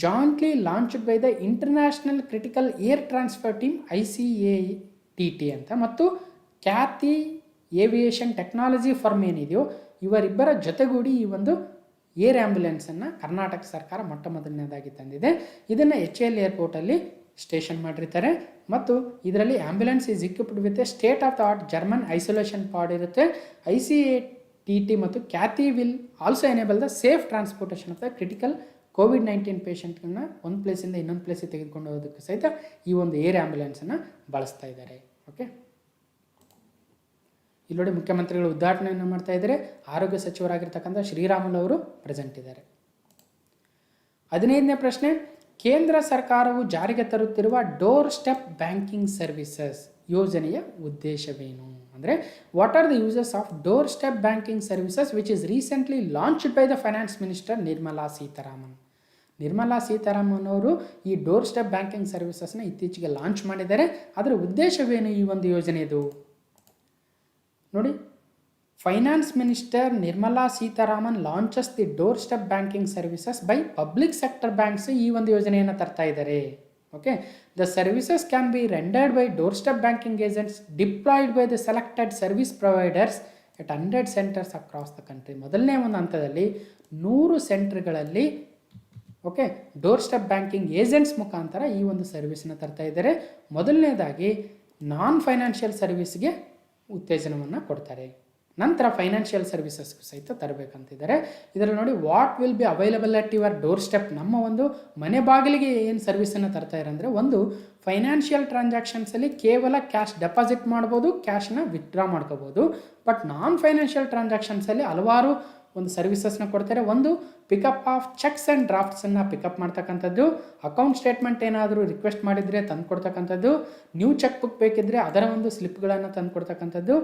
jointly launched by the international critical air transfer team ICATT ಅಂತ ಮತ್ತು ಖ್ಯಾತಿ ಏವಿಯೇಷನ್ ಟೆಕ್ನಾಲಜಿ ಫರ್ಮ್ ಏನಿದೆಯೋ ಇವರಿಬ್ಬರ ಜೊತೆಗೂಡಿ ಈ ಒಂದು ಏರ್ ಆ್ಯಂಬುಲೆನ್ಸನ್ನು ಕರ್ನಾಟಕ ಸರ್ಕಾರ ಮೊಟ್ಟ ಮೊದಲನೇದಾಗಿ ತಂದಿದೆ. ಇದನ್ನು HAL ಏರ್ಪೋರ್ಟಲ್ಲಿ ಸ್ಟೇಷನ್ ಮಾಡಿರ್ತಾರೆ ಮತ್ತು ಇದರಲ್ಲಿ ambulance is equipped with a state of the art German isolation pod ಇರುತ್ತೆ. ICATT ಮತ್ತು Khyati will also enable the safe transportation of the critical COVID-19 ಪೇಷಂಟ್ಗಳನ್ನ ಒಂದು ಪ್ಲೇಸಿಂದ ಇನ್ನೊಂದು ಪ್ಲೇಸಿಗೆ ತೆಗೆದುಕೊಂಡು ಹೋಗೋದಕ್ಕೆ ಸಹಿತ ಈ ಒಂದು ಏರ್ ಆ್ಯಂಬುಲೆನ್ಸನ್ನು ಬಳಸ್ತಾ ಇದ್ದಾರೆ. ಓಕೆ, ಇಲ್ಲಿ ನೋಡಿ, ಮುಖ್ಯಮಂತ್ರಿಗಳು ಉದ್ಘಾಟನೆಯನ್ನು ಮಾಡ್ತಾ ಇದ್ದಾರೆ. ಆರೋಗ್ಯ ಸಚಿವರಾಗಿರ್ತಕ್ಕಂಥ ಶ್ರೀರಾಮುಲು ಅವರು ಪ್ರೆಸೆಂಟ್ ಇದ್ದಾರೆ. 15ನೇ ಪ್ರಶ್ನೆ, ಕೇಂದ್ರ ಸರ್ಕಾರವು ಜಾರಿಗೆ ತರುತ್ತಿರುವ ಡೋರ್ ಸ್ಟೆಪ್ ಬ್ಯಾಂಕಿಂಗ್ ಸರ್ವಿಸಸ್ ಯೋಜನೆಯ ಉದ್ದೇಶವೇನು? ಅಂದರೆ what are the uses of door step banking services which is recently launched by the finance minister Nirmala Sitharaman. Nirmala Sitharaman ಅವರು ಈ ಡೋರ್ ಸ್ಟೆಪ್ ಬ್ಯಾಂಕಿಂಗ್ ಸರ್ವಿಸಸ್ನ ಇತ್ತೀಚೆಗೆ ಲಾಂಚ್ ಮಾಡಿದ್ದಾರೆ. ಅದರ ಉದ್ದೇಶವೇನು ಈ ಒಂದು ಯೋಜನೆಯದು? ನೋಡಿ, finance minister Nirmala Sitharaman launches the doorstep banking services by public sector banks ಈ ಒಂದು ಯೋಜನೆಯನ್ನು ತರ್ತಾ ಇದ್ದಾರೆ. Okay, the services can be rendered by doorstep banking agents deployed by the selected service providers at 100 centers across the country. ಮೊದಲನೇ ಒಂದು ಹಂತದಲ್ಲಿ 100 ಸೆಂಟರ್ಗಳಲ್ಲಿ okay doorstep banking agents ಮುಖಾಂತರ ಈ ಒಂದು ಸರ್ವಿಸ್ನ ತರ್ತಾ ಇದ್ದಾರೆ. ಮೊದಲನೇದಾಗಿ ನಾನ್ ಫೈನಾನ್ಷಿಯಲ್ ಸರ್ವಿಸ್ಗೆ ಉತ್ತೇಜನವನ್ನು ಕೊಡ್ತಾರೆ. ನಂತರ ಫೈನಾನ್ಷಿಯಲ್ ಸರ್ವಿಸಸ್ಗೂ ಸಹಿತ ತರಬೇಕಂತಿದ್ದಾರೆ. ಇದರಲ್ಲಿ ನೋಡಿ, what will be available at your door step. ನಮ್ಮ ಒಂದು ಮನೆ ಬಾಗಿಲಿಗೆ ಏನು ಸರ್ವಿಸನ್ನು ತರ್ತಾ ಇದ್ದಾರೆ ಅಂದರೆ, ಒಂದು ಫೈನಾನ್ಷಿಯಲ್ ಟ್ರಾನ್ಸಾಕ್ಷನ್ಸಲ್ಲಿ ಕೇವಲ ಕ್ಯಾಶ್ ಡೆಪಾಸಿಟ್ ಮಾಡ್ಬೋದು, ಕ್ಯಾಶನ್ನ ವಿತ್ಡ್ರಾ ಮಾಡ್ಕೋಬೋದು. ಬಟ್ ನಾನ್ ಫೈನಾನ್ಷಿಯಲ್ ಟ್ರಾನ್ಸಾಕ್ಷನ್ಸಲ್ಲಿ ಹಲವಾರು ಒಂದು ಸರ್ವಿಸಸ್ನ ಕೊಡ್ತಾರೆ. ಒಂದು ಪಿಕಪ್ ಆಫ್ ಚೆಕ್ಸ್ ಆ್ಯಂಡ್ ಡ್ರಾಫ್ಟ್ಸನ್ನು ಪಿಕಪ್ ಮಾಡ್ತಕ್ಕಂಥದ್ದು, ಅಕೌಂಟ್ ಸ್ಟೇಟ್ಮೆಂಟ್ ಏನಾದರೂ ರಿಕ್ವೆಸ್ಟ್ ಮಾಡಿದರೆ ತಂದು ಕೊಡ್ತಕ್ಕಂಥದ್ದು, ನ್ಯೂ ಚೆಕ್ ಬುಕ್ ಬೇಕಿದ್ದರೆ ಅದರ ಒಂದು ಸ್ಲಿಪ್ಗಳನ್ನು ತಂದು ಕೊಡ್ತಕ್ಕಂಥದ್ದು,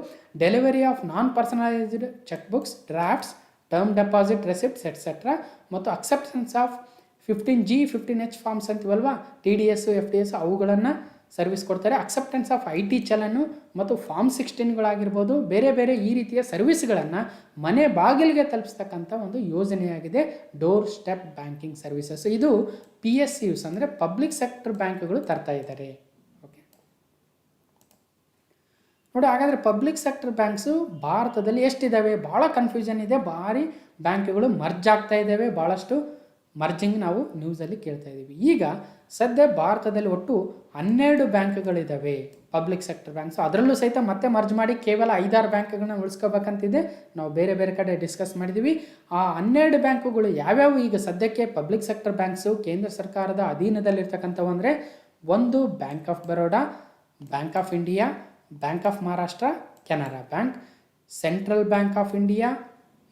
delivery of non personalised cheque books, drafts, term deposit receipts etcetera, ಮತ್ತು acceptance of 15G 15H forms ಅಂತೀವಲ್ವಾ, TDS FDS ಅವುಗಳನ್ನು ಸರ್ವಿಸ್ ಕೊಡ್ತಾರೆ. ಅಕ್ಸೆಪ್ಟೆನ್ಸ್ ಆಫ್ IT ಚಲನು ಮತ್ತು ಫಾರ್ಮ್ 16ಗಳಾಗಿರ್ಬೋದು, ಬೇರೆ ಬೇರೆ ಈ ರೀತಿಯ ಸರ್ವಿಸ್ಗಳನ್ನು ಮನೆ ಬಾಗಿಲಿಗೆ ತಲುಪಿಸ್ತಕ್ಕಂಥ ಒಂದು ಯೋಜನೆಯಾಗಿದೆ ಡೋರ್ ಸ್ಟೆಪ್ ಬ್ಯಾಂಕಿಂಗ್ ಸರ್ವಿಸಸ್. ಇದು PSUs ಅಂದರೆ ಪಬ್ಲಿಕ್ ಸೆಕ್ಟರ್ ಬ್ಯಾಂಕ್ಗಳು ತರ್ತಾ ಇದ್ದಾರೆ. ಓಕೆ ನೋಡಿ, ಹಾಗಾದರೆ ಪಬ್ಲಿಕ್ ಸೆಕ್ಟರ್ ಬ್ಯಾಂಕ್ಸು ಭಾರತದಲ್ಲಿ ಎಷ್ಟಿದ್ದಾವೆ? ಭಾಳ ಕನ್ಫ್ಯೂಷನ್ ಇದೆ. ಭಾರಿ ಬ್ಯಾಂಕ್ಗಳು ಮರ್ಜ್ ಆಗ್ತಾ ಇದ್ದಾವೆ. ಭಾಳಷ್ಟು ಮರ್ಜಿಂಗ್ ನಾವು ನ್ಯೂಸಲ್ಲಿ ಕೇಳ್ತಾ ಇದ್ದೀವಿ. ಈಗ ಸದ್ಯ ಭಾರತದಲ್ಲಿ ಒಟ್ಟು 12 ಬ್ಯಾಂಕ್ಗಳಿದ್ದಾವೆ ಪಬ್ಲಿಕ್ ಸೆಕ್ಟರ್ ಬ್ಯಾಂಕ್ಸ್. ಅದರಲ್ಲೂ ಸಹಿತ ಮತ್ತೆ ಮರ್ಜ್ ಮಾಡಿ ಕೇವಲ 5-6 ಬ್ಯಾಂಕ್ಗಳನ್ನ ಉಳಿಸ್ಕೋಬೇಕಂತಿದೆ. ನಾವು ಬೇರೆ ಬೇರೆ ಕಡೆ ಡಿಸ್ಕಸ್ ಮಾಡಿದ್ದೀವಿ. ಆ 12 ಬ್ಯಾಂಕುಗಳು ಯಾವ್ಯಾವು ಈಗ ಸದ್ಯಕ್ಕೆ ಪಬ್ಲಿಕ್ ಸೆಕ್ಟರ್ ಬ್ಯಾಂಕ್ಸು ಕೇಂದ್ರ ಸರ್ಕಾರದ ಅಧೀನದಲ್ಲಿರ್ತಕ್ಕಂಥವು ಅಂದರೆ, ಒಂದು Bank of Baroda, Bank of India, Bank of Maharashtra, Canara Bank, Central Bank of India,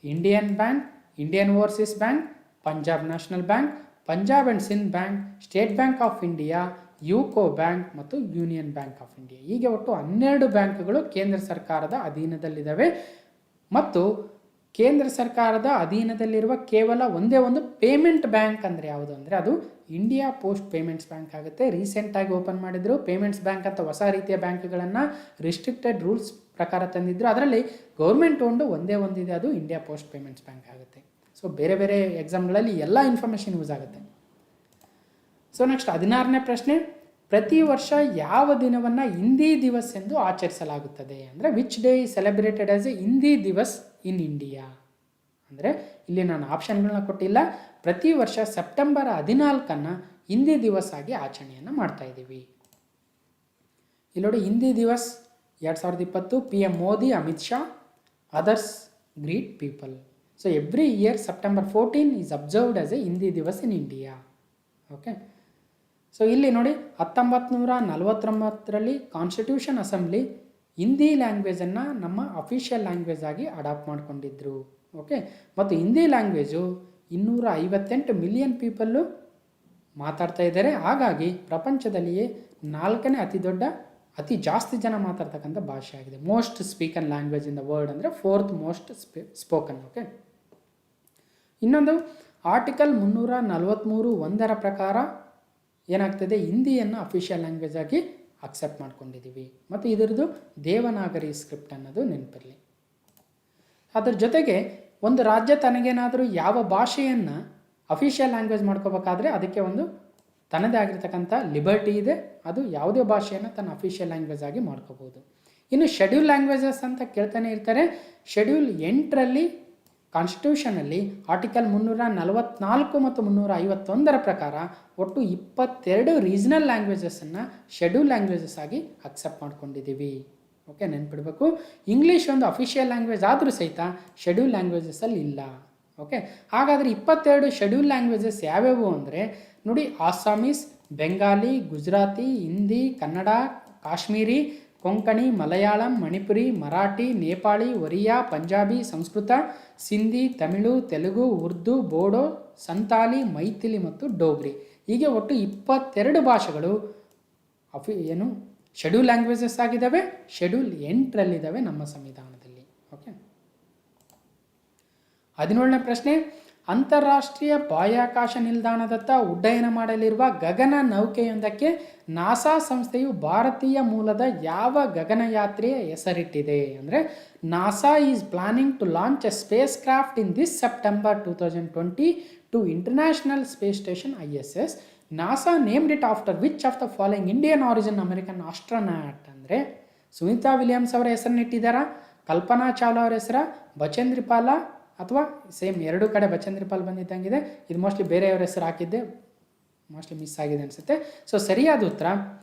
Indian Bank, Indian Overseas Bank, Punjab National Bank, Punjab and Sind Bank, State Bank of India, UCO Bank ಮತ್ತು ಯೂನಿಯನ್ ಬ್ಯಾಂಕ್ ಆಫ್ ಇಂಡಿಯಾ. ಹೀಗೆ ಒಟ್ಟು 12 ಬ್ಯಾಂಕ್ಗಳು ಕೇಂದ್ರ ಸರ್ಕಾರದ ಅಧೀನದಲ್ಲಿದ್ದಾವೆ. ಮತ್ತು ಕೇಂದ್ರ ಸರ್ಕಾರದ ಅಧೀನದಲ್ಲಿರುವ ಕೇವಲ ಒಂದೇ ಒಂದು ಪೇಮೆಂಟ್ ಬ್ಯಾಂಕ್ ಅಂದರೆ ಯಾವುದು ಅಂದರೆ ಅದು ಇಂಡಿಯಾ ಪೋಸ್ಟ್ ಪೇಮೆಂಟ್ಸ್ ಬ್ಯಾಂಕ್ ಆಗುತ್ತೆ. ರೀಸೆಂಟಾಗಿ ಓಪನ್ ಮಾಡಿದ್ರು ಪೇಮೆಂಟ್ಸ್ ಬ್ಯಾಂಕ್ ಅಂತ ಹೊಸ ರೀತಿಯ ಬ್ಯಾಂಕ್ಗಳನ್ನು ರಿಸ್ಟ್ರಿಕ್ಟೆಡ್ ರೂಲ್ಸ್ ಪ್ರಕಾರ ತಂದಿದ್ರು. ಅದರಲ್ಲಿ ಗೌರ್ಮೆಂಟ್ ಓನ್ಡು ಒಂದೇ ಒಂದಿದೆ, ಅದು ಇಂಡಿಯಾ ಪೋಸ್ಟ್ ಪೇಮೆಂಟ್ಸ್ ಬ್ಯಾಂಕ್ ಆಗುತ್ತೆ. ಸೊ ಬೇರೆ ಬೇರೆ ಎಕ್ಸಾಮ್ಗಳಲ್ಲಿ ಎಲ್ಲ ಇನ್ಫಾರ್ಮೇಷನ್ ಯೂಸ್ ಆಗುತ್ತೆ. ಸೊ ನೆಕ್ಸ್ಟ್ 16ನೇ ಪ್ರಶ್ನೆ, ಪ್ರತಿ ವರ್ಷ ಯಾವ ದಿನವನ್ನು ಹಿಂದಿ ದಿವಸ್ ಎಂದು ಆಚರಿಸಲಾಗುತ್ತದೆ ಅಂದರೆ which day is celebrated as a Hindi Divas in India. ಅಂದರೆ ಇಲ್ಲಿ ನಾನು ಆಪ್ಷನ್ಗಳನ್ನ ಕೊಟ್ಟಿಲ್ಲ. ಪ್ರತಿ ವರ್ಷ ಸೆಪ್ಟೆಂಬರ್ 14 ಹಿಂದಿ ದಿವಸ್ ಆಗಿ ಆಚರಣೆಯನ್ನು ಮಾಡ್ತಾ ಇದ್ದೀವಿ. ಇಲ್ಲಿ ನೋಡಿ, Hindi Divas 2020 PM Modi, Amit Shah, others greet people. So every year September 14 is observed as a Hindi Divas in India. Okay. So ಇಲ್ಲಿ ನೋಡಿ 1949ರಲ್ಲಿ ಕಾನ್ಸ್ಟಿಟ್ಯೂಷನ್ ಅಸೆಂಬ್ಲಿ ಹಿಂದಿ ಲ್ಯಾಂಗ್ವೇಜನ್ನು ನಮ್ಮ ಅಫಿಷಿಯಲ್ ಲ್ಯಾಂಗ್ವೇಜ್ ಆಗಿ ಅಡಾಪ್ಟ್ ಮಾಡ್ಕೊಂಡಿದ್ರು. ಓಕೆ. ಮತ್ತು ಹಿಂದಿ ಲ್ಯಾಂಗ್ವೇಜು 258 ಮಿಲಿಯನ್ ಪೀಪಲ್ಲು ಮಾತಾಡ್ತಾ ಇದ್ದಾರೆ. ಹಾಗಾಗಿ ಪ್ರಪಂಚದಲ್ಲಿಯೇ 4ನೇ ಅತಿ ಜಾಸ್ತಿ ಜನ ಮಾತಾಡ್ತಕ್ಕಂಥ ಭಾಷೆ ಆಗಿದೆ. Most spoken language in the world ಅಂದರೆ 4th ಮೋಸ್ಟ್ ಸ್ಪೋಕನ್. ಓಕೆ. ಇನ್ನೊಂದು ಆರ್ಟಿಕಲ್ 343(1) ಪ್ರಕಾರ ಏನಾಗ್ತದೆ, ಹಿಂದಿಯನ್ನು ಅಫಿಷಿಯಲ್ ಲ್ಯಾಂಗ್ವೇಜ್ ಆಗಿ ಅಕ್ಸೆಪ್ಟ್ ಮಾಡ್ಕೊಂಡಿದ್ದೀವಿ. ಮತ್ತು ಇದರದ್ದು ದೇವನಾಗರಿ ಸ್ಕ್ರಿಪ್ಟ್ ಅನ್ನೋದು ನೆನಪಿರಲಿ. ಅದರ ಜೊತೆಗೆ ಒಂದು ರಾಜ್ಯ ತನಗೇನಾದರೂ ಯಾವ ಭಾಷೆಯನ್ನು ಅಫಿಷಿಯಲ್ ಲ್ಯಾಂಗ್ವೇಜ್ ಮಾಡ್ಕೋಬೇಕಾದ್ರೆ ಅದಕ್ಕೆ ಒಂದು ತನ್ನದೇ ಆಗಿರ್ತಕ್ಕಂಥ ಲಿಬರ್ಟಿ ಇದೆ. ಅದು ಯಾವುದೇ ಭಾಷೆಯನ್ನು ತನ್ನ ಅಫಿಷಿಯಲ್ ಲ್ಯಾಂಗ್ವೇಜ್ ಆಗಿ ಮಾಡ್ಕೋಬೋದು. ಇನ್ನು ಶೆಡ್ಯೂಲ್ ಲ್ಯಾಂಗ್ವೇಜಸ್ ಅಂತ ಕೇಳ್ತಾನೆ ಇರ್ತಾರೆ. ಶೆಡ್ಯೂಲ್ 8ರಲ್ಲಿ ಕಾನ್ಸ್ಟಿಟ್ಯೂಷನಲ್ಲಿ ಆರ್ಟಿಕಲ್ 344 ಮತ್ತು 351 ಪ್ರಕಾರ ಒಟ್ಟು 22 ರೀಜನಲ್ ಲ್ಯಾಂಗ್ವೇಜಸನ್ನು ಶೆಡ್ಯೂಲ್ ಲ್ಯಾಂಗ್ವೇಜಸ್ ಆಗಿ ಅಕ್ಸೆಪ್ಟ್ ಮಾಡ್ಕೊಂಡಿದ್ದೀವಿ. ಓಕೆ, ನೆನ್ಪಿಡಬೇಕು. ಇಂಗ್ಲೀಷ್ ಒಂದು ಅಫಿಷಿಯಲ್ ಲ್ಯಾಂಗ್ವೇಜ್ ಆದರೂ ಸಹಿತ ಶೆಡ್ಯೂಲ್ ಲ್ಯಾಂಗ್ವೇಜಸಲ್ಲಿ ಇಲ್ಲ. ಓಕೆ. ಹಾಗಾದರೆ 22 ಶೆಡ್ಯೂಲ್ ಲ್ಯಾಂಗ್ವೇಜಸ್ ಯಾವ್ಯಾವು ಅಂದರೆ ನೋಡಿ, ಆಸಾಮೀಸ್, ಬೆಂಗಾಲಿ, ಗುಜರಾತಿ, ಹಿಂದಿ, ಕನ್ನಡ, ಕಾಶ್ಮೀರಿ, ಕೊಂಕಣಿ, ಮಲಯಾಳಂ, ಮಣಿಪುರಿ, ಮರಾಠಿ, ನೇಪಾಳಿ, ಒರಿಯಾ, ಪಂಜಾಬಿ, ಸಂಸ್ಕೃತ, ಸಿಂಧಿ, ತಮಿಳು, ತೆಲುಗು, ಉರ್ದು, ಬೋಡೋ, ಸಂತಾಲಿ, ಮೈಥಿಲಿ ಮತ್ತು ಡೋಗ್ರಿ. ಹೀಗೆ ಒಟ್ಟು 22 ಭಾಷೆಗಳು ಶೆಡ್ಯೂಲ್ ಲ್ಯಾಂಗ್ವೇಜಸ್ ಆಗಿದ್ದಾವೆ. ಶೆಡ್ಯೂಲ್ 8ರಲ್ಲಿದ್ದಾವೆ ನಮ್ಮ ಸಂವಿಧಾನದಲ್ಲಿ. ಓಕೆ. 17ನೇ ಪ್ರಶ್ನೆ, ಅಂತಾರಾಷ್ಟ್ರೀಯ ಬಾಹ್ಯಾಕಾಶ ನಿಲ್ದಾಣದತ್ತ ಉಡ್ಡಯನ ಮಾಡಲಿರುವ ಗಗನ ನೌಕೆಯೊಂದಕ್ಕೆ ನಾಸಾ ಸಂಸ್ಥೆಯು ಭಾರತೀಯ ಮೂಲದ ಯಾವ ಗಗನಯಾತ್ರೆಯ ಹೆಸರಿಟ್ಟಿದೆ ಅಂದರೆ NASA is planning to launch a spacecraft in this September 2020 to international space station ISS. NASA named it after which of the following Indian origin American astronaut ಅಂದರೆ ಸುನೀತಾ ವಿಲಿಯಮ್ಸ್ ಅವರ ಹೆಸರನ್ನ ಇಟ್ಟಿದ್ದಾರಾ, ಕಲ್ಪನಾ ಚಾವ್ಲಾ ಅವರ ಹೆಸರ, ಬಚೇಂದ್ರಿ ಪಾಲ ಅಥವಾ ಸೇಮ್ ಎರಡೂ ಕಡೆ ಬಚೇಂದ್ರಿ ಪಾಲ್ ಬಂದಿದ್ದಂಗಿದೆ. ಇದು ಮೋಸ್ಟ್ಲಿ ಬೇರೆಯವ್ರ ಹೆಸರು ಹಾಕಿದ್ದೆ, ಮೋಸ್ಟ್ಲಿ ಮಿಸ್ ಆಗಿದೆ ಅನಿಸುತ್ತೆ. ಸೊ ಸರಿಯಾದ ಉತ್ತರ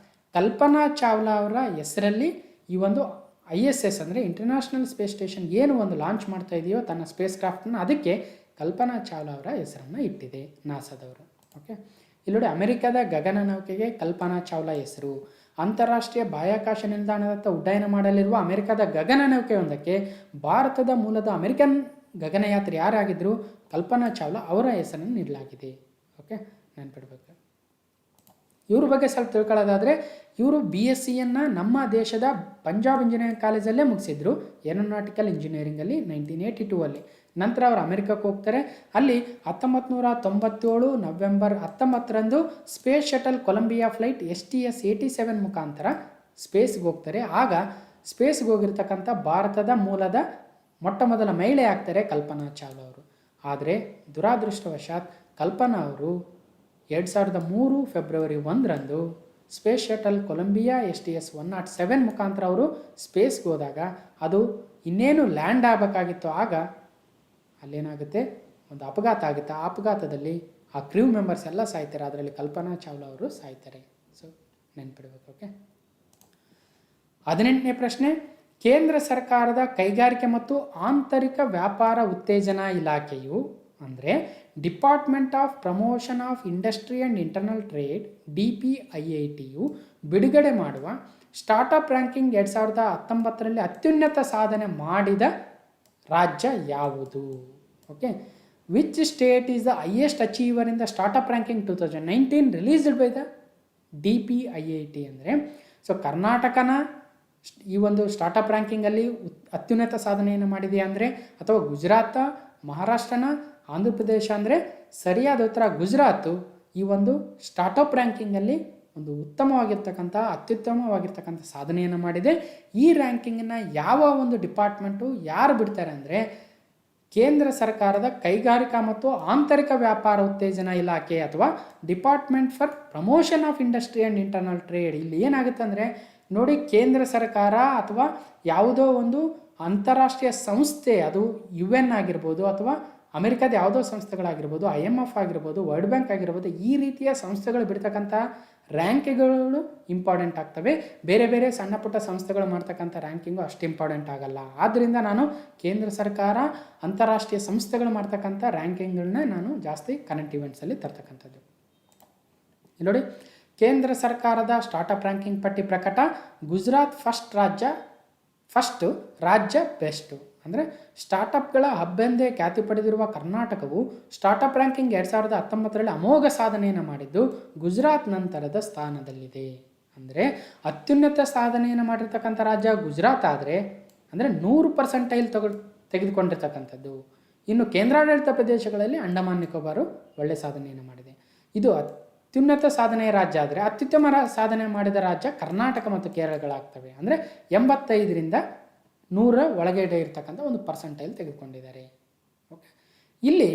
ಕಲ್ಪನಾ ಚಾವ್ಲಾ ಅವರ ಹೆಸರಲ್ಲಿ ಈ ಒಂದು ISS ಅಂದರೆ ಇಂಟರ್ನ್ಯಾಷನಲ್ ಸ್ಪೇಸ್ ಸ್ಟೇಷನ್ ಏನು ಒಂದು ಲಾಂಚ್ ಮಾಡ್ತಾ ಇದೆಯೋ ತನ್ನ ಸ್ಪೇಸ್ ಕ್ರಾಫ್ಟನ್ನು, ಅದಕ್ಕೆ ಕಲ್ಪನಾ ಚಾವ್ಲಾ ಅವರ ಹೆಸರನ್ನು ಇಟ್ಟಿದೆ ನಾಸಾದವರು. ಓಕೆ. ಇಲ್ಲಿ ನೋಡಿ, ಅಮೆರಿಕದ ಗಗನ ನೌಕೆಗೆ ಕಲ್ಪನಾ ಚಾವ್ಲಾ ಹೆಸರು. ಅಂತಾರಾಷ್ಟ್ರೀಯ ಬಾಹ್ಯಾಕಾಶ ನಿಲ್ದಾಣದತ್ತ ಉಡ್ಡಯನ ಮಾಡಲಿರುವ ಅಮೆರಿಕದ ಗಗನ ನೌಕೆಯೊಂದಕ್ಕೆ ಭಾರತದ ಮೂಲದ ಅಮೆರಿಕನ್ ಗಗನಯಾತ್ರಿ ಯಾರಾಗಿದ್ದರು, ಕಲ್ಪನಾ ಚಾವ್ಲಾ ಅವರ ಹೆಸರನ್ನು ನೀಡಲಾಗಿದೆ. ಓಕೆ, ನೆನ್ಪಿಡ್ಬೇಕು. ಇವ್ರ ಬಗ್ಗೆ ಸ್ವಲ್ಪ ತಿಳ್ಕೊಳ್ಳೋದಾದರೆ ಇವರು BSc ನಮ್ಮ ದೇಶದ ಪಂಜಾಬ್ ಇಂಜಿನಿಯರಿಂಗ್ ಕಾಲೇಜಲ್ಲೇ ಮುಗಿಸಿದ್ರು, ಏರೋನಾಟಿಕಲ್ ಇಂಜಿನಿಯರಿಂಗಲ್ಲಿ 1982. ನಂತರ ಅವರು ಅಮೆರಿಕಕ್ಕೆ ಹೋಗ್ತಾರೆ. ಅಲ್ಲಿ 1997 ನವೆಂಬರ್ 19ರಂದು space shuttle Columbia flight STS-87 ಮುಖಾಂತರ ಸ್ಪೇಸ್ಗೆ ಹೋಗ್ತಾರೆ. ಆಗ ಸ್ಪೇಸ್ಗೆ ಹೋಗಿರ್ತಕ್ಕಂಥ ಭಾರತದ ಮೂಲದ ಮೊಟ್ಟ ಮೊದಲ ಮಹಿಳೆ ಆಗ್ತಾರೆ ಕಲ್ಪನಾ ಚಾವ್ಲಾ ಅವರು. ಆದರೆ ದುರಾದೃಷ್ಟವಶಾತ್ ಕಲ್ಪನಾ ಅವರು 2003 ಫೆಬ್ರವರಿ 1ರಂದು ಸ್ಪೇಸ್ ಶಟಲ್ ಕೊಲಂಬಿಯಾ STS-107 ಮುಖಾಂತರ ಅವರು ಸ್ಪೇಸ್ಗೆ ಹೋದಾಗ ಅದು ಇನ್ನೇನು ಲ್ಯಾಂಡ್ ಆಗಬೇಕಾಗಿತ್ತು. ಆಗ ಅಲ್ಲೇನಾಗುತ್ತೆ, ಒಂದು ಅಪಘಾತ ಆಗುತ್ತೆ. ಆ ಅಪಘಾತದಲ್ಲಿ ಆ ಕ್ರೂ ಮೆಂಬರ್ಸ್ ಎಲ್ಲ ಸಾಯ್ತಾರೆ, ಅದರಲ್ಲಿ ಕಲ್ಪನಾ ಚಾವ್ಲಾ ಅವರು ಸಾಯ್ತಾರೆ. ಸೊ ನೆನ್ಪಿಡ್ಬೇಕು. ಓಕೆ. 18ನೇ ಪ್ರಶ್ನೆ, ಕೇಂದ್ರ ಸರ್ಕಾರದ ಕೈಗಾರಿಕೆ ಮತ್ತು ಆಂತರಿಕ ವ್ಯಾಪಾರ ಉತ್ತೇಜನಾ ಇಲಾಖೆಯು ಅಂದರೆ department of promotion of industry and internal trade DPIITಯು ಬಿಡುಗಡೆ ಮಾಡುವ ಸ್ಟಾರ್ಟಪ್ ರ್ಯಾಂಕಿಂಗ್ 2019ರಲ್ಲಿ ಅತ್ಯುನ್ನತ ಸಾಧನೆ ಮಾಡಿದ ರಾಜ್ಯ ಯಾವುದು? Okay. Which state is the highest achiever in the startup ranking 2019 released by the DPIIT ಅಂದರೆ ಸೊ ಕರ್ನಾಟಕನ ಈ ಒಂದು ಸ್ಟಾರ್ಟಪ್ ರ್ಯಾಂಕಿಂಗಲ್ಲಿ ಅತ್ಯುನ್ನತ ಸಾಧನೆಯನ್ನು ಮಾಡಿದೆಯಾ ಅಂದರೆ, ಅಥವಾ ಗುಜರಾತ, ಮಹಾರಾಷ್ಟ್ರನ, ಆಂಧ್ರ ಪ್ರದೇಶ ಅಂದರೆ ಸರಿಯಾದ ಉತ್ತರ ಗುಜರಾತು ಈ ಒಂದು ಸ್ಟಾರ್ಟಪ್ ರ್ಯಾಂಕಿಂಗಲ್ಲಿ ಒಂದು ಉತ್ತಮವಾಗಿರ್ತಕ್ಕಂಥ ಅತ್ಯುತ್ತಮವಾಗಿರ್ತಕ್ಕಂಥ ಸಾಧನೆಯನ್ನು ಮಾಡಿದೆ. ಈ ರ್ಯಾಂಕಿಂಗನ್ನು ಯಾವ ಒಂದು ಡಿಪಾರ್ಟ್ಮೆಂಟು ಯಾರು ಬಿಡ್ತಾರೆ ಅಂದರೆ ಕೇಂದ್ರ ಸರ್ಕಾರದ ಕೈಗಾರಿಕಾ ಮತ್ತು ಆಂತರಿಕ ವ್ಯಾಪಾರ ಉತ್ತೇಜನ ಇಲಾಖೆ ಅಥವಾ department for promotion of industry and internal trade. ಇಲ್ಲಿ ಏನಾಗುತ್ತೆ ಅಂದರೆ ನೋಡಿ, ಕೇಂದ್ರ ಸರ್ಕಾರ ಅಥವಾ ಯಾವುದೋ ಒಂದು ಅಂತಾರಾಷ್ಟ್ರೀಯ ಸಂಸ್ಥೆ, ಅದು UN ಆಗಿರ್ಬೋದು ಅಥವಾ ಅಮೆರಿಕದ ಯಾವುದೋ ಸಂಸ್ಥೆಗಳಾಗಿರ್ಬೋದು, IMF ಆಗಿರ್ಬೋದು, ವರ್ಲ್ಡ್ ಬ್ಯಾಂಕ್ ಆಗಿರ್ಬೋದು, ಈ ರೀತಿಯ ಸಂಸ್ಥೆಗಳು ಬಿಡ್ತಕ್ಕಂಥ ರ್ಯಾಂಕಿಂಗ್ಗಳು ಇಂಪಾರ್ಟೆಂಟ್ ಆಗ್ತವೆ. ಬೇರೆ ಬೇರೆ ಸಣ್ಣ ಪುಟ್ಟ ಸಂಸ್ಥೆಗಳು ಮಾಡ್ತಕ್ಕಂಥ ರ್ಯಾಂಕಿಂಗು ಅಷ್ಟು ಇಂಪಾರ್ಟೆಂಟ್ ಆಗಲ್ಲ. ಆದ್ದರಿಂದ ನಾನು ಕೇಂದ್ರ ಸರ್ಕಾರ ಅಂತಾರಾಷ್ಟ್ರೀಯ ಸಂಸ್ಥೆಗಳು ಮಾಡ್ತಕ್ಕಂಥ ರ್ಯಾಂಕಿಂಗ್ಗಳನ್ನ ನಾನು ಜಾಸ್ತಿ ಕರೆಂಟ್ ಇವೆಂಟ್ಸಲ್ಲಿ ತರ್ತಕ್ಕಂಥದ್ದು. ನೋಡಿ, ಕೇಂದ್ರ ಸರ್ಕಾರದ ಸ್ಟಾರ್ಟಪ್ ರ್ಯಾಂಕಿಂಗ್ ಪಟ್ಟಿ ಪ್ರಕಟ ಗುಜರಾತ್ ಫಸ್ಟ್ ರಾಜ್ಯ ಬೆಸ್ಟು. ಅಂದರೆ ಸ್ಟಾರ್ಟಪ್ಗಳ ಹಬ್ಬೆಂದೇ ಖ್ಯಾತಿ ಪಡೆದಿರುವ ಕರ್ನಾಟಕವು ಸ್ಟಾರ್ಟಪ್ ರ್ಯಾಂಕಿಂಗ್ 2019ರಲ್ಲಿ ಅಮೋಘ ಸಾಧನೆಯನ್ನು ಮಾಡಿದ್ದು ಗುಜರಾತ್ ನಂತರದ ಸ್ಥಾನದಲ್ಲಿದೆ. ಅಂದರೆ ಅತ್ಯುನ್ನತ ಸಾಧನೆಯನ್ನು ಮಾಡಿರ್ತಕ್ಕಂಥ ರಾಜ್ಯ ಗುಜರಾತ್ ಆದರೆ ಅಂದರೆ 100% ತೆಗೆದುಕೊಂಡಿರ್ತಕ್ಕಂಥದ್ದು. ಇನ್ನು ಕೇಂದ್ರಾಡಳಿತ ಪ್ರದೇಶಗಳಲ್ಲಿ ಅಂಡಮಾನ್ ನಿಕೋಬಾರು ಒಳ್ಳೆಯ ಸಾಧನೆಯನ್ನು ಮಾಡಿದೆ. ಇದು ಅತ್ಯುನ್ನತ ಸಾಧನೆಯ ರಾಜ್ಯ ಆದರೆ ಅತ್ಯುತ್ತಮ ಸಾಧನೆ ಮಾಡಿದ ರಾಜ್ಯ ಕರ್ನಾಟಕ ಮತ್ತು ಕೇರಳಗಳಾಗ್ತವೆ. ಅಂದರೆ 85ರಿಂದ 100 ಒಳಗಡೆ ಇರ್ತಕ್ಕಂಥ ಒಂದು ಪರ್ಸೆಂಟೈಲ್ ತೆಗೆದುಕೊಂಡಿದ್ದಾರೆ. ಓಕೆ, ಇಲ್ಲಿ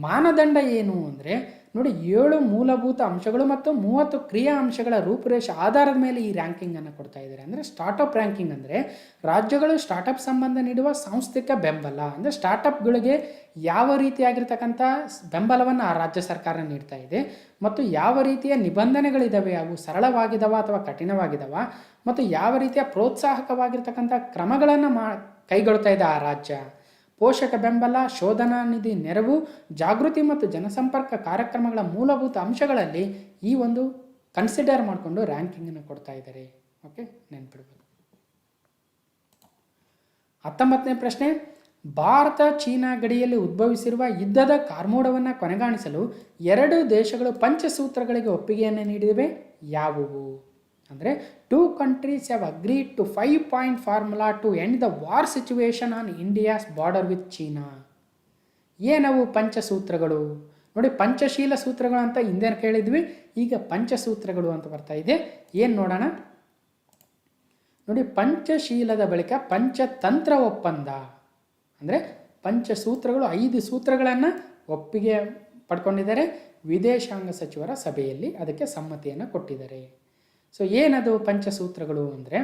ಮಾನದಂಡ ಏನು ಅಂದರೆ ನೋಡಿ, 7 ಮೂಲಭೂತ ಅಂಶಗಳು ಮತ್ತು 30 ಕ್ರಿಯಾ ಅಂಶಗಳ ರೂಪುರೇಷೆ ಆಧಾರದ ಮೇಲೆ ಈ ರ್ಯಾಂಕಿಂಗನ್ನು ಕೊಡ್ತಾ ಇದ್ದಾರೆ. ಅಂದರೆ ಸ್ಟಾರ್ಟಪ್ ರ್ಯಾಂಕಿಂಗ್ ಅಂದರೆ ರಾಜ್ಯಗಳು ಸ್ಟಾರ್ಟಪ್ ಸಂಬಂಧ ನೀಡುವ ಸಾಂಸ್ಥಿಕ ಬೆಂಬಲ. ಅಂದರೆ ಸ್ಟಾರ್ಟಪ್ಗಳಿಗೆ ಯಾವ ರೀತಿಯಾಗಿರ್ತಕ್ಕಂಥ ಬೆಂಬಲವನ್ನು ಆ ರಾಜ್ಯ ಸರ್ಕಾರ ನೀಡ್ತಾ ಇದೆ ಮತ್ತು ಯಾವ ರೀತಿಯ ನಿಬಂಧನೆಗಳಿದ್ದಾವೆ, ಅವು ಸರಳವಾಗಿದ್ದಾವ ಅಥವಾ ಕಠಿಣವಾಗಿದ್ದಾವ, ಮತ್ತು ಯಾವ ರೀತಿಯ ಪ್ರೋತ್ಸಾಹಕವಾಗಿರ್ತಕ್ಕಂಥ ಕ್ರಮಗಳನ್ನು ಕೈಗೊಳ್ತಾ ಇದೆ ಆ ರಾಜ್ಯ. ಪೋಷಕ ಬೆಂಬಲ, ಶೋಧನಾ ನಿಧಿ ನೆರವು, ಜಾಗೃತಿ ಮತ್ತು ಜನಸಂಪರ್ಕ ಕಾರ್ಯಕ್ರಮಗಳ ಮೂಲಭೂತ ಅಂಶಗಳಲ್ಲಿ ಈ ಒಂದು ಕನ್ಸಿಡರ್ ಮಾಡಿಕೊಂಡು ರ್ಯಾಂಕಿಂಗನ್ನು ಕೊಡ್ತಾ ಇದ್ದಾರೆ. ಓಕೆ, ನೆನ್ಪಿಡ್ಬೇಕು. 19ನೇ ಪ್ರಶ್ನೆ, ಭಾರತ ಚೀನಾ ಗಡಿಯಲ್ಲಿ ಉದ್ಭವಿಸಿರುವ ಯುದ್ಧದ ಕಾರ್ಮೋಡವನ್ನು ಕೊನೆಗಾಣಿಸಲು 2 ದೇಶಗಳು ಪಂಚಸೂತ್ರಗಳಿಗೆ ಒಪ್ಪಿಗೆಯನ್ನು ನೀಡಿವೆ. ಯಾವುವು? ಅಂದರೆ 2 countries have agreed to 5-point formula to end the war situation on India's border with China. ಏನವು ಪಂಚಸೂತ್ರಗಳು? ನೋಡಿ, ಪಂಚಶೀಲ ಸೂತ್ರಗಳು ಅಂತ ಹಿಂದೆ ಕೇಳಿದ್ವಿ, ಈಗ ಪಂಚಸೂತ್ರಗಳು ಅಂತ ಬರ್ತಾ ಇದೆ. ಏನು ನೋಡೋಣ ನೋಡಿ, ಪಂಚಶೀಲದ ಬಳಿಕ ಪಂಚತಂತ್ರ ಒಪ್ಪಂದ. ಅಂದರೆ ಪಂಚಸೂತ್ರಗಳು 5 ಸೂತ್ರಗಳನ್ನು ಒಪ್ಪಿಗೆ ಪಡ್ಕೊಂಡಿದ್ದಾರೆ. ವಿದೇಶಾಂಗ ಸಚಿವರ ಸಭೆಯಲ್ಲಿ ಅದಕ್ಕೆ ಸಮ್ಮತಿಯನ್ನು ಕೊಟ್ಟಿದ್ದಾರೆ. ಸೊ ಏನದು ಪಂಚಸೂತ್ರಗಳು ಅಂದರೆ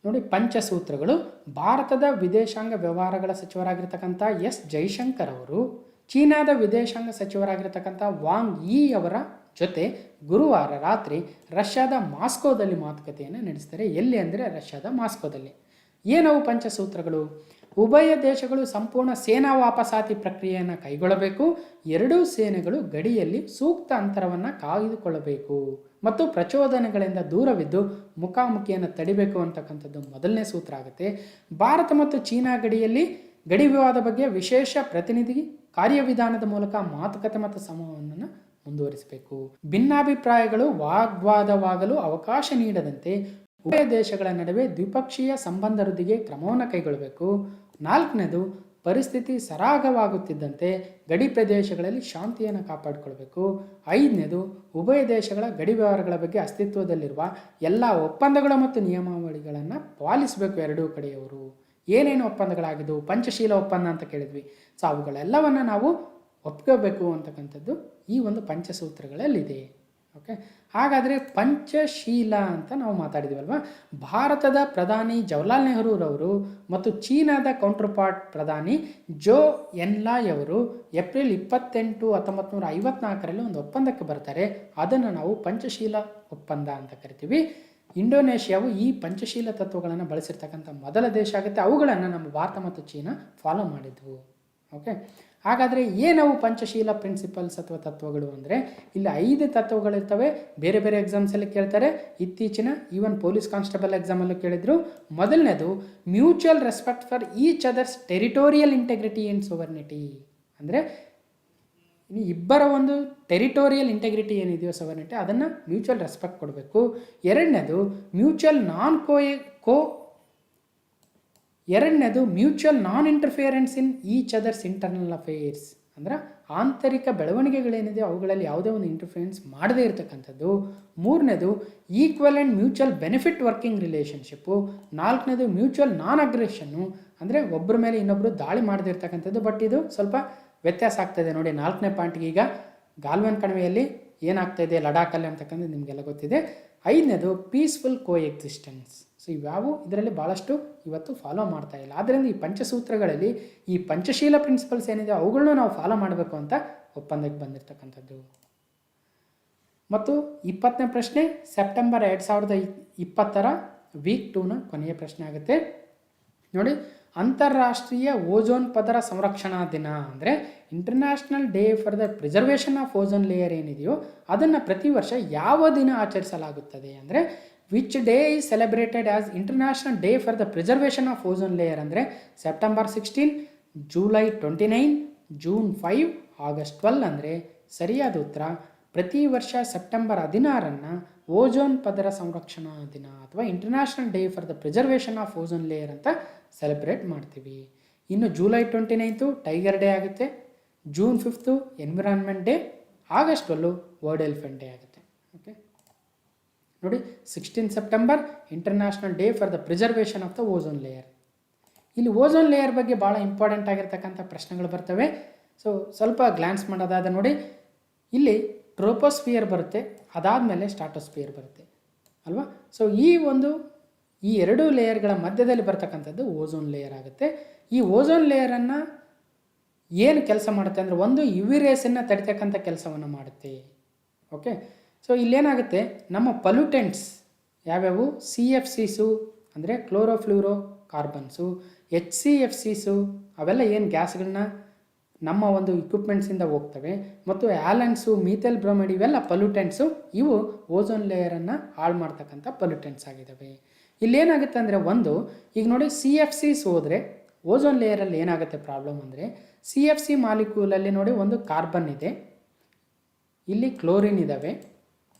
ನೋಡಿ, ಪಂಚಸೂತ್ರಗಳು ಭಾರತದ ವಿದೇಶಾಂಗ ವ್ಯವಹಾರಗಳ ಸಚಿವರಾಗಿರ್ತಕ್ಕಂಥ S ಜೈಶಂಕರ್ ಅವರು ಚೀನಾದ ವಿದೇಶಾಂಗ ಸಚಿವರಾಗಿರ್ತಕ್ಕಂಥ ವಾಂಗ್ ಯಿ ಅವರ ಜೊತೆ ಗುರುವಾರ ರಾತ್ರಿ ರಷ್ಯಾದ ಮಾಸ್ಕೋದಲ್ಲಿ ಮಾತುಕತೆಯನ್ನು ನಡೆಸ್ತಾರೆ. ಎಲ್ಲಿ ಅಂದರೆ ರಷ್ಯಾದ ಮಾಸ್ಕೋದಲ್ಲಿ. ಏನವು ಪಂಚಸೂತ್ರಗಳು? ಉಭಯ ದೇಶಗಳು ಸಂಪೂರ್ಣ ಸೇನಾ ವಾಪಸಾತಿ ಪ್ರಕ್ರಿಯೆಯನ್ನು ಕೈಗೊಳ್ಳಬೇಕು, 2 ಸೇನೆಗಳು ಗಡಿಯಲ್ಲಿ ಸೂಕ್ತ ಅಂತರವನ್ನು ಕಾಯ್ದುಕೊಳ್ಳಬೇಕು ಮತ್ತು ಪ್ರಚೋದನೆಗಳಿಂದ ದೂರವಿದ್ದು ಮುಖಾಮುಖಿಯನ್ನು ತಡಿಬೇಕು ಅಂತಕ್ಕಂಥದ್ದು ಮೊದಲನೇ ಸೂತ್ರ ಆಗುತ್ತೆ. ಭಾರತ ಮತ್ತು ಚೀನಾ ಗಡಿಯಲ್ಲಿ ಗಡಿ ವಿವಾದ ಬಗ್ಗೆ ವಿಶೇಷ ಪ್ರತಿನಿಧಿ ಕಾರ್ಯವಿಧಾನದ ಮೂಲಕ ಮಾತುಕತೆ ಮತ್ತು ಸಂವಹನವನ್ನು ಮುಂದುವರಿಸಬೇಕು. ಭಿನ್ನಾಭಿಪ್ರಾಯಗಳು ವಾಗ್ವಾದವಾಗಲು ಅವಕಾಶ ನೀಡದಂತೆ ಉಭಯ ದೇಶಗಳ ನಡುವೆ ದ್ವಿಪಕ್ಷೀಯ ಸಂಬಂಧ ವೃದ್ಧಿಗೆ ಕ್ರಮವನ್ನು ಕೈಗೊಳ್ಳಬೇಕು. 4ನೇದು, ಪರಿಸ್ಥಿತಿ ಸರಾಗವಾಗುತ್ತಿದ್ದಂತೆ ಗಡಿ ಪ್ರದೇಶಗಳಲ್ಲಿ ಶಾಂತಿಯನ್ನು ಕಾಪಾಡಿಕೊಳ್ಬೇಕು. 5ನೇದು, ಉಭಯ ದೇಶಗಳ ಗಡಿ ವ್ಯವಹಾರಗಳ ಬಗ್ಗೆ ಅಸ್ತಿತ್ವದಲ್ಲಿರುವ ಎಲ್ಲ ಒಪ್ಪಂದಗಳು ಮತ್ತು ನಿಯಮಾವಳಿಗಳನ್ನು ಪಾಲಿಸಬೇಕು ಎರಡೂ ಕಡೆಯವರು. ಏನೇನು ಒಪ್ಪಂದಗಳಾಗಿದ್ದವು? ಪಂಚಶೀಲ ಒಪ್ಪಂದ ಅಂತ ಕೇಳಿದ್ವಿ. ಸೊ ಅವುಗಳೆಲ್ಲವನ್ನು ನಾವು ಒಪ್ಕೋಬೇಕು ಅಂತಕ್ಕಂಥದ್ದು ಈ ಒಂದು ಪಂಚಸೂತ್ರಗಳಲ್ಲಿದೆ. ಓಕೆ, ಹಾಗಾದರೆ ಪಂಚಶೀಲ ಅಂತ ನಾವು ಮಾತಾಡಿದ್ವಲ್ವ. ಭಾರತದ ಪ್ರಧಾನಿ ಜವಾಹರ್ಲಾಲ್ ನೆಹರೂರವರು ಮತ್ತು ಚೀನಾದ ಕೌಂಟರ್ ಪಾರ್ಟ್ ಪ್ರಧಾನಿ ಜೋ ಎನ್ಲಾಯ್ ಅವರು ಏಪ್ರಿಲ್ 28, 1954ರಲ್ಲಿ ಒಂದು ಒಪ್ಪಂದಕ್ಕೆ ಬರ್ತಾರೆ. ಅದನ್ನು ನಾವು ಪಂಚಶೀಲ ಒಪ್ಪಂದ ಅಂತ ಕರಿತೀವಿ. ಇಂಡೋನೇಷ್ಯಾವು ಈ ಪಂಚಶೀಲ ತತ್ವಗಳನ್ನು ಬಳಸಿರ್ತಕ್ಕಂಥ ಮೊದಲ ದೇಶ ಆಗುತ್ತೆ. ಅವುಗಳನ್ನು ನಮ್ಮ ಭಾರತ ಮತ್ತು ಚೀನಾ ಫಾಲೋ ಮಾಡಿದ್ವು. ಓಕೆ, ಹಾಗಾದರೆ ಏನವು ಪಂಚಶೀಲ ಪ್ರಿನ್ಸಿಪಲ್ಸ್ ಅಥವಾ ತತ್ವಗಳು ಅಂದರೆ ಇಲ್ಲಿ 5 ತತ್ವಗಳಿರ್ತವೆ. ಬೇರೆ ಬೇರೆ ಎಕ್ಸಾಮ್ಸಲ್ಲಿ ಕೇಳ್ತಾರೆ. ಇತ್ತೀಚಿನ ಈವನ್ ಪೊಲೀಸ್ ಕಾನ್ಸ್ಟೇಬಲ್ ಎಕ್ಸಾಮಲ್ಲೂ ಕೇಳಿದರು. ಮೊದಲನೇದು mutual respect for each other's territorial integrity and sovereignty. ಅಂದರೆ ಇನ್ನು ಇಬ್ಬರ ಒಂದು ಟೆರಿಟೋರಿಯಲ್ ಇಂಟೆಗ್ರಿಟಿ ಏನಿದೆಯೋ ಸವರ್ನಿಟಿ ಅದನ್ನು ಮ್ಯೂಚುವಲ್ ರೆಸ್ಪೆಕ್ಟ್ ಕೊಡಬೇಕು. ಎರಡನೇದು mutual non interference in each other's internal affairs, ಅಂದ್ರೆ ಆಂತರಿಕ ಬೆಳವಣಿಗೆಗಳೇನಿದೆ ಅವುಗಳಲ್ಲಿ ಯಾವುದೇ ಒಂದು ಇಂಟರ್ಫಿಯರೆನ್ಸ್ ಮಾಡದೇ ಇರತಕ್ಕಂಥದ್ದು. ಮೂರನೇದು equal and mutual benefit working relationship. ನಾಲ್ಕನೇದು ಮ್ಯೂಚುವಲ್ ನಾನ್ ಅಗ್ರೆಷನ್ನು, ಅಂದರೆ ಒಬ್ಬರ ಮೇಲೆ ಇನ್ನೊಬ್ಬರು ದಾಳಿ ಮಾಡದೇ ಇರ್ತಕ್ಕಂಥದ್ದು. ಬಟ್ ಇದು ಸ್ವಲ್ಪ ವ್ಯತ್ಯಾಸ ಆಗ್ತಾಯಿದೆ ನೋಡಿ 4ನೇ ಪಾಯಿಂಟ್ಗೆ. ಈಗ ಗಾಲ್ವನ್ ಕಣಿವೆಯಲ್ಲಿ ಏನಾಗ್ತಾಯಿದೆ ಲಡಾಖಲ್ಲಿ ಅಂತಕ್ಕಂಥದ್ದು ನಿಮಗೆಲ್ಲ ಗೊತ್ತಿದೆ. 5ನೇದು ಪೀಸ್ಫುಲ್ ಕೋ ಎಕ್ಸಿಸ್ಟೆನ್ಸ್. ಸೊ ಇವ್ಯಾವು ಇದರಲ್ಲಿ ಭಾಳಷ್ಟು ಇವತ್ತು ಫಾಲೋ ಮಾಡ್ತಾ ಇಲ್ಲ. ಆದ್ದರಿಂದ ಈ ಪಂಚಸೂತ್ರಗಳಲ್ಲಿ ಈ ಪಂಚಶೀಲ ಪ್ರಿನ್ಸಿಪಲ್ಸ್ ಏನಿದೆ ಅವುಗಳನ್ನೂ ನಾವು ಫಾಲೋ ಮಾಡಬೇಕು ಅಂತ ಒಪ್ಪಂದಕ್ಕೆ ಬಂದಿರತಕ್ಕಂಥದ್ದು. ಮತ್ತು 20ನೇ ಪ್ರಶ್ನೆ ಸೆಪ್ಟೆಂಬರ್ 2020 ವೀಕ್ 2ನ ಕೊನೆಯ ಪ್ರಶ್ನೆ ಆಗುತ್ತೆ ನೋಡಿ. ಅಂತಾರಾಷ್ಟ್ರೀಯ ಓಜೋನ್ ಪದರ ಸಂರಕ್ಷಣಾ ದಿನ ಅಂದರೆ international day for the preservation of ozone layer ಏನಿದೆಯೋ ಅದನ್ನು ಪ್ರತಿ ವರ್ಷ ಯಾವ ದಿನ ಆಚರಿಸಲಾಗುತ್ತದೆ ಅಂದರೆ which day is celebrated as international day for the preservation of ozone layer ಅಂದರೆ ಸೆಪ್ಟೆಂಬರ್ 16, ಜುಲೈ 29, ಜೂನ್ 5, ಆಗಸ್ಟ್ 12 ಅಂದರೆ ಸರಿಯಾದ ಉತ್ತರ ಪ್ರತಿ ವರ್ಷ ಸೆಪ್ಟೆಂಬರ್ 16 ಓಜೋನ್ ಪದರ ಸಂರಕ್ಷಣಾ ದಿನ ಅಥವಾ international day for the preservation of ozone layer ಅಂತ ಸೆಲೆಬ್ರೇಟ್ ಮಾಡ್ತೀವಿ. ಇನ್ನು ಜುಲೈ 29 ಟೈಗರ್ ಡೇ ಆಗುತ್ತೆ, June 5 environment day, August 12 world elephant day ಆಗುತ್ತೆ. ಓಕೆ ನೋಡಿ 16 September international day for the preservation of the ozone layer. ಇಲ್ಲಿ ಓಜೋನ್ ಲೇಯರ್ ಬಗ್ಗೆ ಭಾಳ important ಆಗಿರ್ತಕ್ಕಂಥ ಪ್ರಶ್ನೆಗಳು ಬರ್ತವೆ. ಸೊ ಸ್ವಲ್ಪ ಗ್ಲಾನ್ಸ್ ಮಾಡೋದಾದ ನೋಡಿ, ಇಲ್ಲಿ ಟ್ರೋಪೋಸ್ಫಿಯರ್ ಬರುತ್ತೆ, ಅದಾದಮೇಲೆ ಸ್ಟಾಟೋಸ್ಫಿಯರ್ ಬರುತ್ತೆ ಅಲ್ವಾ. ಸೊ ಈ ಎರಡು ಲೇಯರ್ಗಳ ಮಧ್ಯದಲ್ಲಿ ಬರ್ತಕ್ಕಂಥದ್ದು ಓಝೋನ್ ಲೇಯರ್ ಆಗುತ್ತೆ. ಈ ಓಝೋನ್ ಲೇಯರನ್ನು ಏನು ಕೆಲಸ ಮಾಡುತ್ತೆ ಅಂದರೆ ಒಂದು UV ರೇಸನ್ನು ತಡಿತಕ್ಕಂಥ ಕೆಲಸವನ್ನು ಮಾಡುತ್ತೆ. ಓಕೆ, ಸೊ ಇಲ್ಲೇನಾಗುತ್ತೆ ನಮ್ಮ ಪಲ್ಯೂಟೆಂಟ್ಸ್ ಯಾವ್ಯಾವು CFCಸು ಅಂದರೆ ಕ್ಲೋರೋಫ್ಲೂರೋ ಕಾರ್ಬನ್ಸು, HCFCಸು ಅವೆಲ್ಲ ಏನು ಗ್ಯಾಸ್ಗಳನ್ನ ನಮ್ಮ ಒಂದು ಇಕ್ವಿಪ್ಮೆಂಟ್ಸಿಂದ ಹೋಗ್ತವೆ, ಮತ್ತು ಆ್ಯಲನ್ಸು, ಮೀಥೈಲ್ ಬ್ರೋಮೈಡ್ ಇವೆಲ್ಲ ಪಲ್ಯೂಟೆಂಟ್ಸು, ಇವು ಓಝೋನ್ ಲೇಯರನ್ನು ಹಾಳು ಮಾಡ್ತಕ್ಕಂಥ ಪಲ್ಯೂಟೆಂಟ್ಸ್ ಆಗಿದ್ದಾವೆ. ಇಲ್ಲೇನಾಗುತ್ತೆ ಅಂದರೆ ಈಗ ನೋಡಿ CFCs ಹೋದರೆ ಓಝೋನ್ ಲೇಯರಲ್ಲಿ ಏನಾಗುತ್ತೆ ಪ್ರಾಬ್ಲಮ್ ಅಂದರೆ CFC ಮಾಲಿಕ್ಯೂಲಲ್ಲಿ ನೋಡಿ ಒಂದು ಕಾರ್ಬನ್ ಇದೆ, ಇಲ್ಲಿ ಕ್ಲೋರಿನ್ ಇದ್ದಾವೆ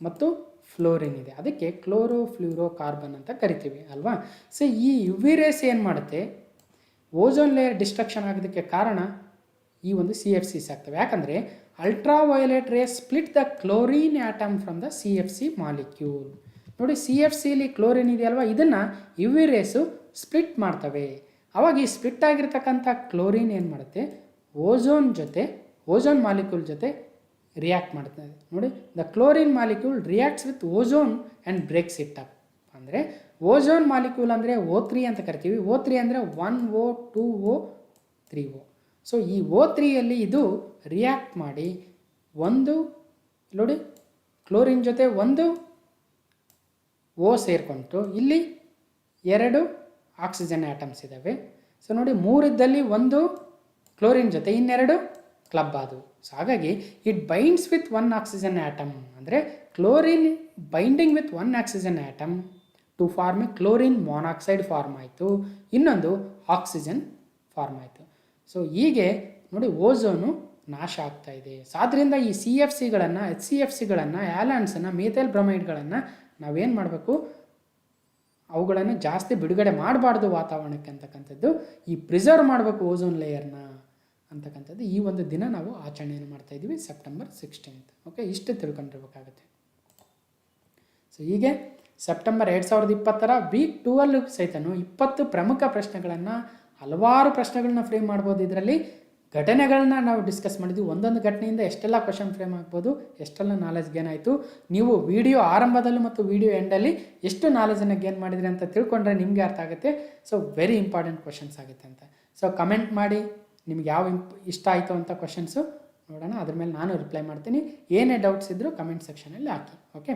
ಮತ್ತು ಫ್ಲೋರಿನ್ ಇದೆ, ಅದಕ್ಕೆ ಕ್ಲೋರೋಫ್ಲೂರೋ ಕಾರ್ಬನ್ ಅಂತ ಕರಿತೀವಿ ಅಲ್ವಾ. ಸೊ ಈ UV ರೇಸ್ ಏನು ಮಾಡುತ್ತೆ, ಓಝೋನ್ ಲೇಯರ್ ಡಿಸ್ಟ್ರಕ್ಷನ್ ಆಗೋದಕ್ಕೆ ಕಾರಣ ಈ ಒಂದು CFCs ಆಗ್ತವೆ. ಯಾಕಂದರೆ ultraviolet rays split the chlorine atom from the CFC molecule. ನೋಡಿ CFCಲಿ ಕ್ಲೋರಿನ್ ಇದೆಯಲ್ವಾ, ಇದನ್ನು UV ರೇಸು ಸ್ಪ್ಲಿಟ್ ಮಾಡ್ತವೆ. ಅವಾಗ ಈ ಸ್ಪ್ಲಿಟ್ ಆಗಿರ್ತಕ್ಕಂಥ ಕ್ಲೋರಿನ್ ಏನು ಮಾಡುತ್ತೆ, ಓಝೋನ್ ಮಾಲಿಕ್ಯೂಲ್ ಜೊತೆ ರಿಯಾಕ್ಟ್ ಮಾಡ್ತದೆ. ನೋಡಿ the chlorine molecule reacts with ozone and breaks it up. ಅಂದರೆ ಓಝೋನ್ ಮಾಲಿಕ್ಯೂಲ್ ಅಂದರೆ O3 ಅಂತ ಕರಿತೀವಿ. O3 ಅಂದರೆ 1O 2O 3O. ಸೊ ಈ O3ಯಲ್ಲಿ ಇದು ರಿಯಾಕ್ಟ್ ಮಾಡಿ ನೋಡಿ ಕ್ಲೋರಿನ್ ಜೊತೆ ಒಂದು O ಸೇರಿಕೊಂಡು ಇಲ್ಲಿ 2 ಆಕ್ಸಿಜನ್ ಆಟಮ್ಸ್ ಇದ್ದಾವೆ. ಸೊ ನೋಡಿ 3 ಇದ್ದಲ್ಲಿ ಒಂದು ಕ್ಲೋರಿನ್ ಜೊತೆ ಇನ್ನೆರಡು ಕ್ಲಬ್ ಆದವು. ಸೊ ಹಾಗಾಗಿ it binds with 1 oxygen atom, ಅಂದರೆ chlorine binding with 1 oxygen atom to form a chlorine monoxide form ಆಯಿತು, ಇನ್ನೊಂದು ಆಕ್ಸಿಜನ್ ಫಾರ್ಮ್ ಆಯಿತು. ಸೊ ಹೀಗೆ ನೋಡಿ ಓಝೋನು ನಾಶ ಆಗ್ತಾ ಇದೆ. ಸೊ ಆದ್ದರಿಂದ ಈ CFCಗಳನ್ನು, HCFCಗಳನ್ನು, ಆ್ಯಲಾನ್ಸನ್ನು, ಮೀಥೈಲ್ ಬ್ರೊಮೈಡ್ಗಳನ್ನು ನಾವೇನು ಮಾಡಬೇಕು, ಅವುಗಳನ್ನು ಜಾಸ್ತಿ ಬಿಡುಗಡೆ ಮಾಡಬಾರ್ದು ವಾತಾವರಣಕ್ಕೆ ಅಂತಕ್ಕಂಥದ್ದು, ಈ ಪ್ರಿಸರ್ವ್ ಮಾಡಬೇಕು ಓಝೋನ್ ಲೇಯರ್ನ ಅಂತಕ್ಕಂಥದ್ದು ಈ ಒಂದು ದಿನ ನಾವು ಆಚರಣೆಯನ್ನು ಮಾಡ್ತಾಯಿದ್ದೀವಿ ಸೆಪ್ಟೆಂಬರ್ 16. ಓಕೆ, ಇಷ್ಟು ತಿಳ್ಕೊಂಡಿರ್ಬೇಕಾಗುತ್ತೆ. ಸೊ ಹೀಗೆ ಸೆಪ್ಟೆಂಬರ್ 2020 ವೀಕ್ 2 ಸಹಿತನು 20 ಪ್ರಮುಖ ಪ್ರಶ್ನೆಗಳನ್ನು, ಹಲವಾರು ಪ್ರಶ್ನೆಗಳನ್ನ ಫ್ರೇಮ್ ಮಾಡ್ಬೋದು. ಇದರಲ್ಲಿ ಘಟನೆಗಳನ್ನ ನಾವು ಡಿಸ್ಕಸ್ ಮಾಡಿದ್ವಿ. ಒಂದೊಂದು ಘಟನೆಯಿಂದ ಎಷ್ಟೆಲ್ಲ ಕ್ವಶನ್ ಫ್ರೇಮ್ ಆಗ್ಬೋದು, ಎಷ್ಟೆಲ್ಲ ನಾಲೆಜ್ ಗೇನ್ ಆಯಿತು. ನೀವು ವಿಡಿಯೋ ಆರಂಭದಲ್ಲಿ ಮತ್ತು ವಿಡಿಯೋ ಎಂಡಲ್ಲಿ ಎಷ್ಟು ನಾಲೆಜನ್ನು ಗೇನ್ ಮಾಡಿದ್ರಿ ಅಂತ ತಿಳ್ಕೊಂಡ್ರೆ ನಿಮಗೆ ಅರ್ಥ ಆಗುತ್ತೆ. ಸೊ ವೆರಿ ಇಂಪಾರ್ಟೆಂಟ್ ಕ್ವಶನ್ಸ್ ಆಗುತ್ತೆ ಅಂತ. ಸೊ ಕಮೆಂಟ್ ಮಾಡಿ ನಿಮ್ಗೆ ಯಾವ ಇಷ್ಟ ಆಯಿತು ಅಂತ ಕ್ವಶನ್ಸು ನೋಡೋಣ, ಅದ್ರ ಮೇಲೆ ನಾನು ರಿಪ್ಲೈ ಮಾಡ್ತೀನಿ. ಏನೇ ಡೌಟ್ಸ್ ಇದ್ದರೂ ಕಮೆಂಟ್ ಸೆಕ್ಷನಲ್ಲಿ ಹಾಕಿ. ಓಕೆ.